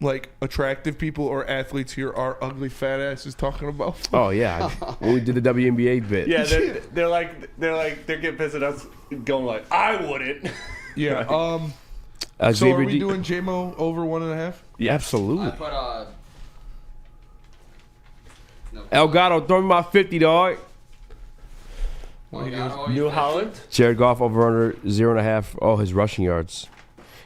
like, attractive people or athletes here are ugly fat asses talking about. Oh yeah, when we did the WNBA bit. Yeah, they're getting pissed at us, going like, I wouldn't. Yeah. So are Xavier we doing JMO over 1.5? Yeah, absolutely. I put Elgato, throw me my 50, dog. New Holland? Jared Goff over under 0.5. Oh, his rushing yards.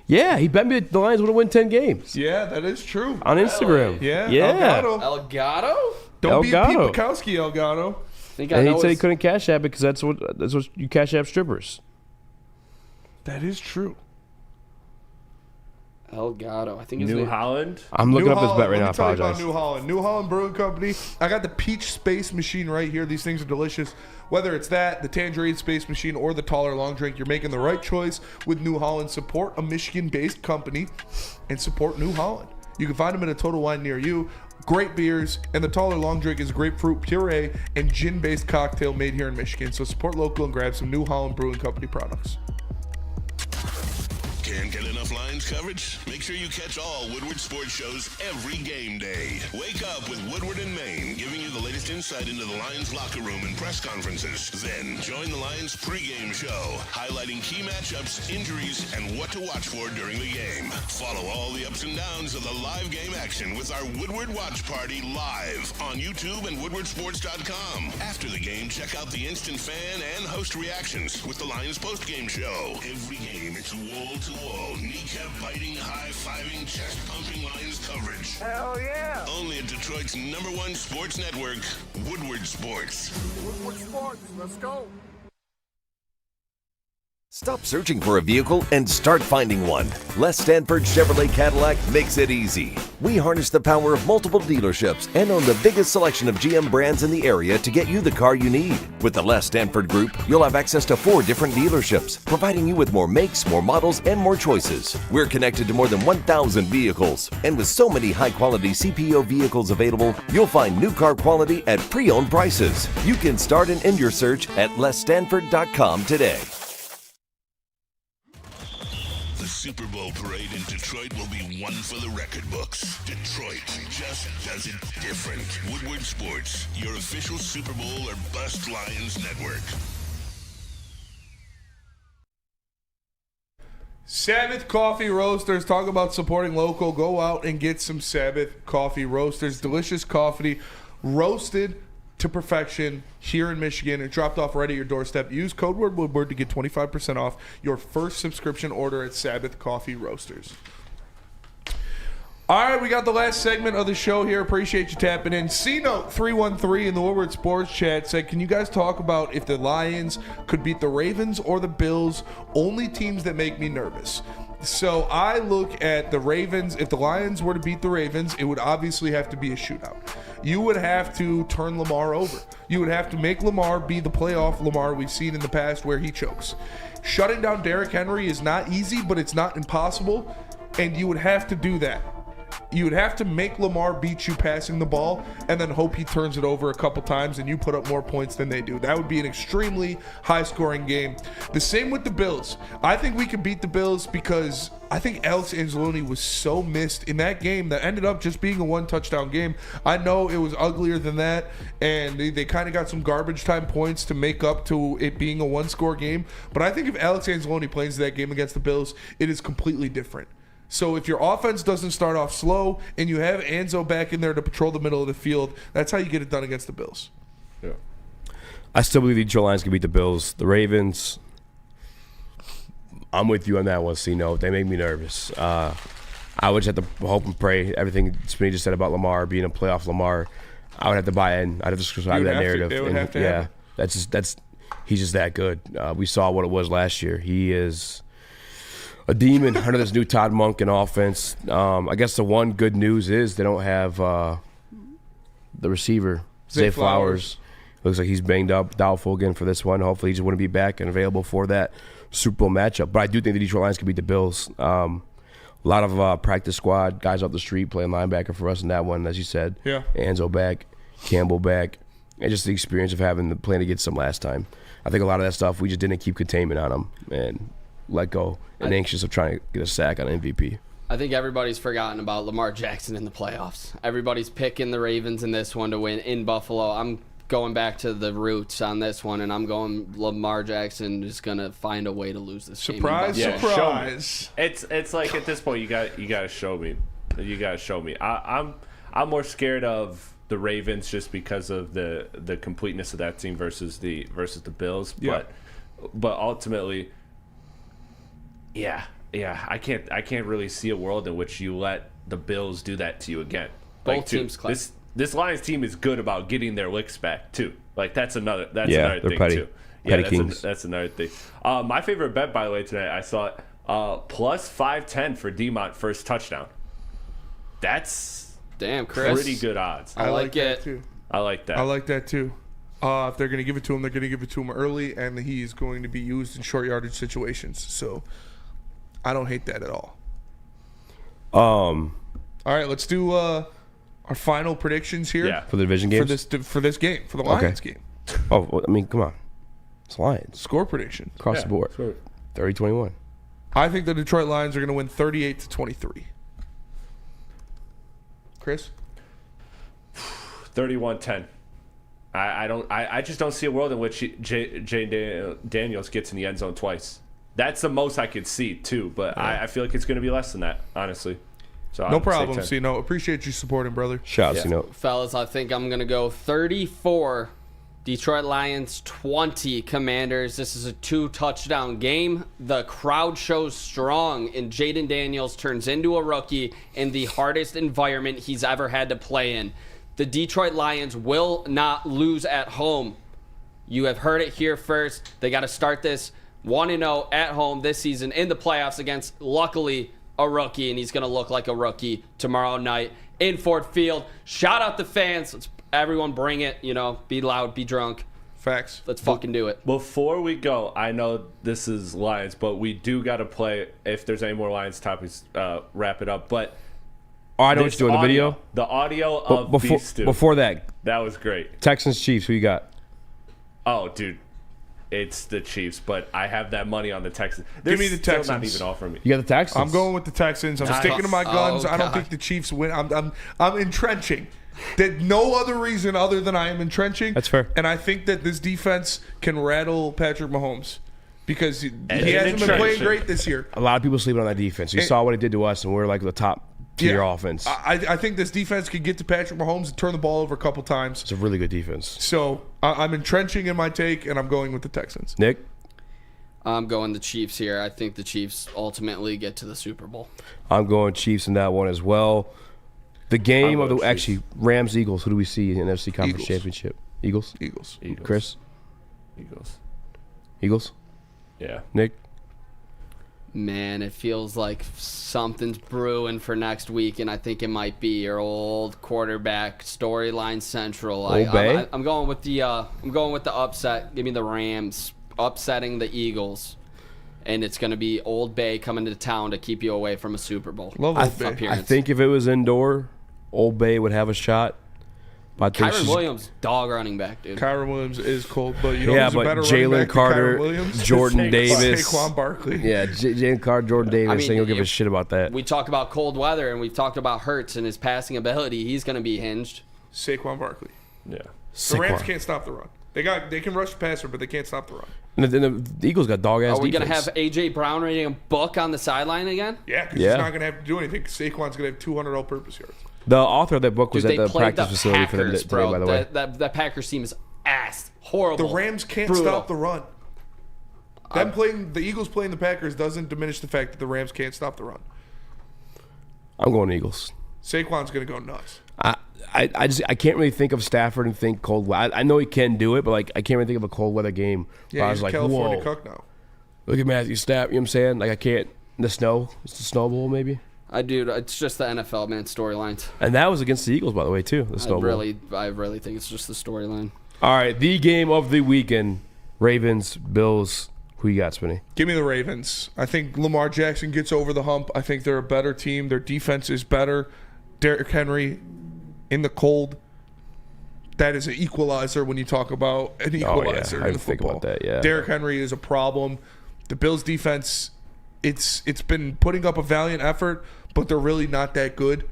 Yeah, he bet me the Lions would have won 10 games Yeah, that is true. on Instagram. Yeah. Yeah. Elgato. Elgato? Don't be Pete Elgato. Bukowski, Elgato. Think I And know he said he his- couldn't cash app it because that's what you cash app strippers. That is true. Elgato. I think his New name. Holland? I'm looking New up this Holland. bet right Let now. me tell you about Apologize. New Holland. New Holland Brewing Company. I got the peach space machine right here. These things are delicious. Whether it's that, the tangerine space machine, or the taller long drink, you're making the right choice with New Holland. Support a Michigan-based company and support New Holland. You can find them at a Total Wine near you. Great beers, and the taller long drink is grapefruit puree and gin-based cocktail made here in Michigan. So support local and grab some New Holland Brewing Company products. Can't get enough Lions coverage? Make sure you catch all Woodward sports shows every game day. Wake up with Woodward and Maine, giving you the latest insight into the Lions locker room and press conferences. Then join the Lions pregame show, highlighting key matchups, injuries, and what to watch for during the game. Follow all the ups and downs of the live game action with our Woodward Watch Party live on YouTube and WoodwardSports.com. After the game, check out the instant fan and host reactions with the Lions postgame show. Every game, it's wall-to-wall, kneecap-biting, high-fiving, chest-pumping Lions coverage. Hell yeah! Only at Detroit's #1 sports network, Woodward Sports. Woodward Sports, let's go. Stop searching for a vehicle and start finding one. Les Stanford Chevrolet Cadillac makes it easy. We harness the power of multiple dealerships and own the biggest selection of GM brands in the area to get you the car you need. With the Les Stanford Group, you'll have access to 4 different dealerships, providing you with more makes, more models, and more choices. We're connected to more than 1,000 vehicles, and with so many high-quality CPO vehicles available, you'll find new car quality at pre-owned prices. You can start and end your search at lesstanford.com today. Super Bowl parade in Detroit will be one for the record books. Detroit just does it different. Woodward Sports, your official Super Bowl or bust Lions network. Sabbath Coffee Roasters. Talk about supporting local. Go out and get some Sabbath Coffee Roasters. Delicious coffee, roasted to perfection here in Michigan. It dropped off right at your doorstep. Use code word Woodward to get 25% off your first subscription order at Sabbath Coffee Roasters. All right, we got the last segment of the show here. Appreciate you tapping in. C-Note 313 in the Woodward Sports Chat said, can you guys talk about if the Lions could beat the Ravens or the Bills? Only teams that make me nervous. So I look at the Ravens. If the Lions were to beat the Ravens, it would obviously have to be a shootout. You would have to turn Lamar over. You would have to make Lamar be the playoff Lamar we've seen in the past where he chokes. Shutting down Derrick Henry is not easy, but it's not impossible, and you would have to do that. You would have to make Lamar beat you passing the ball and then hope he turns it over a couple times and you put up more points than they do. That would be an extremely high-scoring game. The same with the Bills. I think we can beat the Bills because I think Alex Anzalone was so missed in that game that ended up just being a one-touchdown game. I know it was uglier than that, and they kind of got some garbage time points to make up to it being a one-score game. But I think if Alex Anzalone plays that game against the Bills, it is completely different. So if your offense doesn't start off slow and you have Anzo back in there to patrol the middle of the field, that's how you get it done against the Bills. Yeah. I still believe the Detroit Lions can beat the Bills. The Ravens, I'm with you on that one, C-Note. They make me nervous. I would just have to hope and pray. Everything Smitty just said about Lamar being a playoff Lamar, I would have to buy in. I'd have to subscribe to that narrative. He's just that good. We saw what it was last year. He is a demon under this new Todd Monken offense. I guess the one good news is they don't have the receiver, Zay Flowers. Looks like he's banged up, doubtful again for this one. Hopefully he just wouldn't be back and available for that Super Bowl matchup. But I do think the Detroit Lions can beat the Bills. A lot of practice squad, guys off the street playing linebacker for us in that one, as you said. Yeah. Anzo back, Campbell back, and just the experience of having the playing against them last time. I think a lot of that stuff, we just didn't keep containment on them and let go and anxious of trying to get a sack on MVP. I think everybody's forgotten about Lamar Jackson in the playoffs. Everybody's picking the Ravens in this one to win in Buffalo. I'm going back to the roots on this one, and I'm going Lamar Jackson is going to find a way to lose this game. Surprise. It's like at this point you got to show me. You got to show me. I'm more scared of the Ravens just because of the completeness of that team versus the Bills. Yeah. But ultimately, yeah, I can't really see a world in which you let the Bills do that to you again. Both teams clap. This Lions team is good about getting their licks back too. Like that's another thing petty. too. Petty Yeah, Kings. that's another thing. My favorite bet, by the way, tonight I saw it plus 510 for DeMont first touchdown. That's damn, Chris. Pretty good odds. I like it. That too. I like that. I like that too. If they're going to give it to him, they're going to give it to him early, and he's going to be used in short yardage situations. So I don't hate that at all. All right, let's do our final predictions here. Yeah. For the division games? For this game, for the Lions game. Oh, well, I mean, come on. It's Lions. Score prediction. Across the board. 30-21. I think the Detroit Lions are going to win 38-23. Chris? 31-10. I just don't see a world in which Jay Daniels gets in the end zone twice. That's the most I could see too, but I feel like it's going to be less than that, honestly. So no problem, C-No. Appreciate you supporting, brother. Shout out, C-No. Fellas, I think I'm going to go 34 Detroit Lions, 20 Commanders. This is a 2-touchdown game. The crowd shows strong, and Jaden Daniels turns into a rookie in the hardest environment he's ever had to play in. The Detroit Lions will not lose at home. You have heard it here first. They got to start this 1-0 at home this season in the playoffs against, luckily, a rookie, and he's going to look like a rookie tomorrow night in Ford Field. Shout out the fans. Let's everyone bring it, be loud, be drunk. Facts. Let's fucking do it. Before we go, I know this is Lions, but we do got to play, if there's any more Lions topics, wrap it up. But I know what you're doing, the video. The audio of Beef Stew. Before that. That was great. Texans, Chiefs, who you got? Oh, dude. it's the Chiefs, but I have that money on the Texans. Give me the Still Texans. not even offering me. You got the Texans. I'm going with the Texans. I'm sticking to my guns. I don't think the Chiefs win. I'm entrenching. That no other reason other than I am entrenching. That's fair. And I think that this defense can rattle Patrick Mahomes because he hasn't been playing great this year. A lot of people sleeping on that defense. You saw what it did to us, and we're like the top tier offense. I think this defense could get to Patrick Mahomes and turn the ball over a couple times. It's a really good defense. So I'm entrenching in my take, and I'm going with the Texans. Nick? I'm going the Chiefs here. I think the Chiefs ultimately get to the Super Bowl. I'm going Chiefs in that one as well. The game of the actually Rams-Eagles. Who do we see in the NFC Conference Championship? Eagles? Eagles. Chris? Eagles? Yeah. Nick? Man, it feels like something's brewing for next week, and I think it might be your old quarterback storyline central. I'm going with the upset. Give me the Rams upsetting the Eagles, and it's going to be Old Bay coming to town to keep you away from a Super Bowl. Love Old Bay. I think if it was indoor, Old Bay would have a shot. Kyron Williams, dog running back, dude. Kyron Williams is cold, but you know who's a better running Jalen back Carter, than Kyron Williams? Jordan Davis, Saquon Barkley. Yeah, Jalen Carter, Jordan Davis. I think he'll give a shit about that. We talk about cold weather, and we've talked about Hurts and his passing ability. He's going to be hinged. Saquon Barkley. Yeah. The Rams can't stop the run. They can rush the passer, but they can't stop the run. And the Eagles got dog ass. Are we going to have A.J. Brown reading a book on the sideline again? Yeah, because he's not going to have to do anything. Saquon's going to have 200 all-purpose yards. The author of that book was Dude, at the practice facility for them today, by the way. That Packers team is ass. Horrible. The Rams can't stop the run. The Eagles playing the Packers doesn't diminish the fact that the Rams can't stop the run. I'm going Eagles. Saquon's going to go nuts. I can't really think of Stafford and think cold weather. I know he can do it, but I can't really think of a cold weather game. Yeah, I he's was like, California whoa. cuck now. Look at Matthew Stafford. You know what I'm saying? Like I can't. The snow. It's the Snow Bowl maybe. It's just the NFL, man, storylines. And that was against the Eagles, by the way, too. The Snow Bowl. I really think it's just the storyline. All right, the game of the weekend: Ravens, Bills. Who you got, Spinny? Give me the Ravens. I think Lamar Jackson gets over the hump. I think they're a better team. Their defense is better. Derrick Henry in the cold. That is an equalizer when you talk about an equalizer in the football. About that, yeah. Derrick Henry is a problem. The Bills' defense, it's been putting up a valiant effort, but they're really not that good.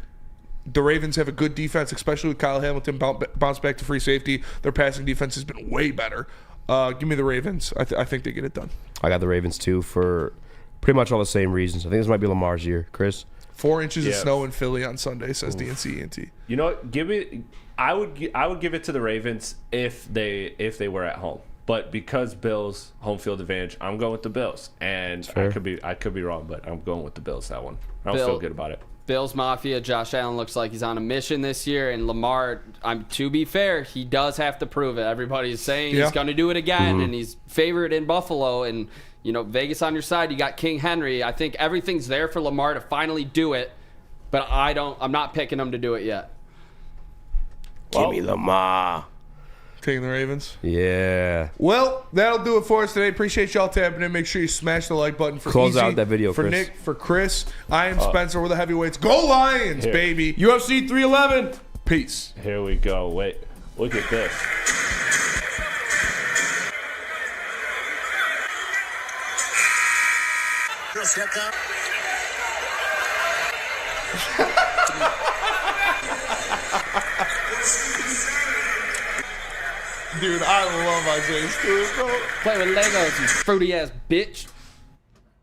The Ravens have a good defense, especially with Kyle Hamilton bounce back to free safety. Their passing defense has been way better. Give me the Ravens. I think they get it done. I got the Ravens, too, for pretty much all the same reasons. I think this might be Lamar's year. Chris? 4 inches of snow in Philly on Sunday, says DNC ENT. You know what? I would give it to the Ravens if they were at home. But because Bills home field advantage, I'm going with the Bills. And I could be wrong, but I'm going with the Bills that one. I don't feel good about it. Bills Mafia, Josh Allen looks like he's on a mission this year, and Lamar, to be fair, he does have to prove it. Everybody's saying he's going to do it again, and he's favored in Buffalo, and Vegas on your side. You got King Henry. I think everything's there for Lamar to finally do it, but I'm not picking him to do it yet. Give me Lamar. Taking the Ravens? Yeah. Well, that'll do it for us today. Appreciate y'all tapping in. Make sure you smash the like button for Close Easy, out that video, for Chris. Nick, for Chris. I am Spencer. We're the heavyweights. Go Lions, baby. UFC 311. Peace. Here we go. Wait. Look at this. Dude, I love Isaiah Stewart, bro. Play with Legos, you fruity ass bitch.